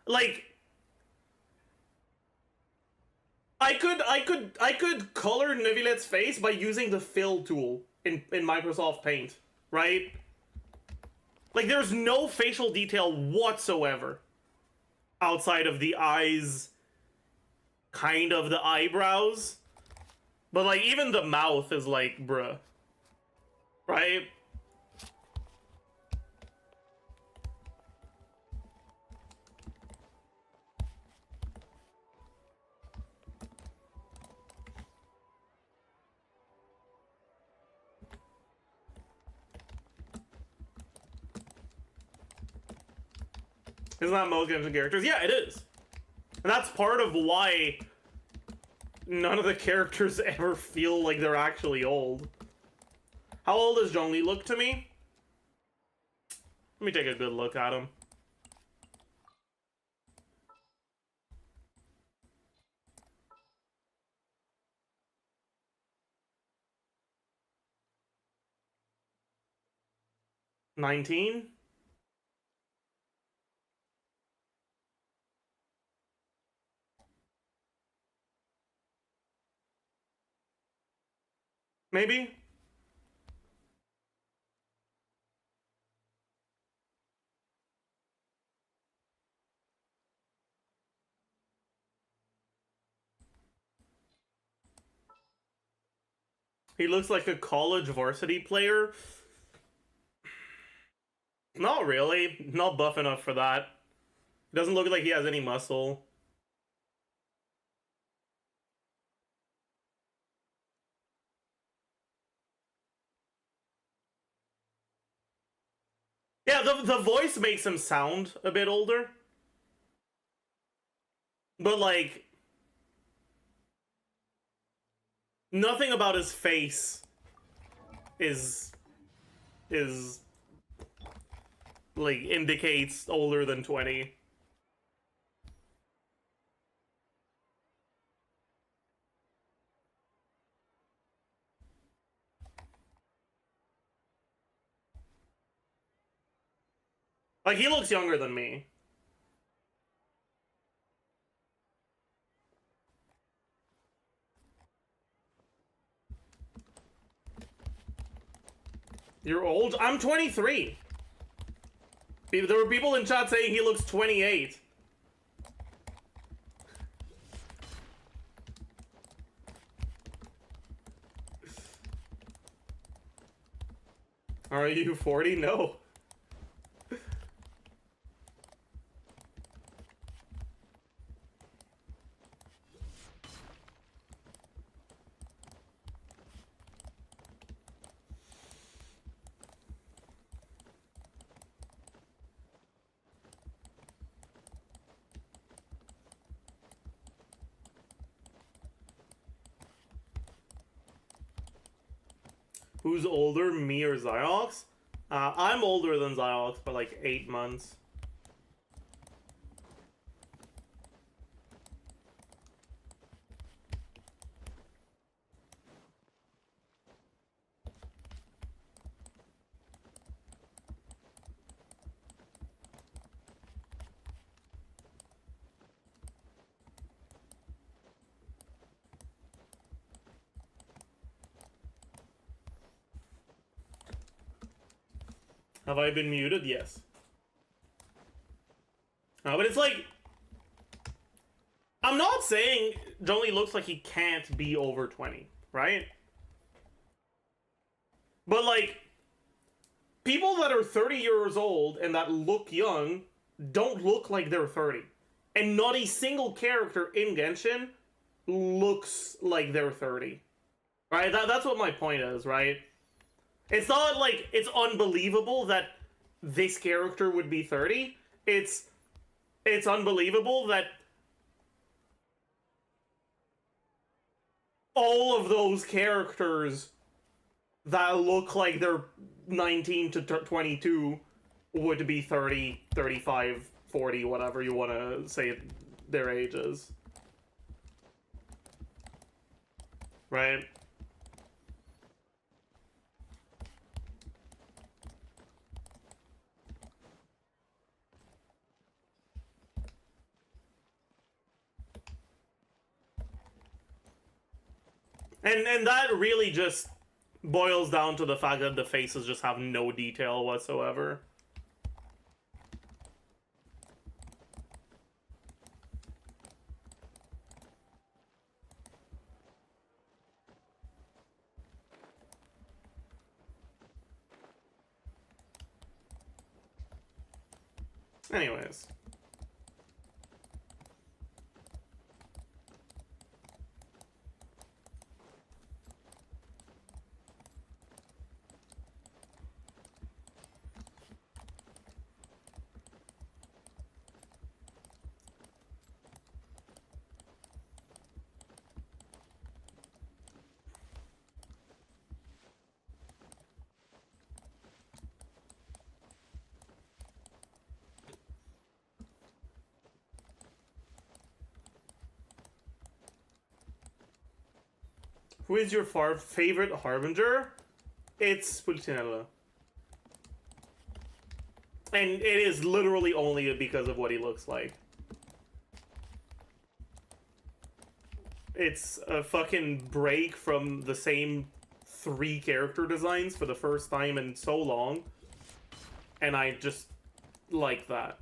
Like... I could color Nevilet's face by using the fill tool in Microsoft Paint, right? Like, there's no facial detail whatsoever outside of the eyes, kind of the eyebrows. But, like, even the mouth is like, bruh. Right? Isn't that most Genshin characters? Yeah, it is. And that's part of why none of the characters ever feel like they're actually old. How old does Zhongli look to me? Let me take a good look at him. $19? Maybe? He looks like a college varsity player. Not really. Not buff enough for that. He doesn't look like he has any muscle. Yeah, the voice makes him sound a bit older. But, like, nothing about his face is like, indicates older than 20. Like, he looks younger than me. You're old? I'm 23. There were people in chat saying he looks 28. Are you 40? No. Who's older, me or Ziox? I'm older than Ziox by like 8 months. Have I been muted? Yes. But it's like... I'm not saying Jolly looks like he can't be over 20, right? But, like, people that are 30 years old and that look young don't look like they're 30. And not a single character in Genshin looks like they're 30. Right? That's what my point is, right? It's not like it's unbelievable that this character would be 30. It's unbelievable that all of those characters that look like they're 19 to 22 would be 30, 35, 40, whatever you want to say their age is. Right? And that really just boils down to the fact that the faces just have no detail whatsoever. Anyways. Who is your favorite Harbinger? It's Pulcinella. And it is literally only because of what he looks like. It's a fucking break from the same 3 character designs for the first time in so long. And I just like that.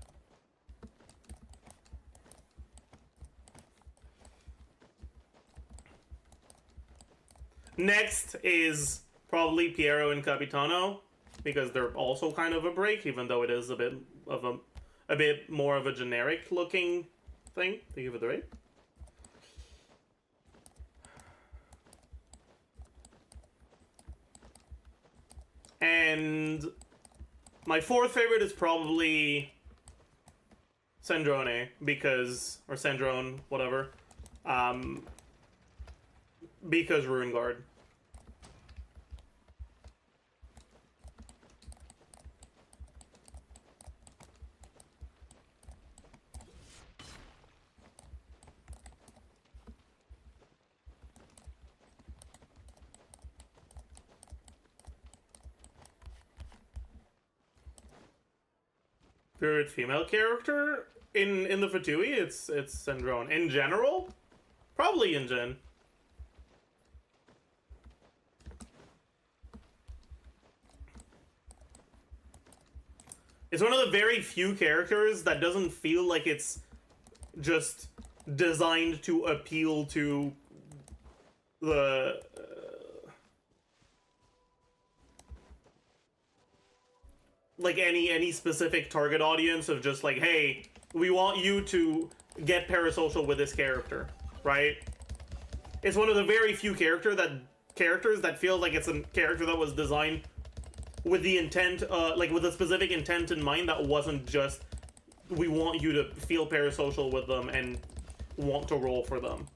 Next is probably Piero and Capitano, because they're also kind of a break, even though it is a bit of a bit more of a generic looking thing. Thank you for the rate. And my 4th favorite is probably Cendrone, because, or Cendrone, whatever, because Ruin Guard. Favorite female character in the Fatui, it's Cendrone. In general, probably Injin. It's one of the very few characters that doesn't feel like it's just designed to appeal to the like any specific target audience of just like, hey, we want you to get parasocial with this character, right? It's one of the very few characters that feel like it's a character that was designed with the intent, like with a specific intent in mind, that wasn't just, we want you to feel parasocial with them and want to roll for them.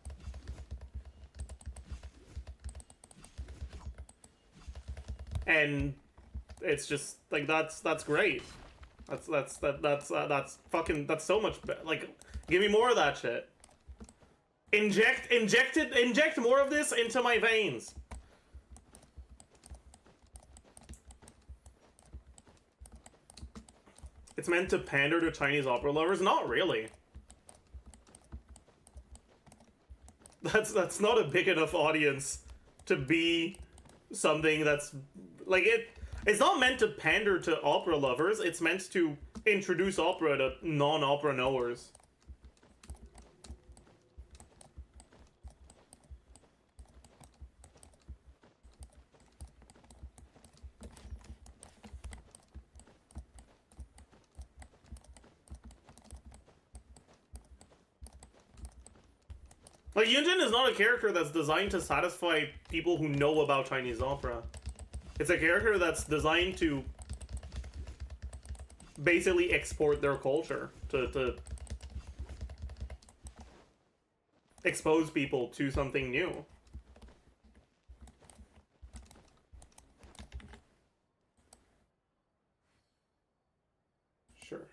And it's just like, that's great. That's fucking, that's so much like, give me more of that shit. Inject more of this into my veins. It's meant to pander to Chinese opera lovers? Not really. That's not a big enough audience to be something that's like it's not meant to pander to opera lovers, it's meant to introduce opera to non-opera knowers. Like, Yunjin is not a character that's designed to satisfy people who know about Chinese opera. It's a character that's designed to basically export their culture, to expose people to something new. Sure.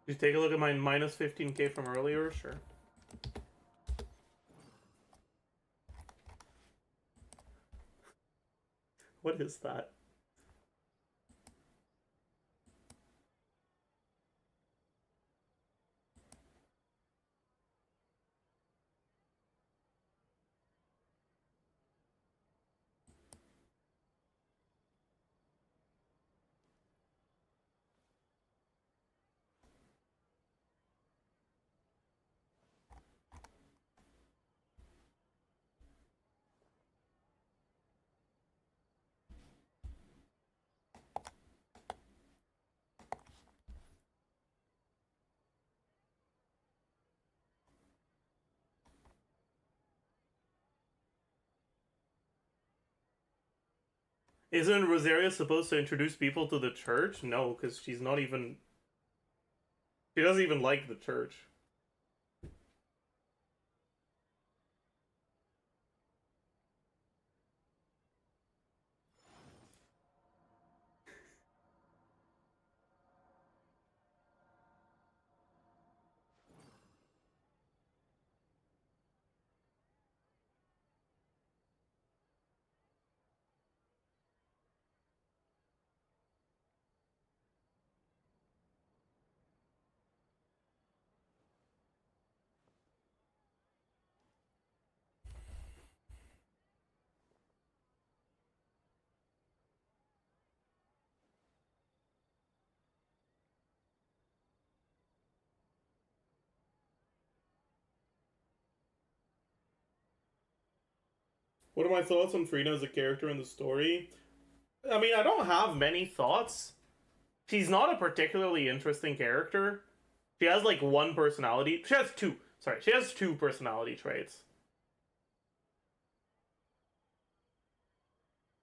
Did you take a look at my minus 15k from earlier? Sure. What is that? Isn't Rosaria supposed to introduce people to the church? No, because she's not even... She doesn't even like the church. What are my thoughts on Furina as a character in the story? I mean, I don't have many thoughts. She's not a particularly interesting character. She has like one personality. She has two. Sorry, she has two personality traits.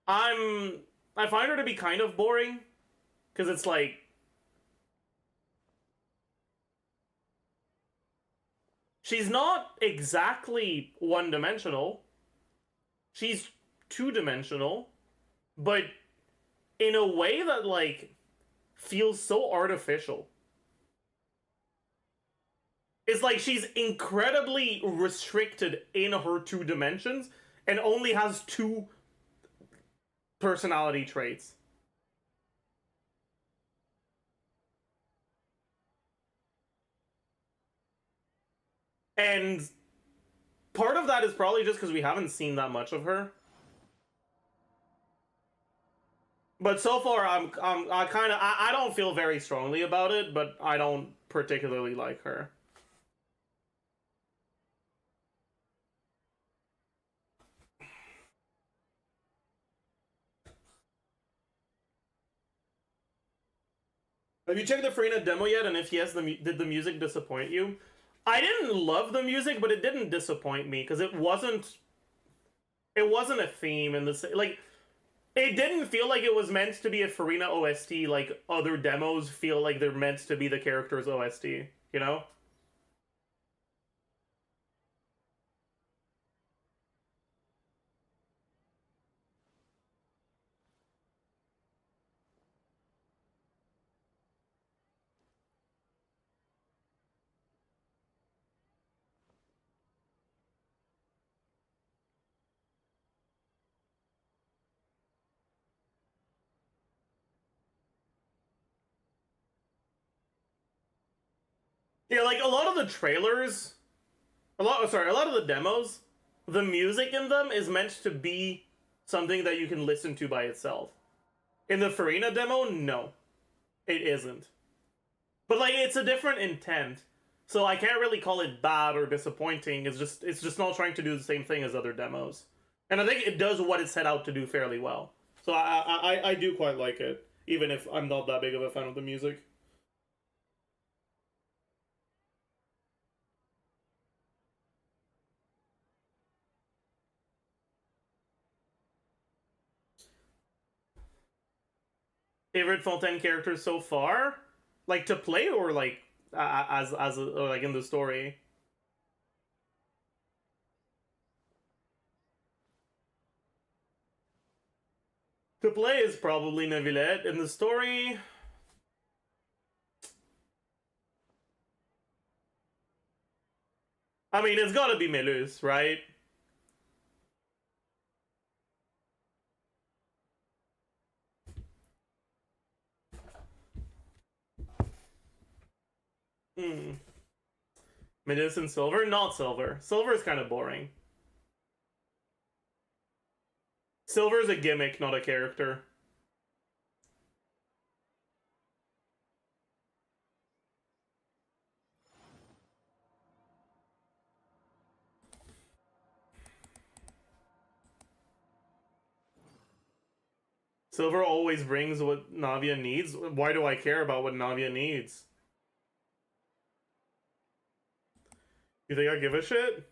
I find her to be kind of boring. Because it's like... She's not exactly one-dimensional. She's two-dimensional. But in a way that, like, feels so artificial. It's like she's incredibly restricted in her two dimensions and only has two personality traits. And part of that is probably just because we haven't seen that much of her. But so far, I don't feel very strongly about it, but I don't particularly like her. Have you checked the Furina demo yet? And if yes, did the music disappoint you? I didn't love the music, but it didn't disappoint me because it wasn't a theme in the like. It didn't feel like it was meant to be a Furina OST like other demos feel like they're meant to be the character's OST, you know? Yeah, like a lot of the trailers, a lot of the demos, the music in them is meant to be something that you can listen to by itself. In the Furina demo, no, it isn't. But like, it's a different intent, so I can't really call it bad or disappointing. It's just not trying to do the same thing as other demos, and I think it does what it set out to do fairly well. So I do quite like it, even if I'm not that big of a fan of the music. Favorite Fontaine characters so far, like to play or like or like in the story. To play is probably Navillette. In the story, I mean, it's gotta be Melus, right? Melus and Silver? Not Silver. Silver is kind of boring. Silver's a gimmick, not a character. Silver always brings what Navia needs. Why do I care about what Navia needs? You think I give a shit?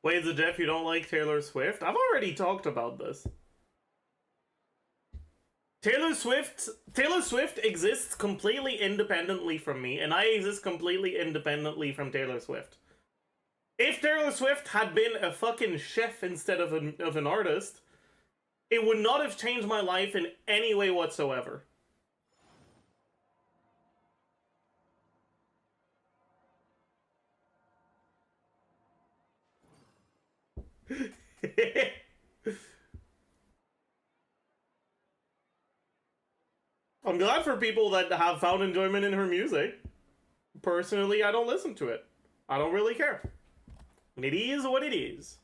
Wait, Zajef, you don't like Taylor Swift? I've already talked about this. Taylor Swift exists completely independently from me, and I exist completely independently from Taylor Swift. If Taylor Swift had been a fucking chef instead of an artist, it would not have changed my life in any way whatsoever. I'm glad for people that have found enjoyment in her music. Personally, I don't listen to it. I don't really care. It is what it is.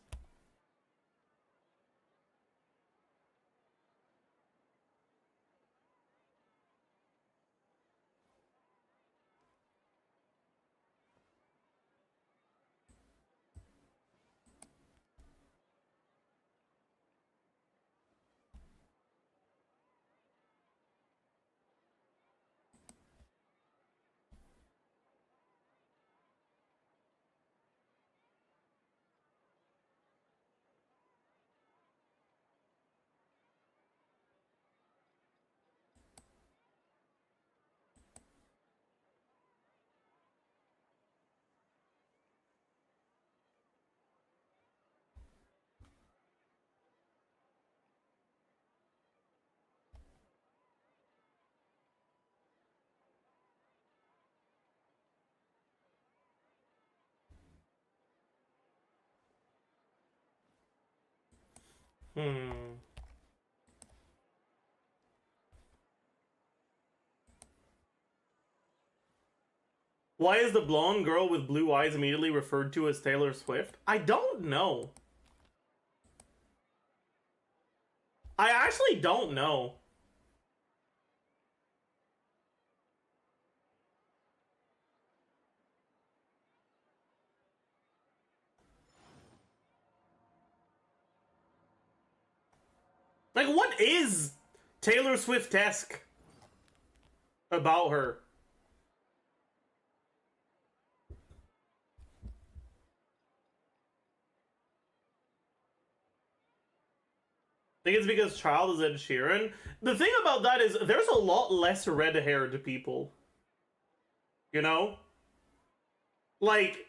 Why is the blonde girl with blue eyes immediately referred to as Taylor Swift? I don't know. I actually don't know. Like, what is Taylor Swift-esque about her? I think it's because Child is Ed Sheeran. The thing about that is there's a lot less red-haired people. You know? Like,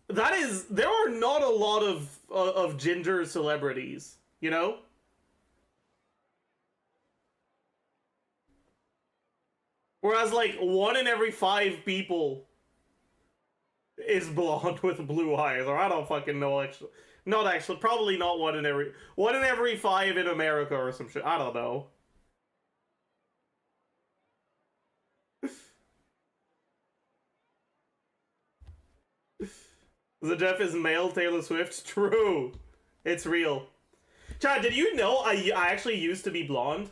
there are not a lot of ginger celebrities, you know? Whereas, like, 1 in every 5 people is blonde with blue eyes, or I don't fucking know, actually. Not actually, probably not 1 in every 5 in America or some shit. I don't know. Zajef is male Taylor Swift. True. It's real. Chad, did you know I actually used to be blonde?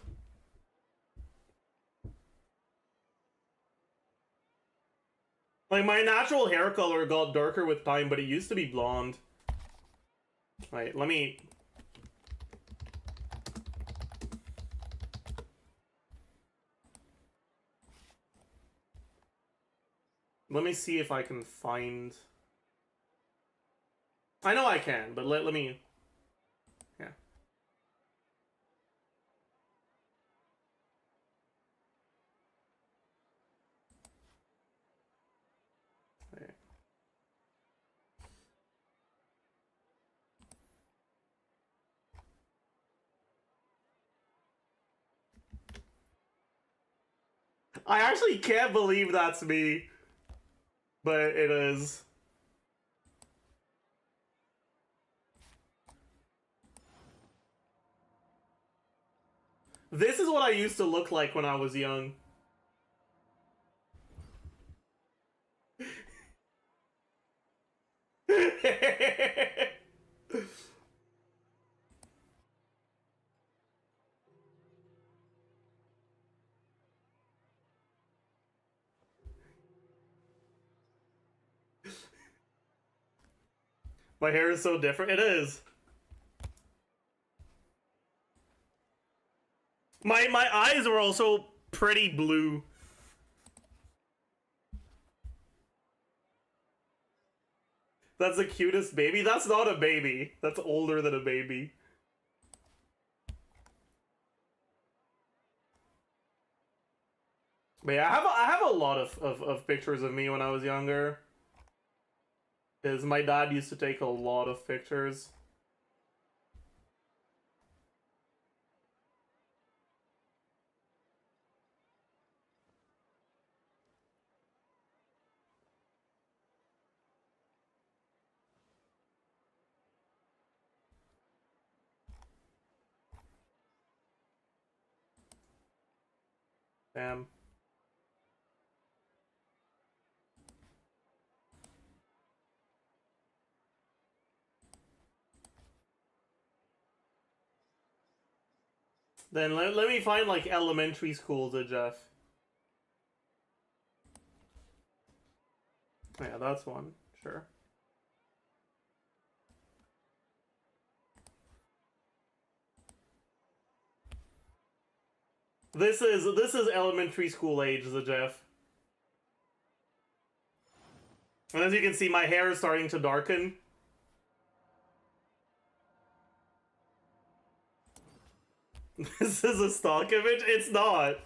Like, my natural hair color got darker with time, but it used to be blonde. Wait, let me... Let me see if I can find... I know I can, but let me... Yeah. Okay. I actually can't believe that's me. But it is. This is what I used to look like when I was young. My hair is so different. It is. My eyes were also pretty blue. That's the cutest baby. That's not a baby. That's older than a baby. But yeah, I have a lot of pictures of me when I was younger. Because my dad used to take a lot of pictures. Damn. Then let me find, like, elementary school to Jeff. Yeah, that's one. Sure. This is elementary school age, the Jeff. And as you can see, my hair is starting to darken. This is a stock image? It's not.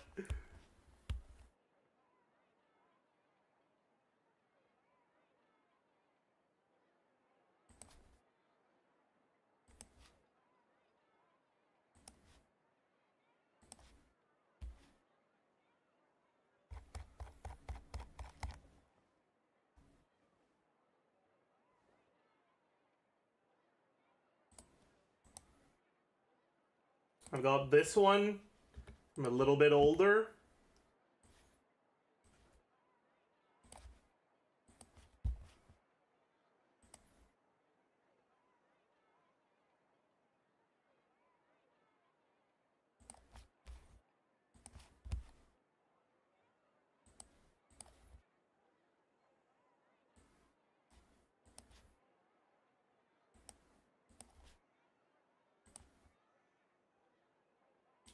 I've got this one. I'm a little bit older.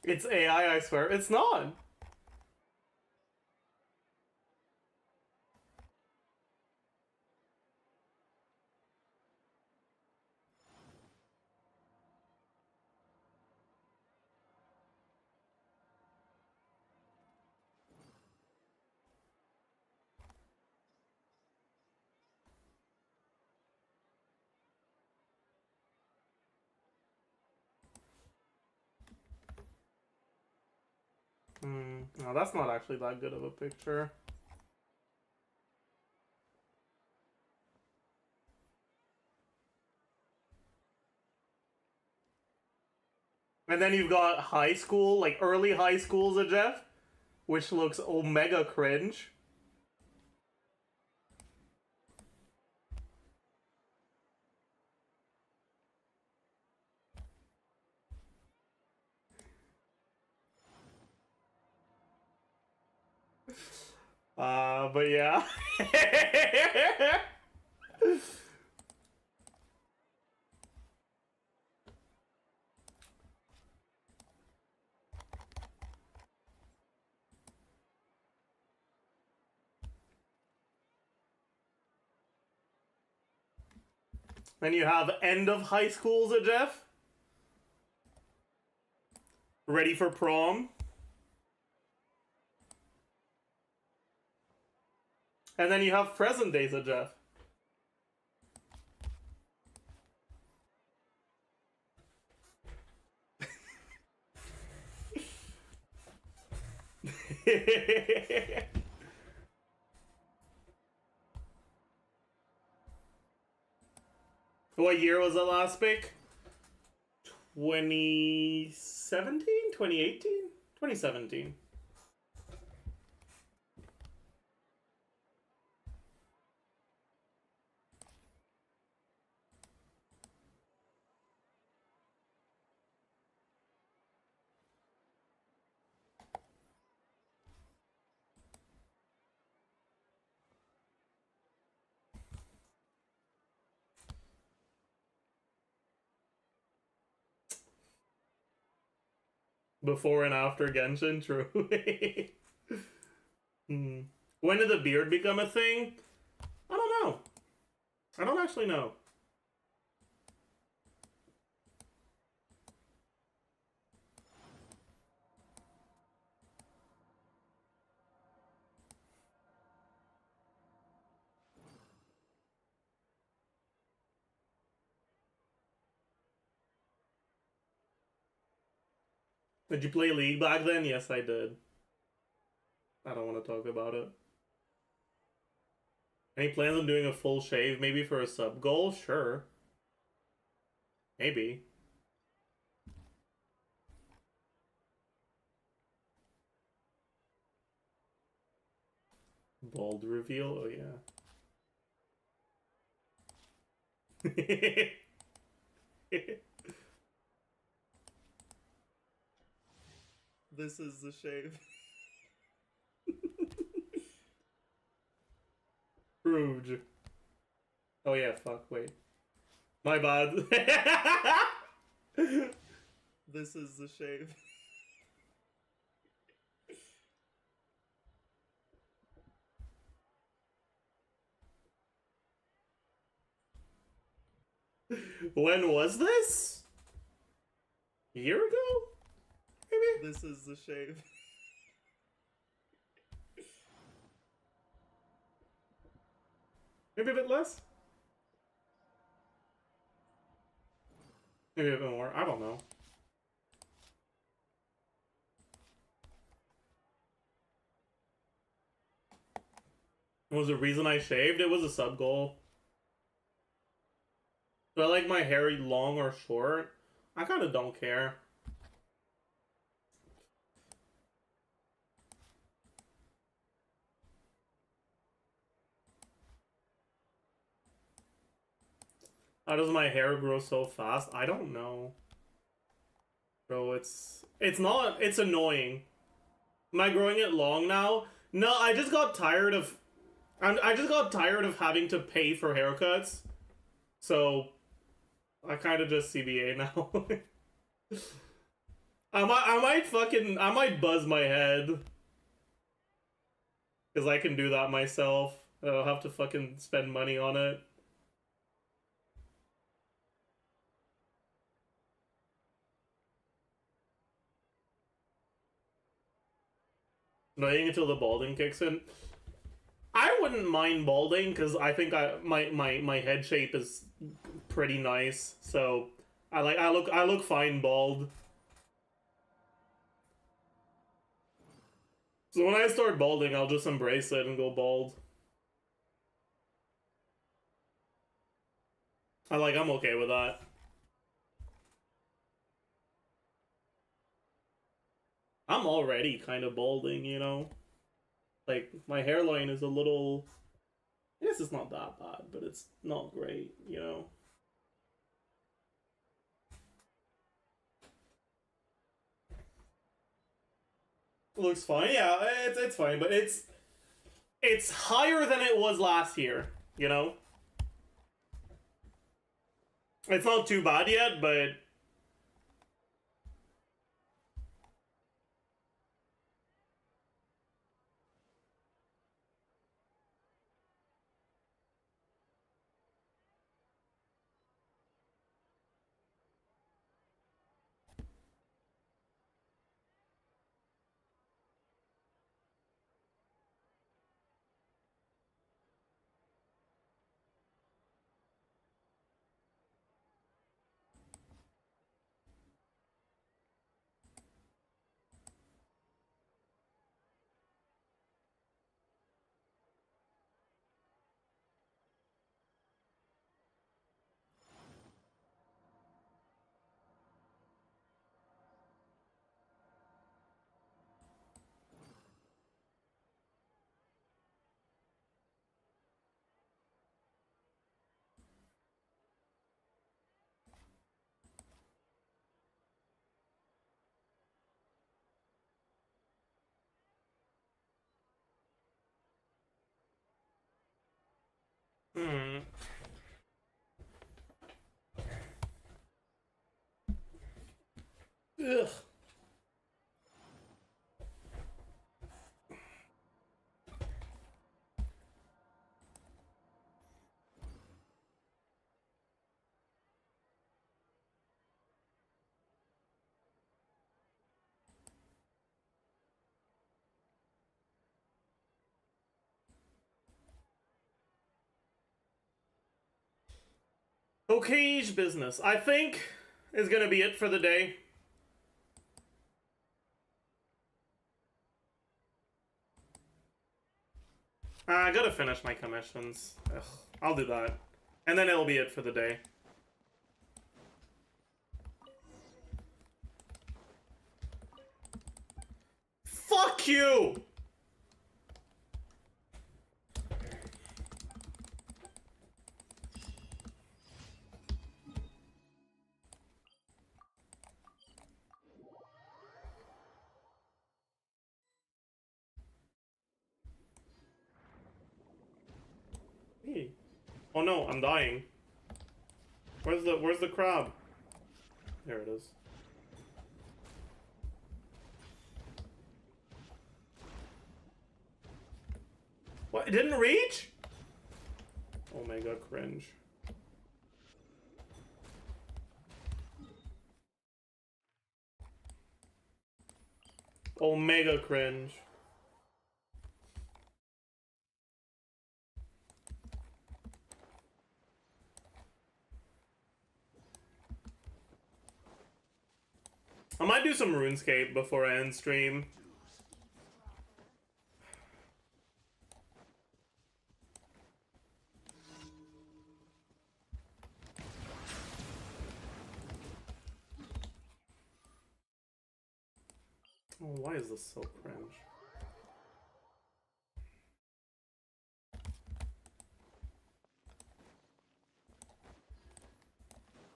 It's AI, I swear. It's not. Hmm. No, that's not actually that good of a picture. And then you've got high school, like early high school Zajef, which looks omega cringe. But yeah. Then you have end of high school Zajef. Ready for prom. And then you have present day Zajef. What year was the last pick? 2017? 2018? 2017. Before and after Genshin, true. When did the beard become a thing? I don't know. I don't actually know. Did you play League back then? Yes, I did. I don't want to talk about it. Any plans on doing a full shave, maybe for a sub goal? Sure. Maybe. Bald reveal? Oh, yeah. This is the shave. Rouge. Oh yeah, fuck, wait. My bad. This is the shave. When was this? A year ago? Maybe? This is the shave. Maybe a bit less? Maybe a bit more. I don't know. What was the reason I shaved? It was a sub goal. Do I like my hair long or short? I kind of don't care. How does my hair grow so fast? I don't know. Bro, it's annoying. Am I growing it long now? No, I just got tired of having to pay for haircuts. So I kind of just CBA now. I might buzz my head. Cuz I can do that myself. I don't have to fucking spend money on it. Waiting until the balding kicks in. I wouldn't mind balding because I think my head shape is pretty nice. So I look fine bald. So when I start balding, I'll just embrace it and go bald. I'm okay with that. I'm already kind of balding, you know? Like, my hairline is a little... I guess it's not that bad, but it's not great, you know? It looks fine, yeah, it's fine, but it's higher than it was last year, you know? It's not too bad yet, but... Hmm. Ugh. OkaygeBusiness, I think, is gonna be it for the day. I gotta finish my commissions. Ugh, I'll do that. And then it'll be it for the day. Fuck you! Hey. Oh no, I'm dying. Where's the crab? There it is. What? It didn't reach? Omega cringe. Omega cringe. I might do some RuneScape before I end stream. Oh, why is this so cringe?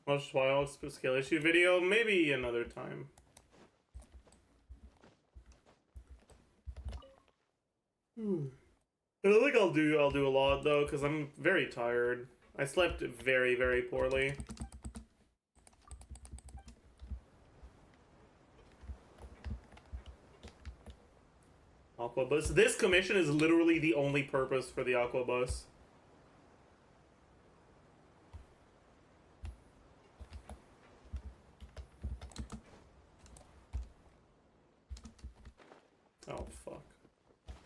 Watch Wild Scale Issue video, maybe another time. I don't think I'll do a lot though, because I'm very tired. I slept very, very poorly. Aquabus. This commission is literally the only purpose for the Aquabus. Oh, fuck.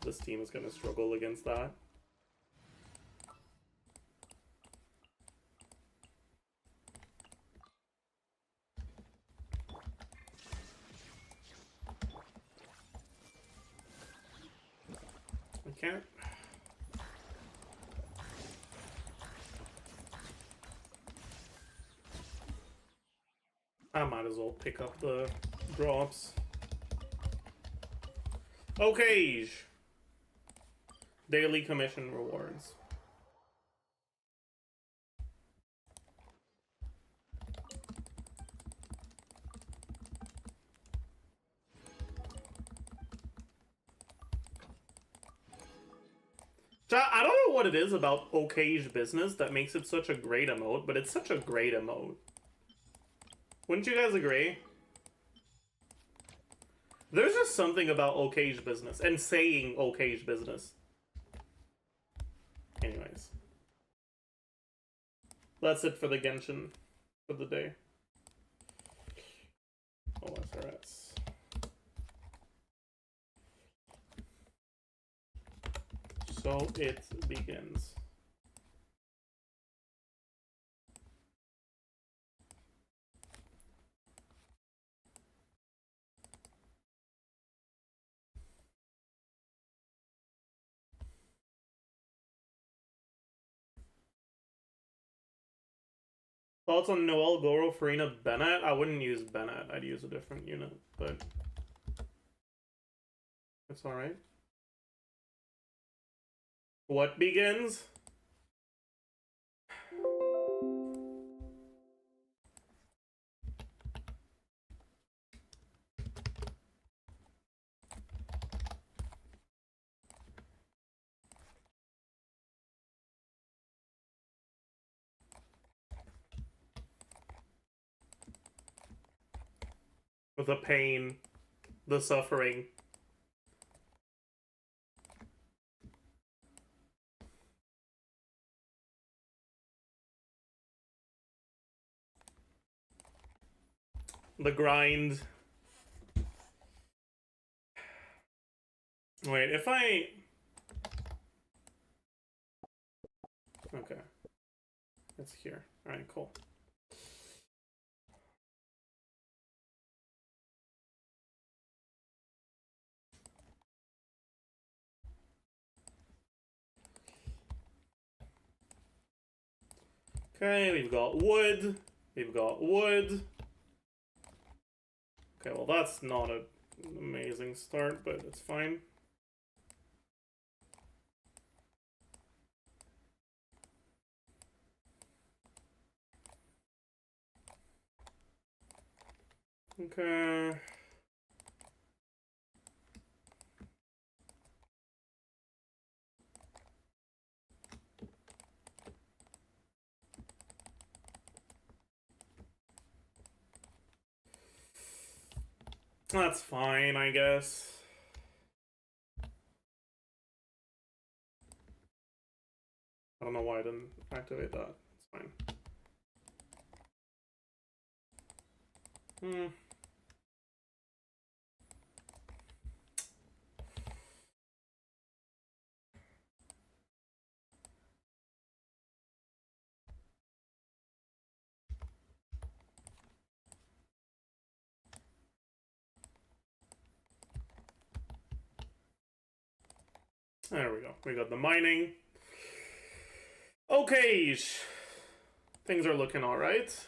This team is gonna struggle against that. can't. I might as well pick up the drops. Okay. Daily commission rewards. I don't know what it is about OkaygeBusiness that makes it such a great emote, but it's such a great emote. Wouldn't you guys agree? There's just something about OkaygeBusiness and saying OkaygeBusiness. Anyways. That's it for the Genshin for the day. OSRS. So it begins. Thoughts on Noel, Goro, Furina, Bennett? I wouldn't use Bennett. I'd use a different unit, but it's alright. What begins? The pain, the suffering. The grind. Wait, if I... Okay. It's here. Alright, cool. Okay, we've got wood. We've got wood. Okay, well that's not an amazing start, but it's fine. Okay. That's fine, I guess. I don't know why I didn't activate that. It's fine. There we go. We got the mining. Okay. Things are looking alright.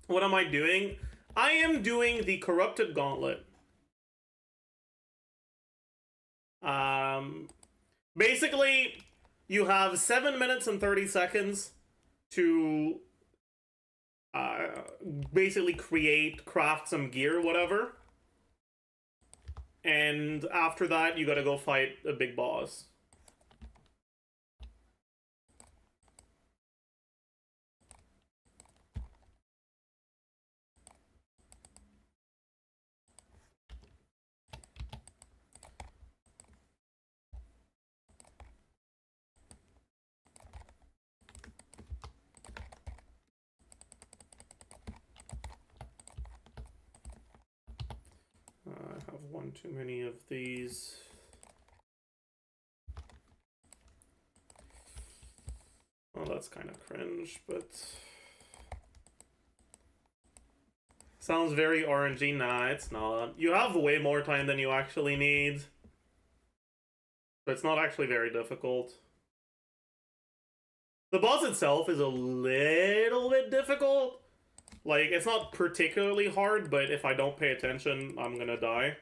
What am I doing? I am doing the Corrupted Gauntlet. Basically, you have 7 minutes and 30 seconds to basically craft some gear, whatever. And after that, you gotta go fight a big boss. I have one too many of these. Oh, that's kind of cringe, but... Sounds very orangey. Nah, it's not. You have way more time than you actually need. but it's not actually very difficult. The boss itself is a little bit difficult. Like, it's not particularly hard, but if I don't pay attention, I'm gonna die.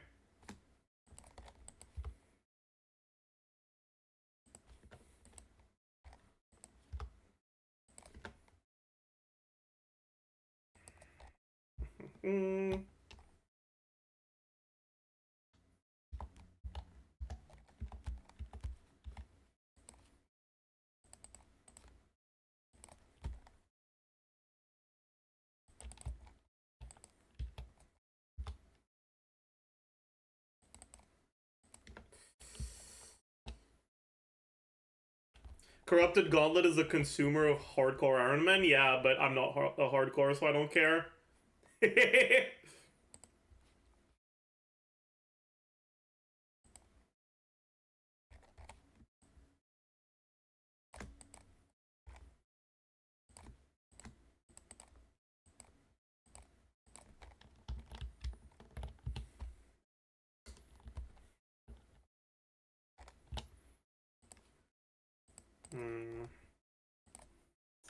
Corrupted Gauntlet is a consumer of hardcore Iron Man. Yeah, but I'm not a hardcore, so I don't care.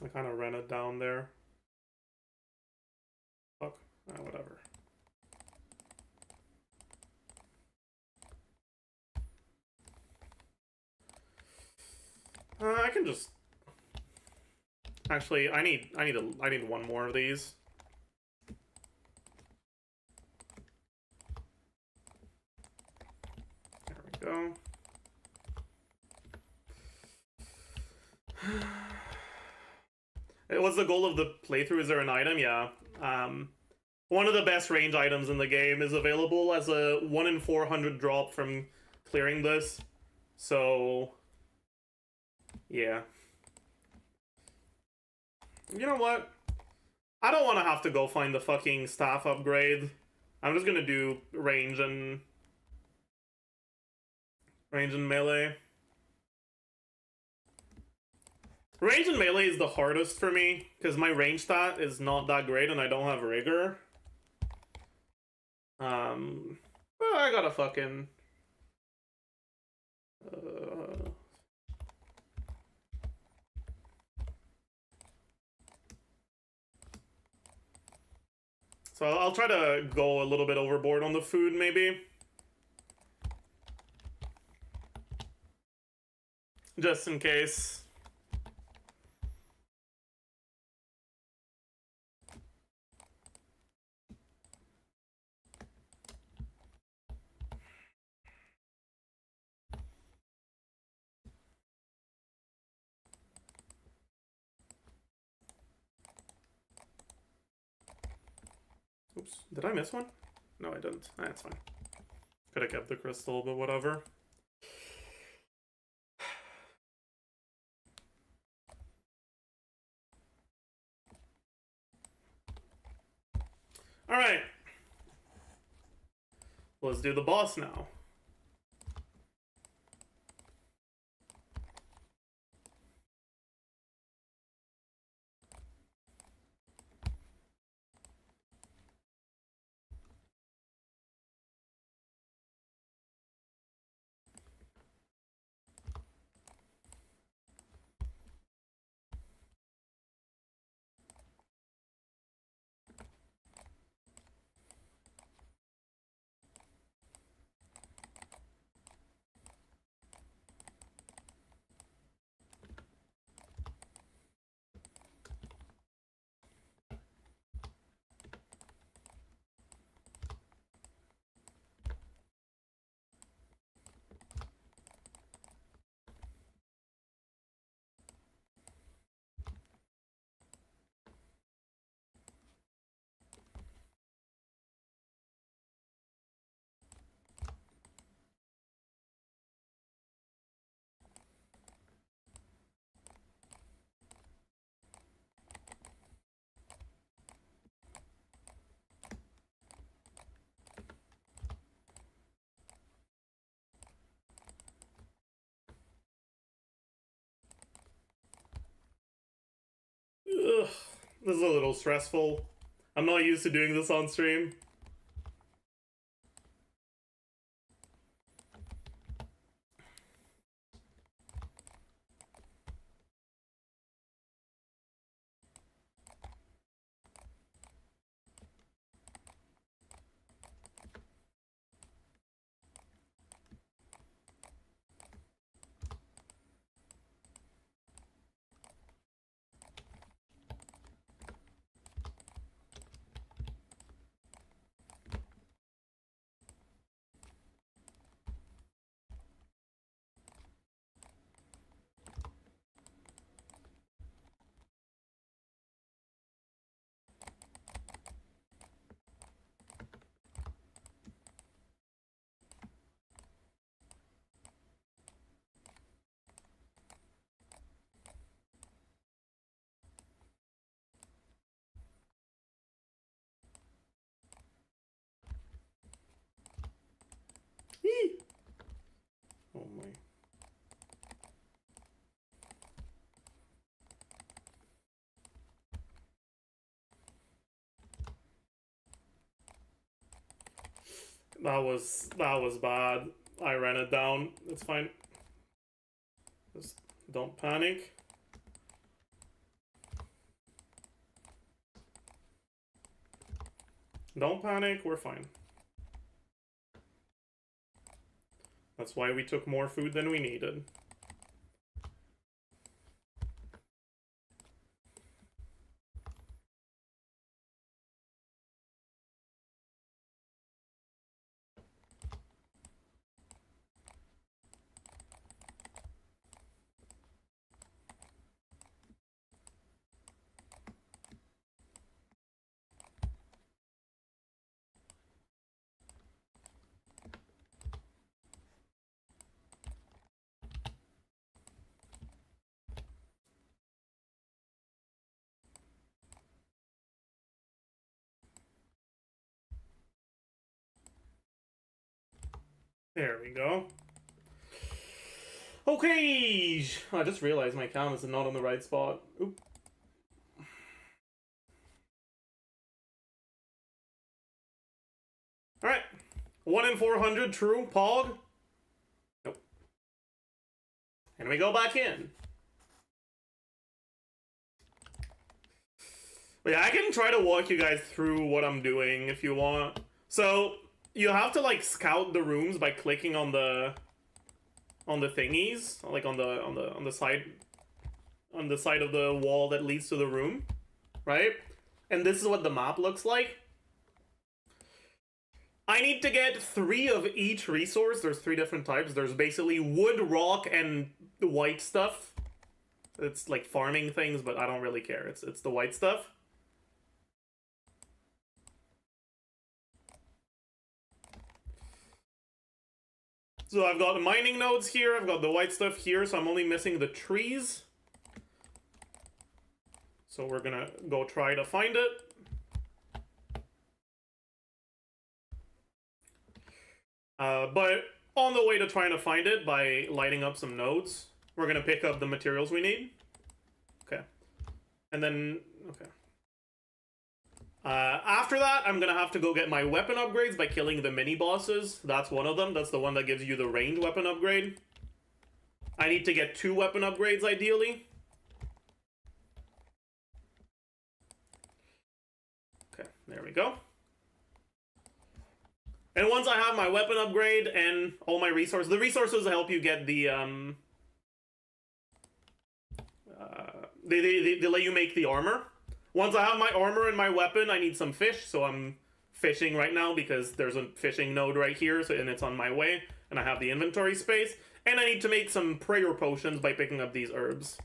I kind of ran it down there. Fuck. Whatever. I can just... Actually, I need one more of these. There we go. What's the goal of the playthrough? Is there an item? Yeah. One of the best range items in the game is available as a 1 in 400 drop from clearing this. So, yeah. You know what? I don't want to have to go find the fucking staff upgrade. I'm just gonna do range and melee. Range and melee is the hardest for me, because my range stat is not that great and I don't have rigor. Well, I gotta fucking... So I'll try to go a little bit overboard on the food, maybe. Just in case. Oops, did I miss one? No, I didn't. That's fine. Could have kept the crystal, but whatever. Alright. Let's do the boss now. Ugh, this is a little stressful. I'm not used to doing this on stream. That was bad. I ran it down. It's fine. Just don't panic. Don't panic, we're fine. That's why we took more food than we needed. There we go. Okay, I just realized my count is not on the right spot. Oop. Alright. 1 in 400, true. Pog. Nope. And we go back in. But yeah, I can try to walk you guys through what I'm doing if you want. So, you have to like scout the rooms by clicking on the thingies, like on the side of the wall that leads to the room, right? And this is what the map looks like. I need to get 3 of each resource. There's 3 different types. There's basically wood, rock, and the white stuff. It's like farming things, but I don't really care. It's the white stuff. So I've got the mining nodes here, I've got the white stuff here, so I'm only missing the trees. So we're gonna go try to find it. But on the way to trying to find it, by lighting up some nodes, we're gonna pick up the materials we need. Okay. And then, okay. After that, I'm gonna have to go get my weapon upgrades by killing the mini-bosses. That's one of them. That's the one that gives you the ranged weapon upgrade. I need to get 2 weapon upgrades, ideally. Okay, there we go. And once I have my weapon upgrade and all my resources... The resources help you get the, they let you make the armor. Once I have my armor and my weapon, I need some fish, so I'm fishing right now because there's a fishing node right here, so, and it's on my way, and I have the inventory space. And I need to make some prayer potions by picking up these herbs.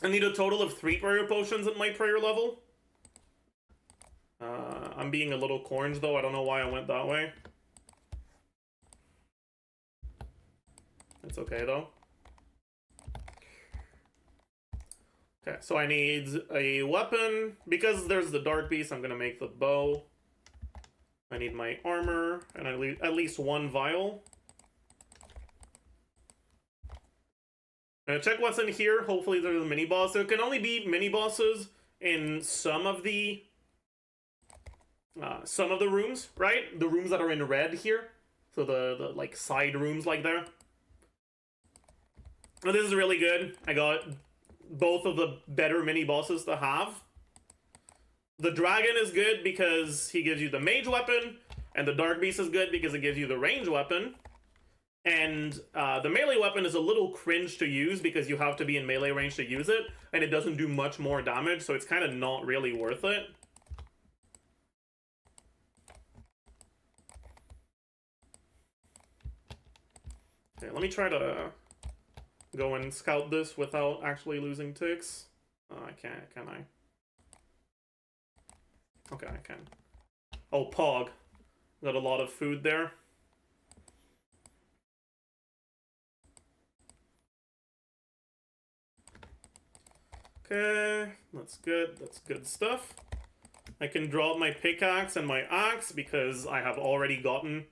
I need a total of 3 prayer potions at my prayer level. I'm being a little corned, though. I don't know why I went that way. It's okay, though. Okay, so I need a weapon. Because there's the dark beast, I'm gonna make the bow. I need my armor, and at least 1 vial. I'm gonna check what's in here. Hopefully there's a mini-boss. There can only be mini-bosses in some of the rooms, right? The rooms that are in red here. So the like, side rooms like there. Oh, this is really good. I got both of the better mini-bosses to have. The dragon is good because he gives you the mage weapon, and the dark beast is good because it gives you the range weapon. And the melee weapon is a little cringe to use because you have to be in melee range to use it, and it doesn't do much more damage, so it's kind of not really worth it. Okay, let me try to go and scout this without actually losing ticks. I can't, can I? Okay, I can. Oh, Pog. Got a lot of food there. Okay, that's good. That's good stuff. I can drop my pickaxe and my axe because I have already gotten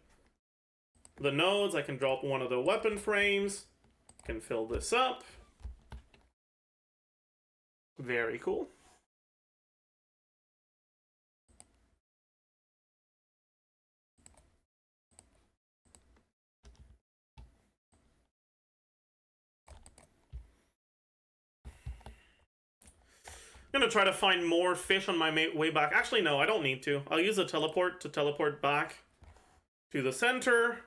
the nodes. I can drop one of the weapon frames. Can fill this up. Very cool. gonna try to find more fish on my way back. Actually, no, I don't need to. I'll use a teleport to teleport back to the center.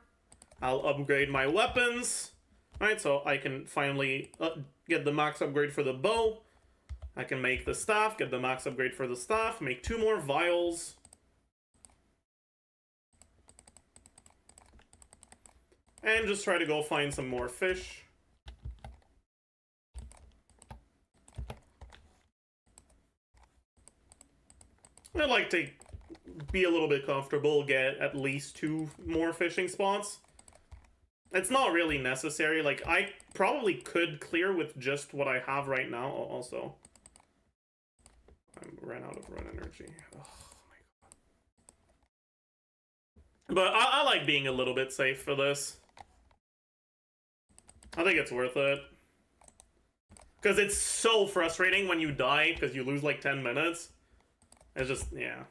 I'll upgrade my weapons. Alright, so I can finally get the max upgrade for the bow. I can make the staff, get the max upgrade for the staff, make 2 more vials. And just try to go find some more fish. I'd like to be a little bit comfortable, get at least 2 more fishing spots. It's not really necessary. Like, I probably could clear with just what I have right now also. I ran out of run energy. Oh my god. But I like being a little bit safe for this. I think it's worth it. Because it's so frustrating when you die because you lose like 10 minutes. It's just, yeah.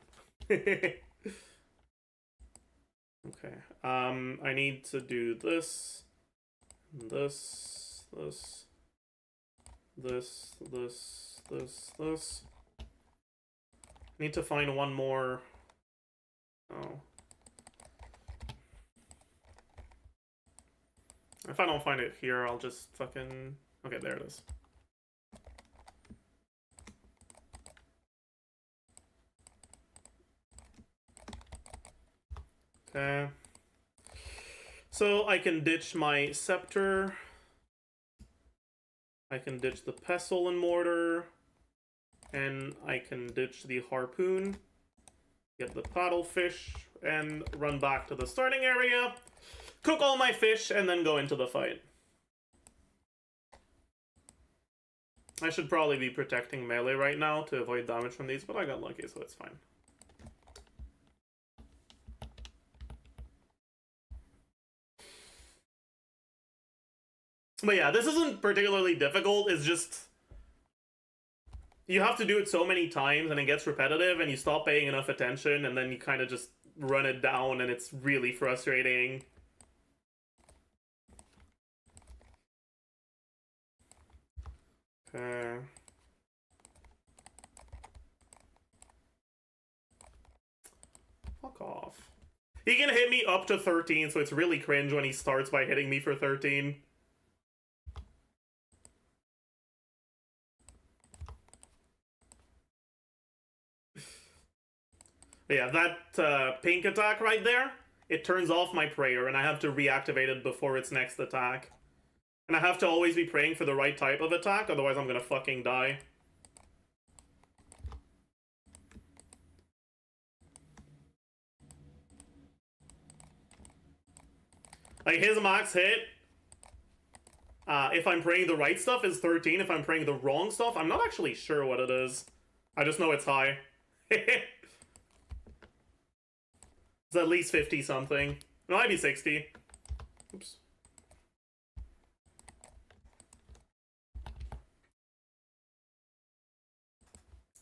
Okay, I need to do this, this. I need to find one more. Oh. If I don't find it here, I'll just fucking... Okay, there it is. Okay. So I can ditch my scepter. I can ditch the pestle and mortar. And I can ditch the harpoon. Get the paddlefish and run back to the starting area. Cook all my fish and then go into the fight. I should probably be protecting melee right now to avoid damage from these, but I got lucky, so it's fine. But yeah, this isn't particularly difficult, it's just... You have to do it so many times and it gets repetitive and you stop paying enough attention and then you kind of just run it down and it's really frustrating. Okay. Fuck off. He can hit me up to 13, so it's really cringe when he starts by hitting me for 13. Yeah, that pink attack right there, it turns off my prayer, and I have to reactivate it before its next attack. And I have to always be praying for the right type of attack, otherwise I'm gonna fucking die. Like, his max hit, if I'm praying the right stuff, is 13. If I'm praying the wrong stuff, I'm not actually sure what it is. I just know it's high. It's at least 50 something. It might be 60. Oops.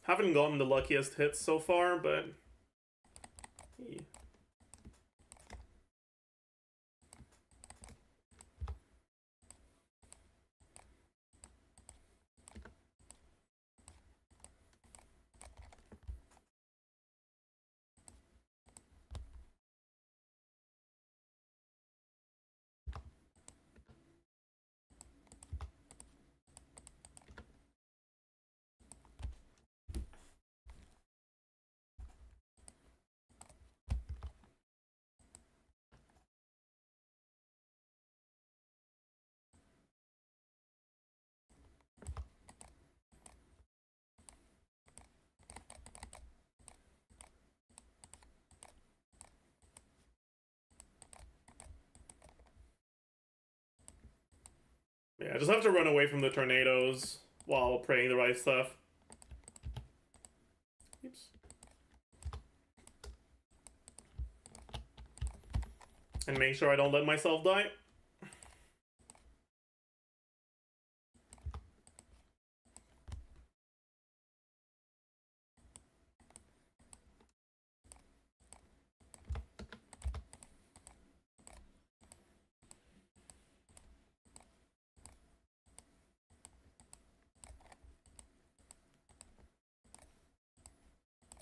Haven't gotten the luckiest hits so far, but... Yeah, I just have to run away from the tornadoes while praying the right stuff. Oops. And make sure I don't let myself die.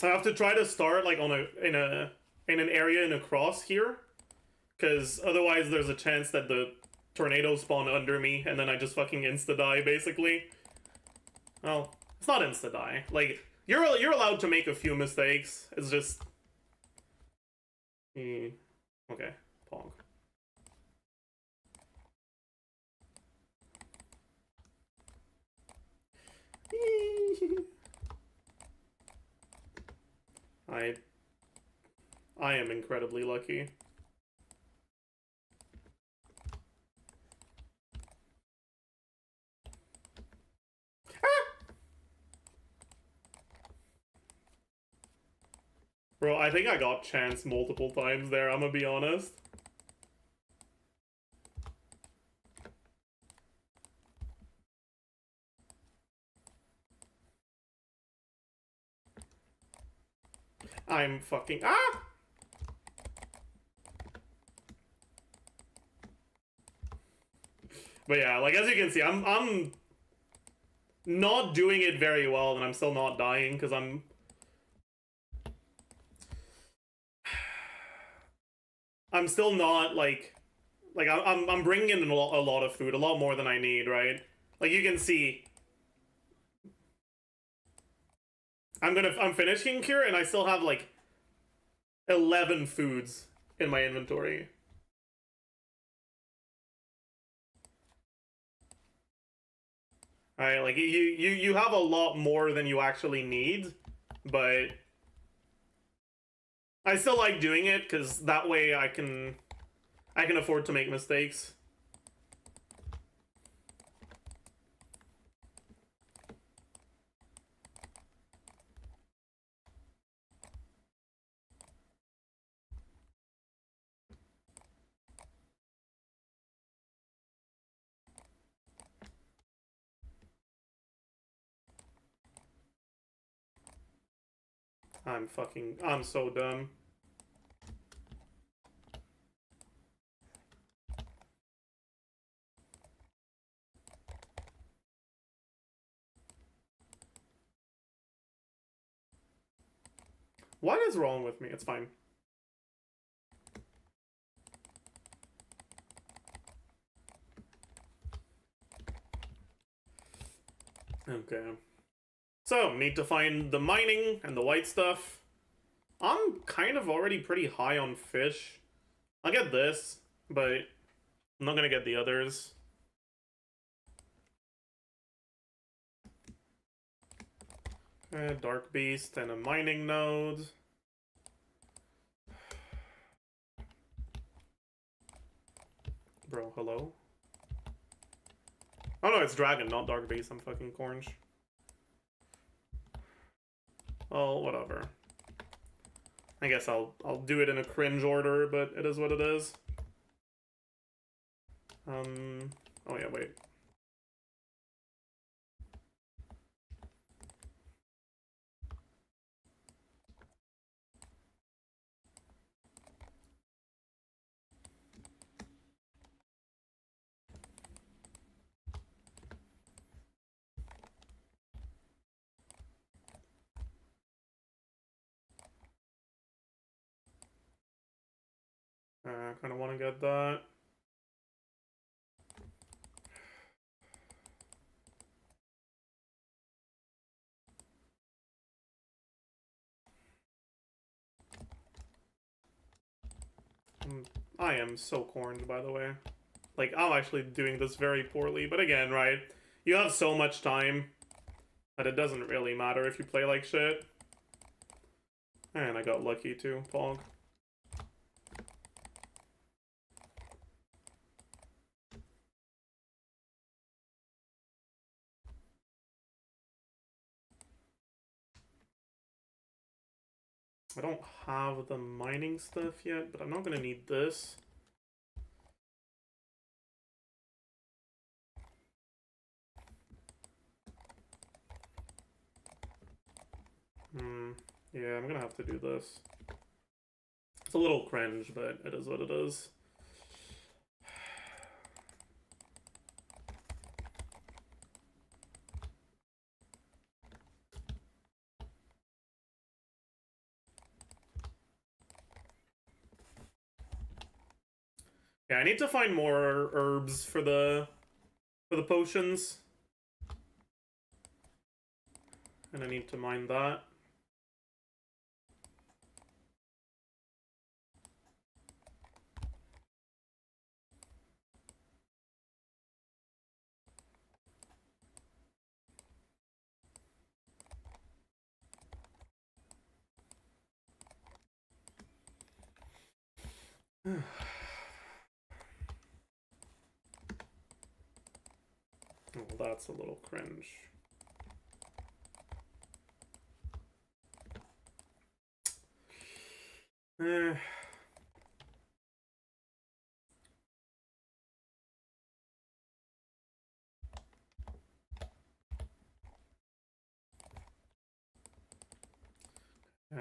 I have to try to start like on in an area in a cross here, because otherwise there's a chance that the tornadoes spawn under me and then I just fucking insta die basically. Well, it's not insta die. Like you're allowed to make a few mistakes. It's just okay, Pog. I am incredibly lucky. Bro, I think I got chance multiple times there, I'm gonna be honest. I'm fucking But yeah, like as you can see, I'm not doing it very well, and I'm still not dying because I'm still not like I'm bringing in a lot of food, a lot more than I need, right? Like you can see, I'm finishing here, and I still have like 11 foods in my inventory. Alright, like you have a lot more than you actually need, but I still like doing it because that way I can afford to make mistakes. I'm so dumb. What is wrong with me? It's fine. Okay. So, need to find the mining and the white stuff. I'm kind of already pretty high on fish. I'll get this, but I'm not gonna get the others. Dark Beast and a mining node. Bro, hello? Oh no, it's Dragon, not Dark Beast. I'm fucking orange. Oh, whatever. I guess I'll do it in a cringe order, but it is what it is. Oh yeah, wait. I kind of want to get that. I am so corned, by the way. Like, I'm actually doing this very poorly. But again, right? You have so much time that it doesn't really matter if you play like shit. And I got lucky too, Pog. I don't have the mining stuff yet, but I'm not gonna need this. Yeah, I'm gonna have to do this. It's a little cringe, but it is what it is. Yeah, I need to find more herbs for the potions. And I need to mine that. Oh, that's a little cringe. I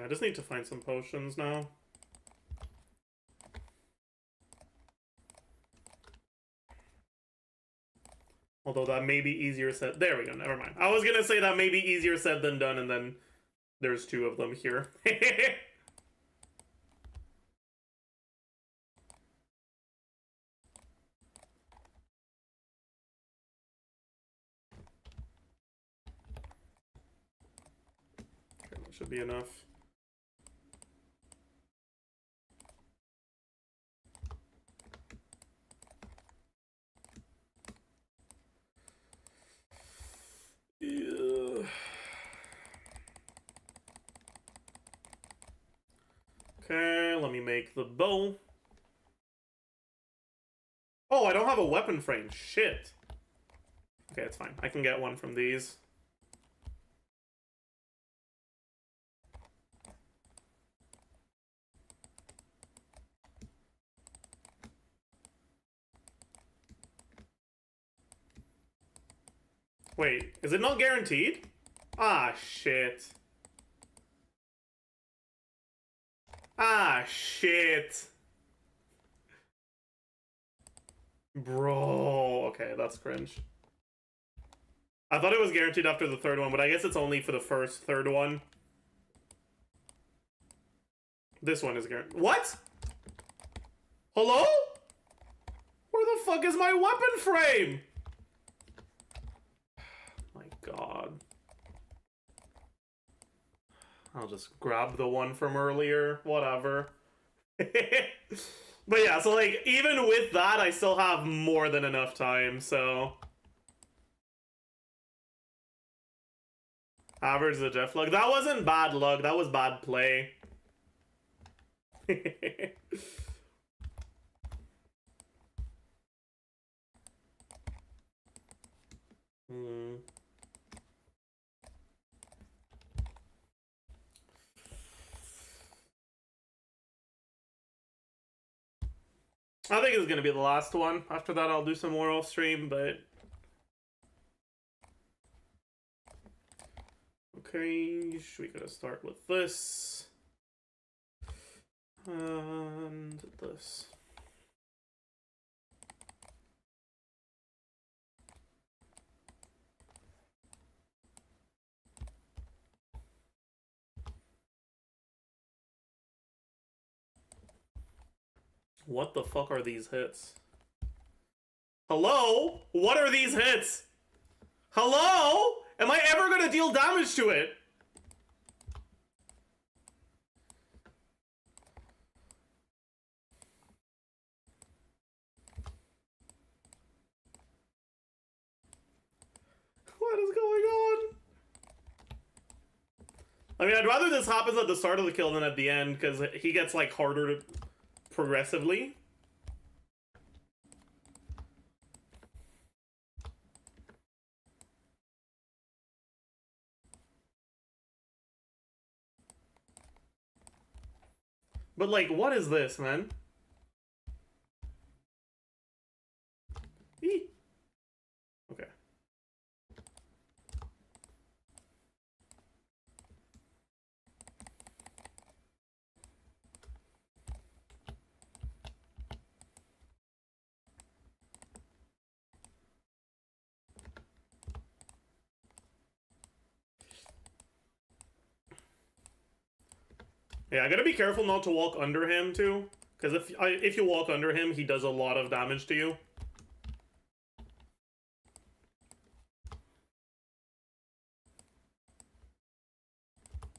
just need to find some potions now. Although that may be easier said. There we go, never mind. I was gonna say that may be easier said than done, and then there's two of them here. Okay, that should be enough. Yeah. Okay, let me make the bow. Oh, I don't have a weapon frame. Shit. Okay, it's fine. I can get one from these. Wait, is it not guaranteed? Ah, shit. Ah, shit. Bro, okay, that's cringe. I thought it was guaranteed after the third one, but I guess it's only for the third one. This one is guaranteed. What? Hello? Where the fuck is my weapon frame? My god. I'll just grab the one from earlier. Whatever. But yeah, so like, even with that, I still have more than enough time, so... Average Zajef luck. That wasn't bad luck, that was bad play. I think it's gonna be the last one. After that, I'll do some more off stream, but... Okay, we gotta start with this. And this. What the fuck are these hits? Hello? What are these hits? Hello? Am I ever gonna deal damage to it? What is going on? I mean, I'd rather this happens at the start of the kill than at the end, because he gets, like, harder to... progressively. But like, what is this, man? Eee. Okay. Yeah, I gotta be careful not to walk under him, too. Because if you walk under him, he does a lot of damage to you.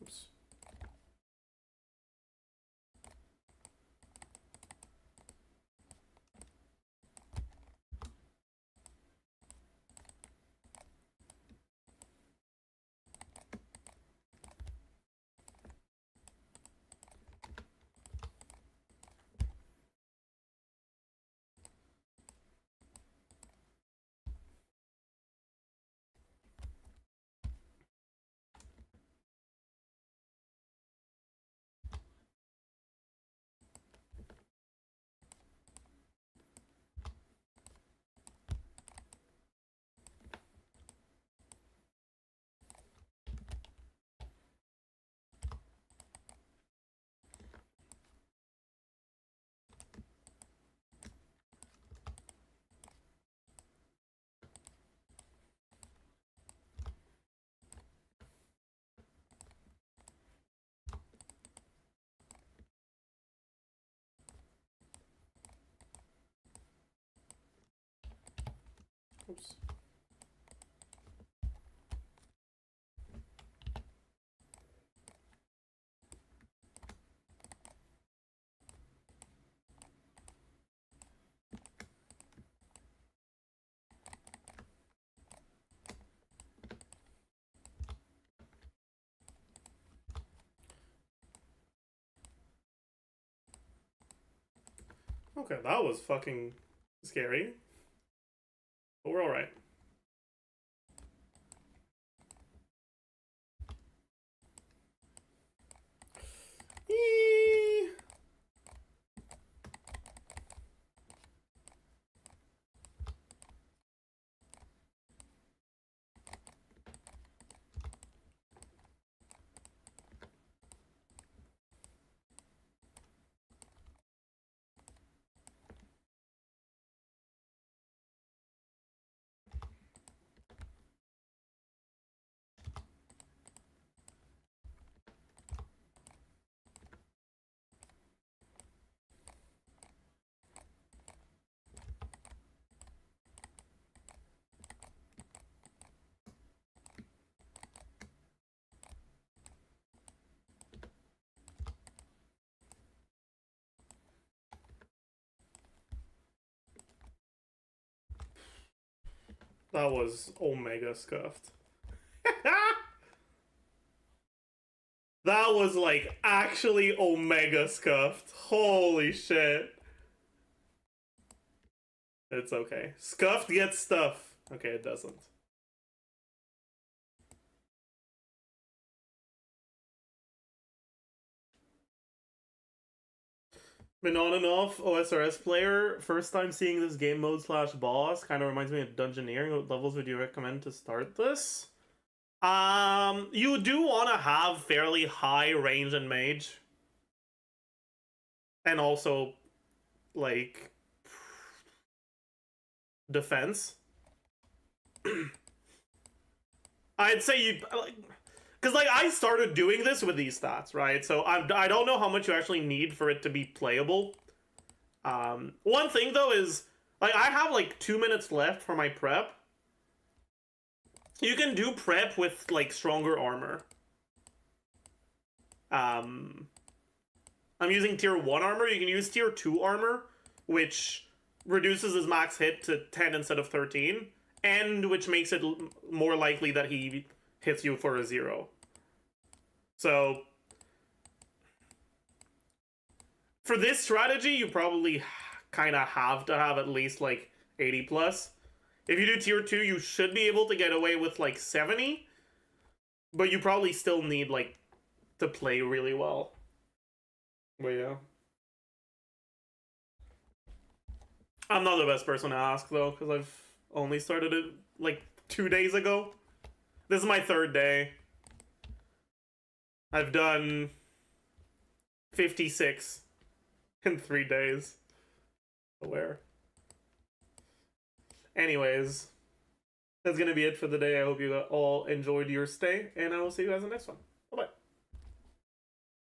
Oops. Oops. Okay, that was fucking scary. But we're alright. That was Omega scuffed. That was like actually Omega scuffed. Holy shit. It's okay. Scuffed gets stuff. Okay, it doesn't. Been on and off OSRS player. First time seeing this game mode / boss. Kind of reminds me of Dungeoneering. What levels would you recommend to start this? You do want to have fairly high range and mage. And also, like, defense. I'd say you... Because, like, I started doing this with these stats, right? So I don't know how much you actually need for it to be playable. One thing, though, is... Like, I have, like, 2 minutes left for my prep. You can do prep with, like, stronger armor. I'm using tier 1 armor. You can use tier 2 armor, which reduces his max hit to 10 instead of 13. And which makes it more likely that he hits you for a 0. So, for this strategy, you probably kind of have to have at least, like, 80 plus. If you do tier 2, you should be able to get away with, like, 70. But you probably still need, like, to play really well. But yeah. I'm not the best person to ask, though, because I've only started it, like, 2 days ago. This is my 3rd day. I've done 56 in 3 days. Aware. Anyways, that's gonna be it for the day. I hope you all enjoyed your stay, and I will see you guys in the next one.